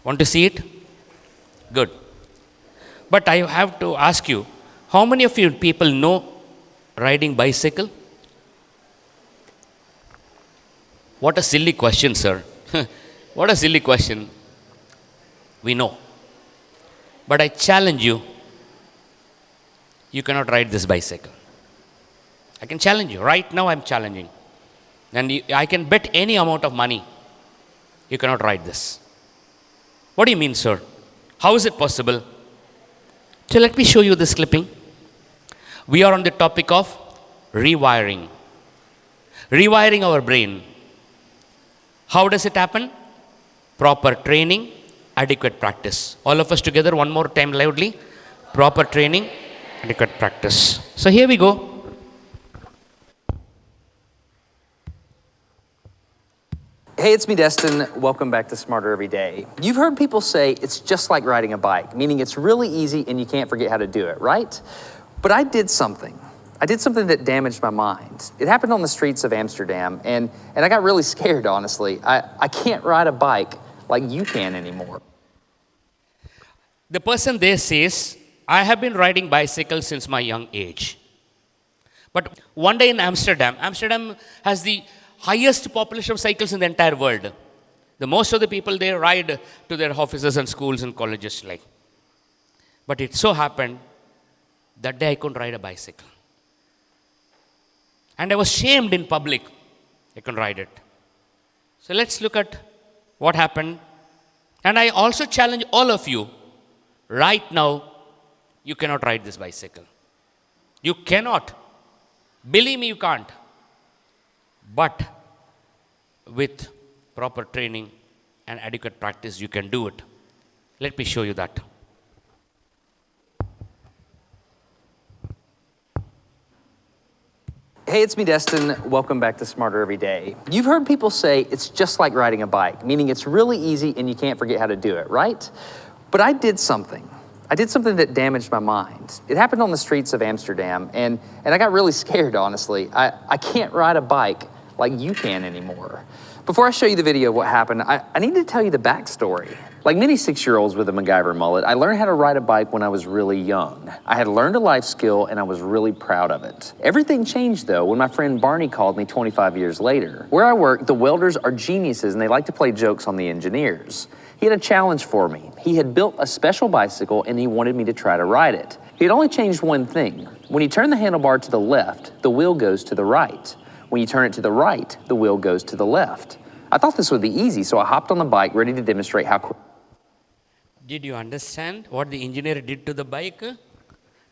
Want to see it? Good. But I have to ask you, how many of you people know riding bicycle? What a silly question, sir. What a silly question. We know. But I challenge you, you cannot ride this bicycle. I can challenge you. Right now I'm challenging. And I can bet any amount of money, you cannot ride this. What do you mean, sir? How is it possible? So let me show you this clipping. We are on the topic of rewiring. Rewiring our brain. How does it happen? Proper training, adequate practice. All of us together, one more time loudly. Proper training, adequate practice. So here we go. Hey, it's me, Destin. Welcome back to Smarter Every Day. You've heard people say it's just like riding a bike, meaning it's really easy and you can't forget how to do it, right? But I did something. I did something that damaged my mind. It happened on the streets of Amsterdam, and I got really scared, honestly. I can't ride a bike like you can anymore. The person there says, I have been riding bicycles since my young age. But one day in Amsterdam has the highest population of cycles in the entire world. The most of the people there ride to their offices and schools and colleges like. But it so happened that day I couldn't ride a bicycle. And I was shamed in public. I couldn't ride it. So let's look at what happened. And I also challenge all of you, right now, you cannot ride this bicycle. You cannot. Believe me, you can't. But with proper training and adequate practice, you can do it. Let me show you that. Hey, it's me, Destin. Welcome back to Smarter Every Day. You've heard people say it's just like riding a bike, meaning it's really easy and you can't forget how to do it, right? But I did something. I did something that damaged my mind. It happened on the streets of Amsterdam, and I got really scared, honestly. I can't ride a bike like you can anymore. Before I show you the video of what happened, I need to tell you the backstory. Like many 6-year-olds with a MacGyver mullet, I learned how to ride a bike when I was really young. I had learned a life skill and I was really proud of it. Everything changed though when my friend Barney called me 25 years later. Where I work, the welders are geniuses and they like to play jokes on the engineers. He had a challenge for me. He had built a special bicycle and he wanted me to try to ride it. He had only changed one thing. When you turn the handlebar to the left, the wheel goes to the right. When you turn it to the right, the wheel goes to the left. I thought this would be easy, so I hopped on the bike ready to demonstrate how quick. Did you understand what the engineer did to the bike?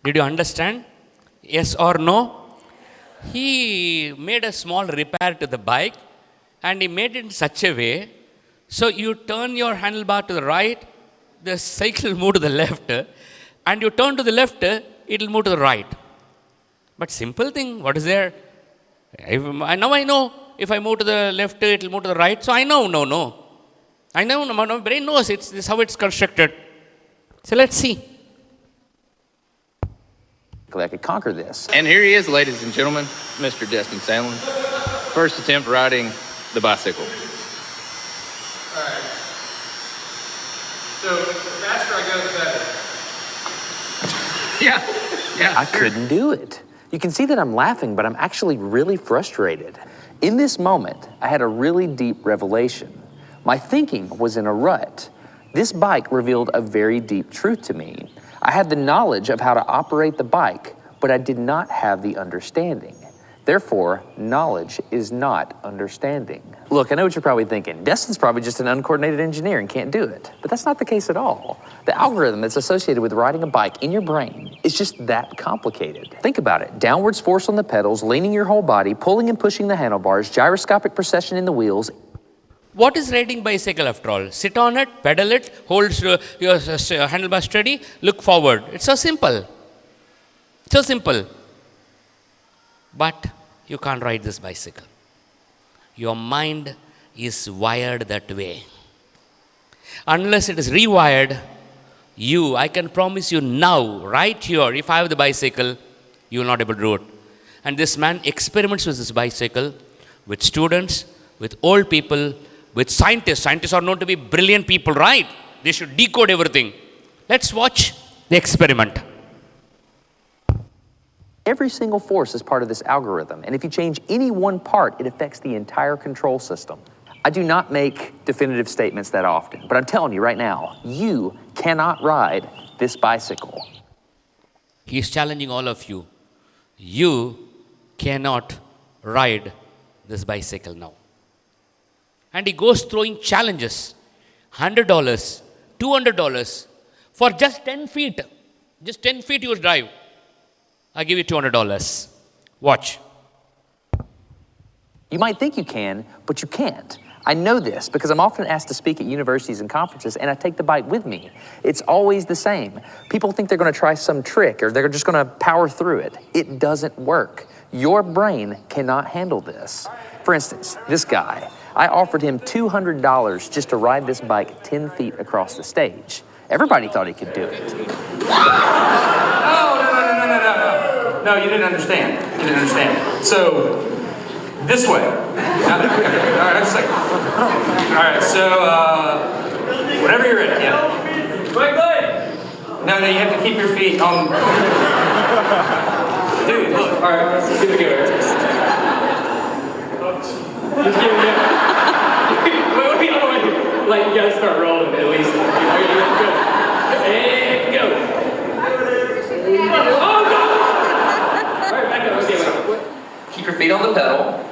Did you understand? Yes or no? He made a small repair to the bike and he made it in such a way so you turn your handlebar to the right, the cycle will move to the left, and you turn to the left, it will move to the right. But simple thing, what is there? Now I know if I move to the left, it will move to the right. So I know, I know, my brain knows this is how it's constructed. So let's see. I could conquer this. And here he is, ladies and gentlemen, Mr. Destin Sandlin. First attempt riding the bicycle. All right. So the faster I go, the better. Yeah. I couldn't do it. You can see that I'm laughing, but I'm actually really frustrated. In this moment, I had a really deep revelation. My thinking was in a rut. This bike revealed a very deep truth to me. I had the knowledge of how to operate the bike, but I did not have the understanding. Therefore, knowledge is not understanding. Look, I know what you're probably thinking. Destin's probably just an uncoordinated engineer and can't do it. But that's not the case at all. The algorithm that's associated with riding a bike in your brain is just that complicated. Think about it. Downwards force on the pedals, leaning your whole body, pulling and pushing the handlebars, gyroscopic precession in the wheels. What is riding bicycle after all? Sit on it, pedal it, hold your handlebar steady, look forward. It's so simple. So simple. But you can't ride this bicycle. Your mind is wired that way. Unless it is rewired, I can promise you now, right here, if I have the bicycle, you will not be able to do it. And this man experiments with this bicycle, with students, with old people, with scientists. Scientists are known to be brilliant people, right? They should decode everything. Let's watch the experiment. Every single force is part of this algorithm, and if you change any one part, it affects the entire control system. I do not make definitive statements that often, but I'm telling you right now, you cannot ride this bicycle. He's challenging all of you. You cannot ride this bicycle now. And he goes throwing challenges. $100, $200 for just 10 feet. Just 10 feet you will drive. I'll give you $200. Watch. You might think you can, but you can't. I know this because I'm often asked to speak at universities and conferences, and I take the bike with me. It's always the same. People think they're going to try some trick or they're just going to power through it. It doesn't work. Your brain cannot handle this. For instance, this guy, I offered him $200 just to ride this bike 10 feet across the stage. Everybody thought he could do it. No, you didn't understand. You didn't understand. So, this way. All right, just a second. All right, so, whenever you're ready, yeah. Wait. No, you have to keep your feet on. Dude, look. All right, let's give it a go. Just give it a go. Wait. Like, you gotta start rolling at least. And go. Oh, no! Keep your feet on the pedal.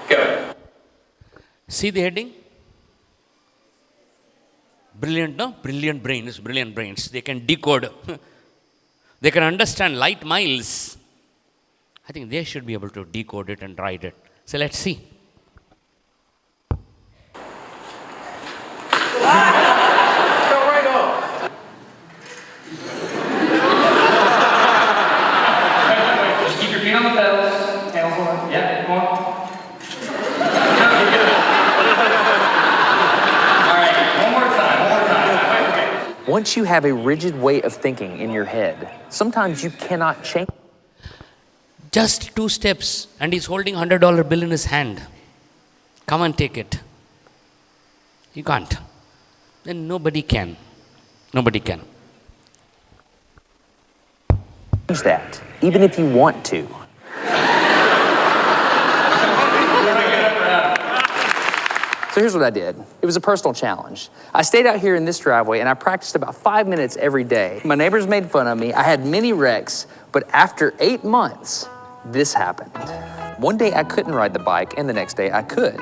Go. See the heading? Brilliant, no? Brilliant brains. They can decode. They can understand light miles. I think they should be able to decode it and ride it. So let's see. Just keep your feet on the pedals. excellent. Yeah, come on. All right, one more time. Okay. Once you have a rigid way of thinking in your head, sometimes you cannot change. Just 2 steps, and he's holding $100 bill in his hand. Come and take it. You can't. Then nobody can. Nobody can. Change that, even if you want to. So here's what I did. It was a personal challenge. I stayed out here in this driveway and I practiced about 5 minutes every day. My neighbors made fun of me. I had many wrecks, but after 8 months, this happened. One day I couldn't ride the bike and the next day I could.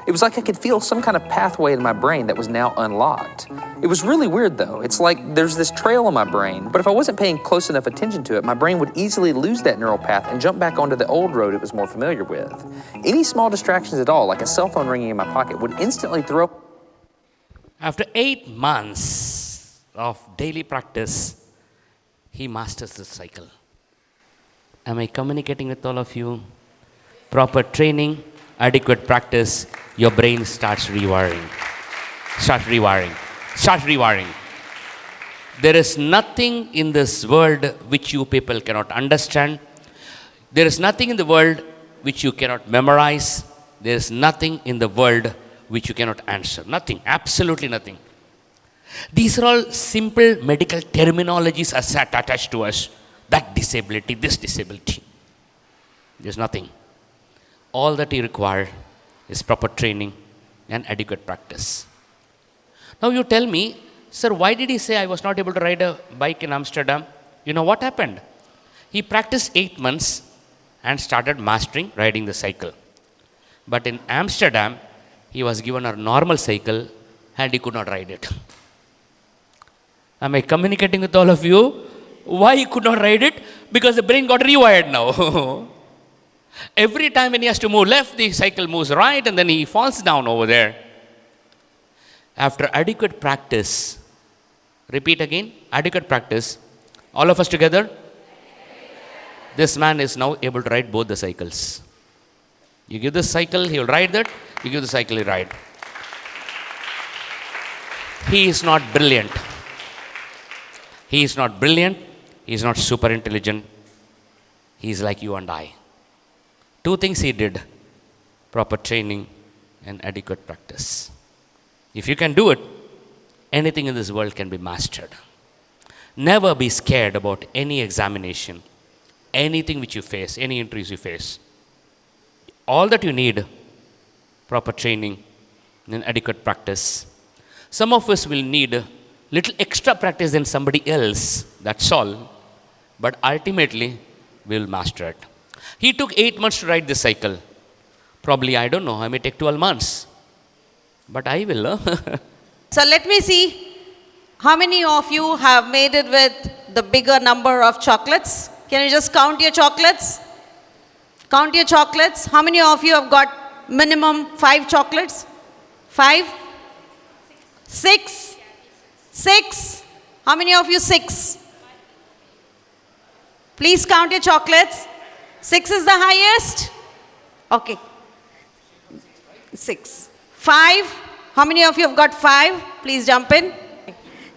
It was like I could feel some kind of pathway in my brain that was now unlocked. It was really weird though. It's like there's this trail in my brain, but if I wasn't paying close enough attention to it, my brain would easily lose that neural path and jump back onto the old road it was more familiar with. Any small distractions at all, like a cell phone ringing in my pocket, would instantly throw. After 8 months of daily practice, he masters the cycle. Am I communicating with all of you? Proper training, adequate practice, your brain starts rewiring. Start rewiring. There is nothing in this world which you people cannot understand. There is nothing in the world which you cannot memorize. There is nothing in the world which you cannot answer. Nothing, absolutely nothing. These are all simple medical terminologies attached to us. That disability, this disability. There's nothing. All that you require is proper training and adequate practice. Now you tell me, sir, why did he say I was not able to ride a bike in Amsterdam? You know what happened? He practiced 8 months and started mastering riding the cycle. But in Amsterdam, he was given a normal cycle and he could not ride it. Am I communicating with all of you? Why he could not ride it? Because the brain got rewired now. Every time when he has to move left, the cycle moves right and then he falls down over there. After adequate practice, repeat again, adequate practice, all of us together, this man is now able to ride both the cycles. You give this cycle, he will ride that. You give the cycle, he will ride. He is not brilliant. He is not brilliant. He is not super intelligent. He is like you and I. 2 things he did: proper training and adequate practice. If you can do it, anything in this world can be mastered. Never be scared about any examination, anything which you face, any entries you face. All that you need, proper training and adequate practice. Some of us will need little extra practice than somebody else, that's all. But ultimately, we will master it. He took 8 months to ride this cycle. Probably, I don't know, I may take 12 months. But I will. So let me see how many of you have made it with the bigger number of chocolates. Can you just count your chocolates? Count your chocolates. How many of you have got minimum 5 chocolates? 5? 6? 6? How many of you 6? Please count your chocolates. 6 is the highest? Okay. 6. 5? How many of you have got 5? Please jump in.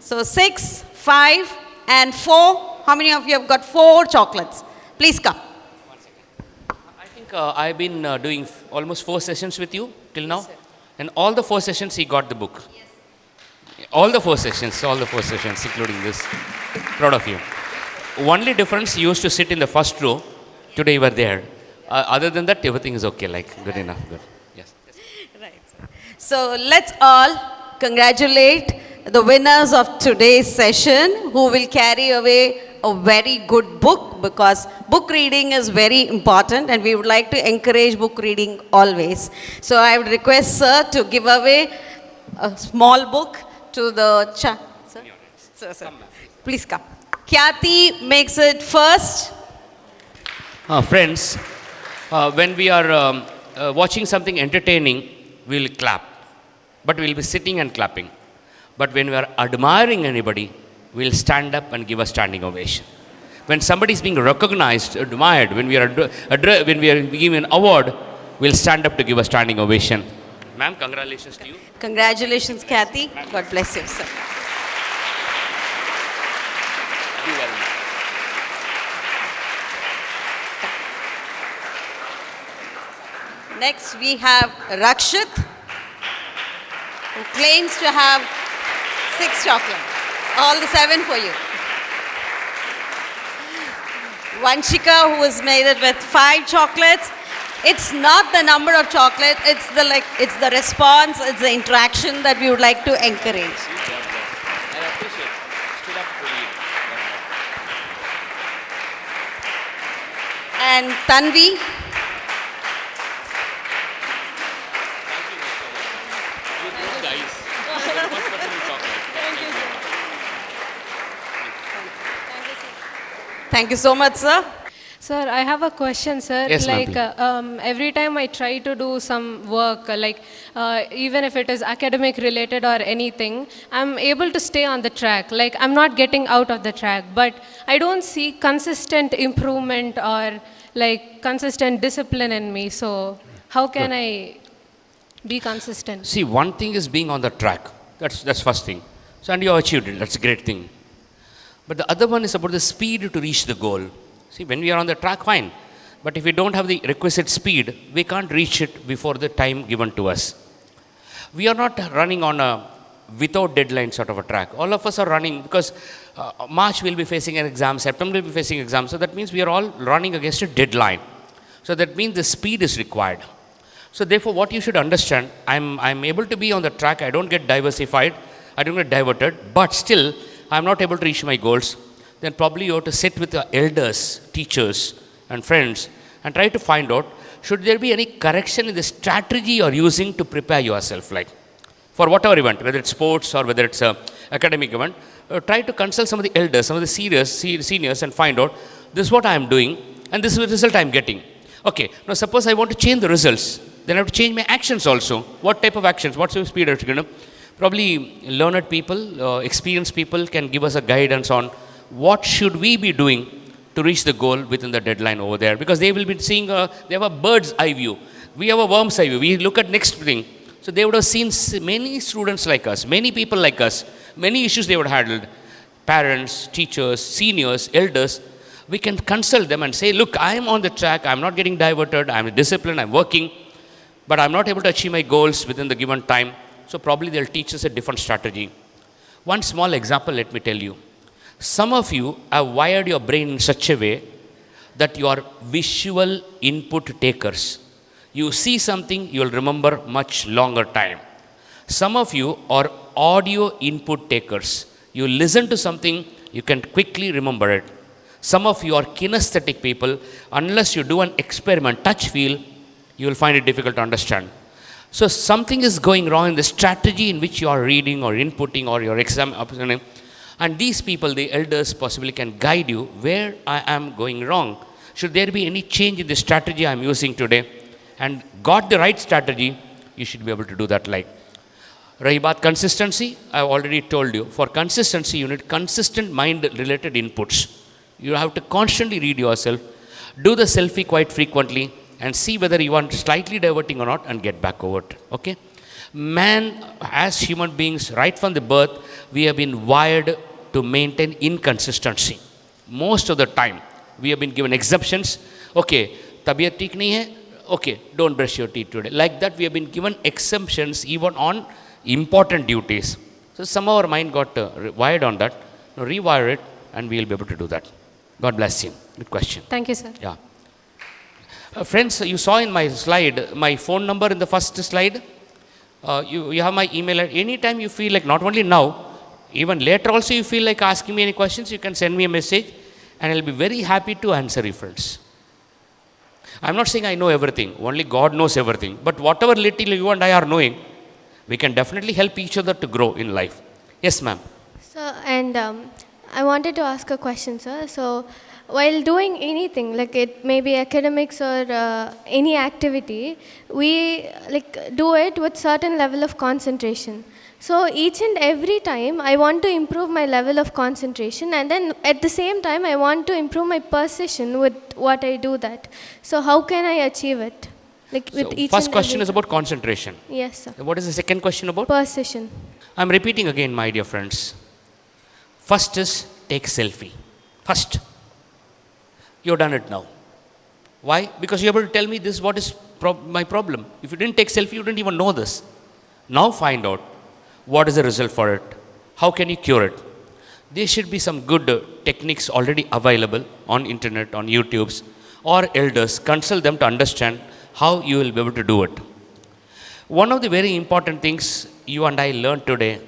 So 6, 5 and 4. How many of you have got 4 chocolates? Please come. I think I've been doing almost 4 sessions with you till now. And all the 4 sessions he got the book. All the 4 sessions, including this. Proud of you. Only difference, you used to sit in the first row. Today you were there. Other than that, everything is okay, like good enough. Good. Yes. Right. So let's all congratulate the winners of today's session who will carry away a very good book, because book reading is very important and we would like to encourage book reading always. So I would request sir to give away a small book to the sir. Please come. Khyati makes it first. Friends, when we are watching something entertaining, we will clap. But we will be sitting and clapping. But when we are admiring anybody, we will stand up and give a standing ovation. When somebody is being recognized, admired, when when we are given an award, we'll stand up to give a standing ovation. Ma'am, congratulations to you. Congratulations, Kathy. God bless you, sir. Next, we have Rakshit, who claims to have 6 chocolates. All the 7 for you. Vanshika, who has made it with 5 chocolates. It's not the number of chocolates, it's the response, it's the interaction that we would like to encourage. I appreciate it. Stood up for you. And Tanvi. Thank you so much, sir. Sir, I have a question, sir. Yes, like every time I try to do some work, even if it is academic related or anything, I'm able to stay on the track. Like I'm not getting out of the track, but I don't see consistent improvement or like consistent discipline in me. So how can I be consistent? See, one thing is being on the track. That's first thing. So, and you achieved it. That's a great thing. But the other one is about the speed to reach the goal. See, when we are on the track, fine. But if we don't have the requisite speed, we can't reach it before the time given to us. We are not running on a without deadline sort of a track. All of us are running because March we'll be facing an exam, September we'll be facing an exam. So that means we are all running against a deadline. So that means the speed is required. So therefore, what you should understand, I'm able to be on the track. I don't get diversified. I don't get diverted. But still, I'm not able to reach my goals. Then probably you have to sit with your elders, teachers, and friends and try to find out, should there be any correction in the strategy you're using to prepare yourself, like for whatever event, whether it's sports or whether it's an academic event. Try to consult some of the elders, some of the seniors and find out, this is what I'm doing and this is the result I'm getting. Okay, now suppose I want to change the results, then I have to change my actions also. What type of actions? What's your speed? Probably learned people, experienced people can give us a guidance on what should we be doing to reach the goal within the deadline over there, because they will be seeing, they have a bird's eye view. We have a worm's eye view. We look at next thing. So they would have seen many students like us, many people like us, many issues they would have handled. Parents, teachers, seniors, elders. We can consult them and say, look, I am on the track. I'm not getting diverted. I'm disciplined. I'm working. But I'm not able to achieve my goals within the given time. So probably they'll teach us a different strategy. One small example, let me tell you. Some of you have wired your brain in such a way that you are visual input takers. You see something, you will remember much longer time. Some of you are audio input takers. You listen to something, you can quickly remember it. Some of you are kinesthetic people. Unless you do an experiment, touch, feel, you will find it difficult to understand. So something is going wrong in the strategy in which you are reading or inputting or your exam. And these people, the elders, possibly can guide you where I am going wrong. Should there be any change in the strategy I am using today and got the right strategy, you should be able to do that. Like, rahi baat consistency, I have already told you. For consistency, you need consistent mind-related inputs. You have to constantly read yourself, do the selfie quite frequently, and see whether you are slightly diverting or not and get back over it. Okay? Man, as human beings, right from the birth, we have been wired to maintain inconsistency. Most of the time, we have been given exceptions. Okay, tabiyat theek nahi hai? Okay, don't brush your teeth today. Like that, we have been given exemptions even on important duties. So somehow our mind got wired on that. Now rewire it and we will be able to do that. God bless you. Good question. Thank you, sir. Yeah. Friends, you saw in my slide, my phone number in the first slide. You have my email. Anytime you feel like, not only now, even later also you feel like asking me any questions, you can send me a message and I'll be very happy to answer you, friends. I'm not saying I know everything. Only God knows everything. But whatever little you and I are knowing, we can definitely help each other to grow in life. Yes, ma'am. Sir, and I wanted to ask a question, sir. So, while doing anything, like it may be academics or any activity, we do it with certain level of concentration. So each and every time I want to improve my level of concentration, and then at the same time I want to improve my precision with what I do that. So how can I achieve it? Like with So each first and question every is about concentration. Yes, sir. What is the second question about? Precision. I'm repeating again, my dear friends. First is take selfie. First. You've done it now. Why? Because you're able to tell me this, what is my problem. If you didn't take selfie, you didn't even know this. Now find out what is the result for it. How can you cure it? There should be some good techniques already available on internet, on YouTubes, or elders. Consult them to understand how you will be able to do it. One of the very important things you and I learned today,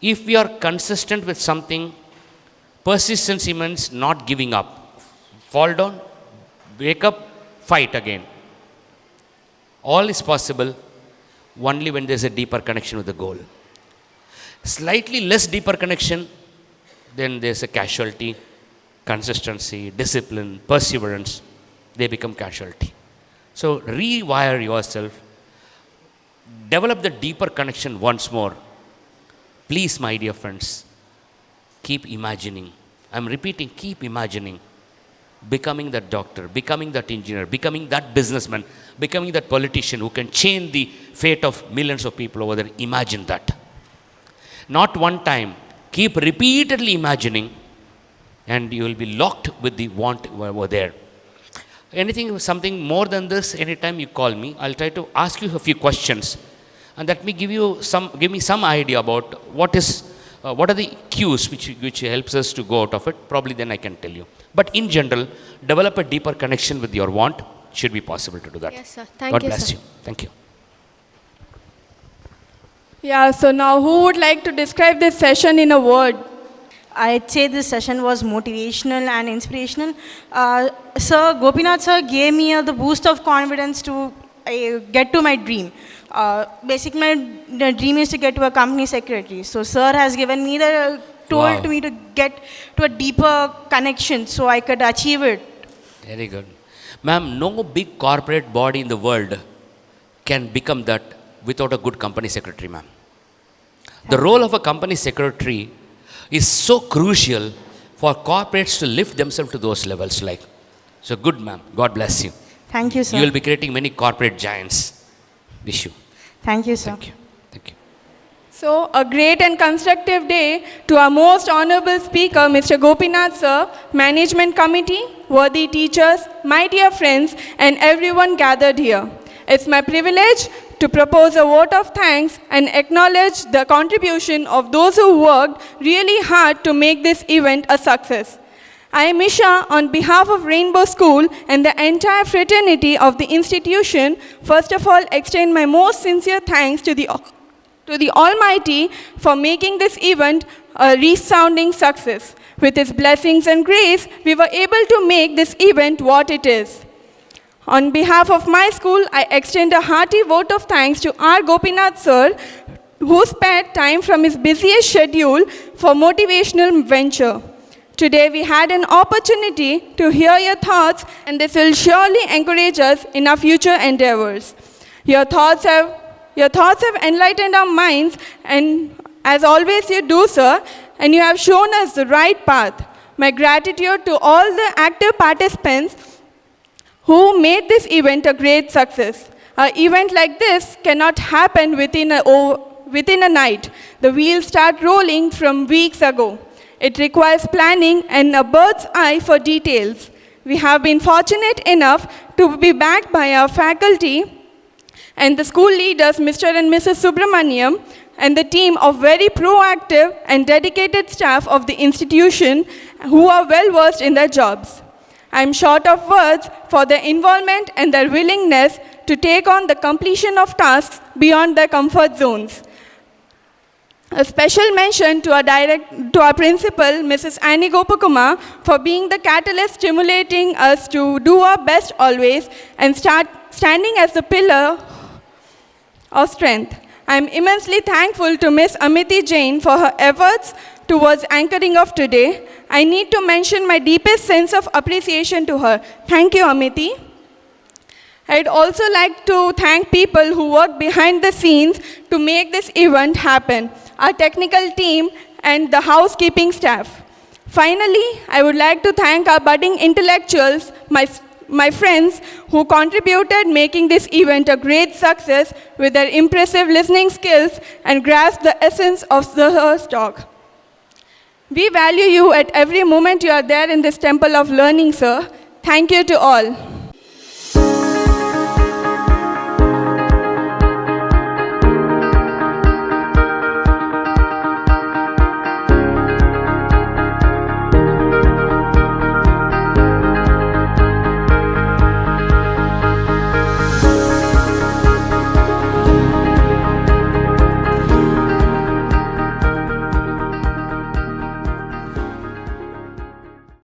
if we are consistent with something, persistence means not giving up. Fall down, wake up, fight again. All is possible only when there is a deeper connection with the goal. Slightly less deeper connection, then there is a casualty, consistency, discipline, perseverance. They become casualty. So rewire yourself. Develop the deeper connection once more. Please, my dear friends, keep imagining. I'm repeating, keep imagining. Becoming that doctor, becoming that engineer, becoming that businessman, becoming that politician who can change the fate of millions of people over there. Imagine that. Not one time. Keep repeatedly imagining, and you will be locked with the want over there. Anything, something more than this, anytime you call me, I'll try to ask you a few questions, and that may give me some idea about what are the cues which helps us to go out of it. Probably then I can tell you. But in general, develop a deeper connection with your want. Should be possible to do that. Yes, sir. Thank God you, bless sir. you. Thank you. Yeah, so now who would like to describe this session in a word? I'd say this session was motivational and inspirational. Sir, Gopinath sir gave me the boost of confidence to get to my dream. Basically, my dream is to get to a company secretary. So sir has given me told me to get to a deeper connection so I could achieve it. Very good. Ma'am, no big corporate body in the world can become that without a good company secretary, ma'am. The role of a company secretary is so crucial for corporates to lift themselves to those levels. So good, ma'am. God bless you. Thank you, sir. You will be creating many corporate giants. Wish you. Thank you, sir. Thank you. Thank you. So, a great and constructive day to our most honorable speaker, Mr. Gopinath sir, management committee, worthy teachers, my dear friends, and everyone gathered here. It's my privilege to propose a vote of thanks and acknowledge the contribution of those who worked really hard to make this event a success. I, Misha, on behalf of Rainbow School and the entire fraternity of the institution, first of all extend my most sincere thanks to the Almighty for making this event a resounding success. With His blessings and grace, we were able to make this event what it is. On behalf of my school, I extend a hearty vote of thanks to R. Gopinath sir, who spared time from his busiest schedule for motivational venture. Today we had an opportunity to hear your thoughts, and this will surely encourage us in our future endeavors. Your thoughts have enlightened our minds, and as always you do, sir, and you have shown us the right path. My gratitude to all the active participants who made this event a great success. An event like this cannot happen within a night. The wheels start rolling from weeks ago. It requires planning and a bird's eye for details. We have been fortunate enough to be backed by our faculty and the school leaders, Mr. and Mrs. Subramaniam, and the team of very proactive and dedicated staff of the institution who are well versed in their jobs. I am short of words for their involvement and their willingness to take on the completion of tasks beyond their comfort zones. A special mention to our principal, Mrs. Annie Gopakumar, for being the catalyst stimulating us to do our best always and standing as the pillar of strength. I am immensely thankful to Ms. Amity Jain for her efforts towards anchoring of today. I need to mention my deepest sense of appreciation to her. Thank you, Amity. I'd also like to thank people who work behind the scenes to make this event happen, our technical team and the housekeeping staff. Finally, I would like to thank our budding intellectuals, my friends who contributed making this event a great success with their impressive listening skills and grasp the essence of the talk. We value you at every moment you are there in this temple of learning, sir. Thank you to all.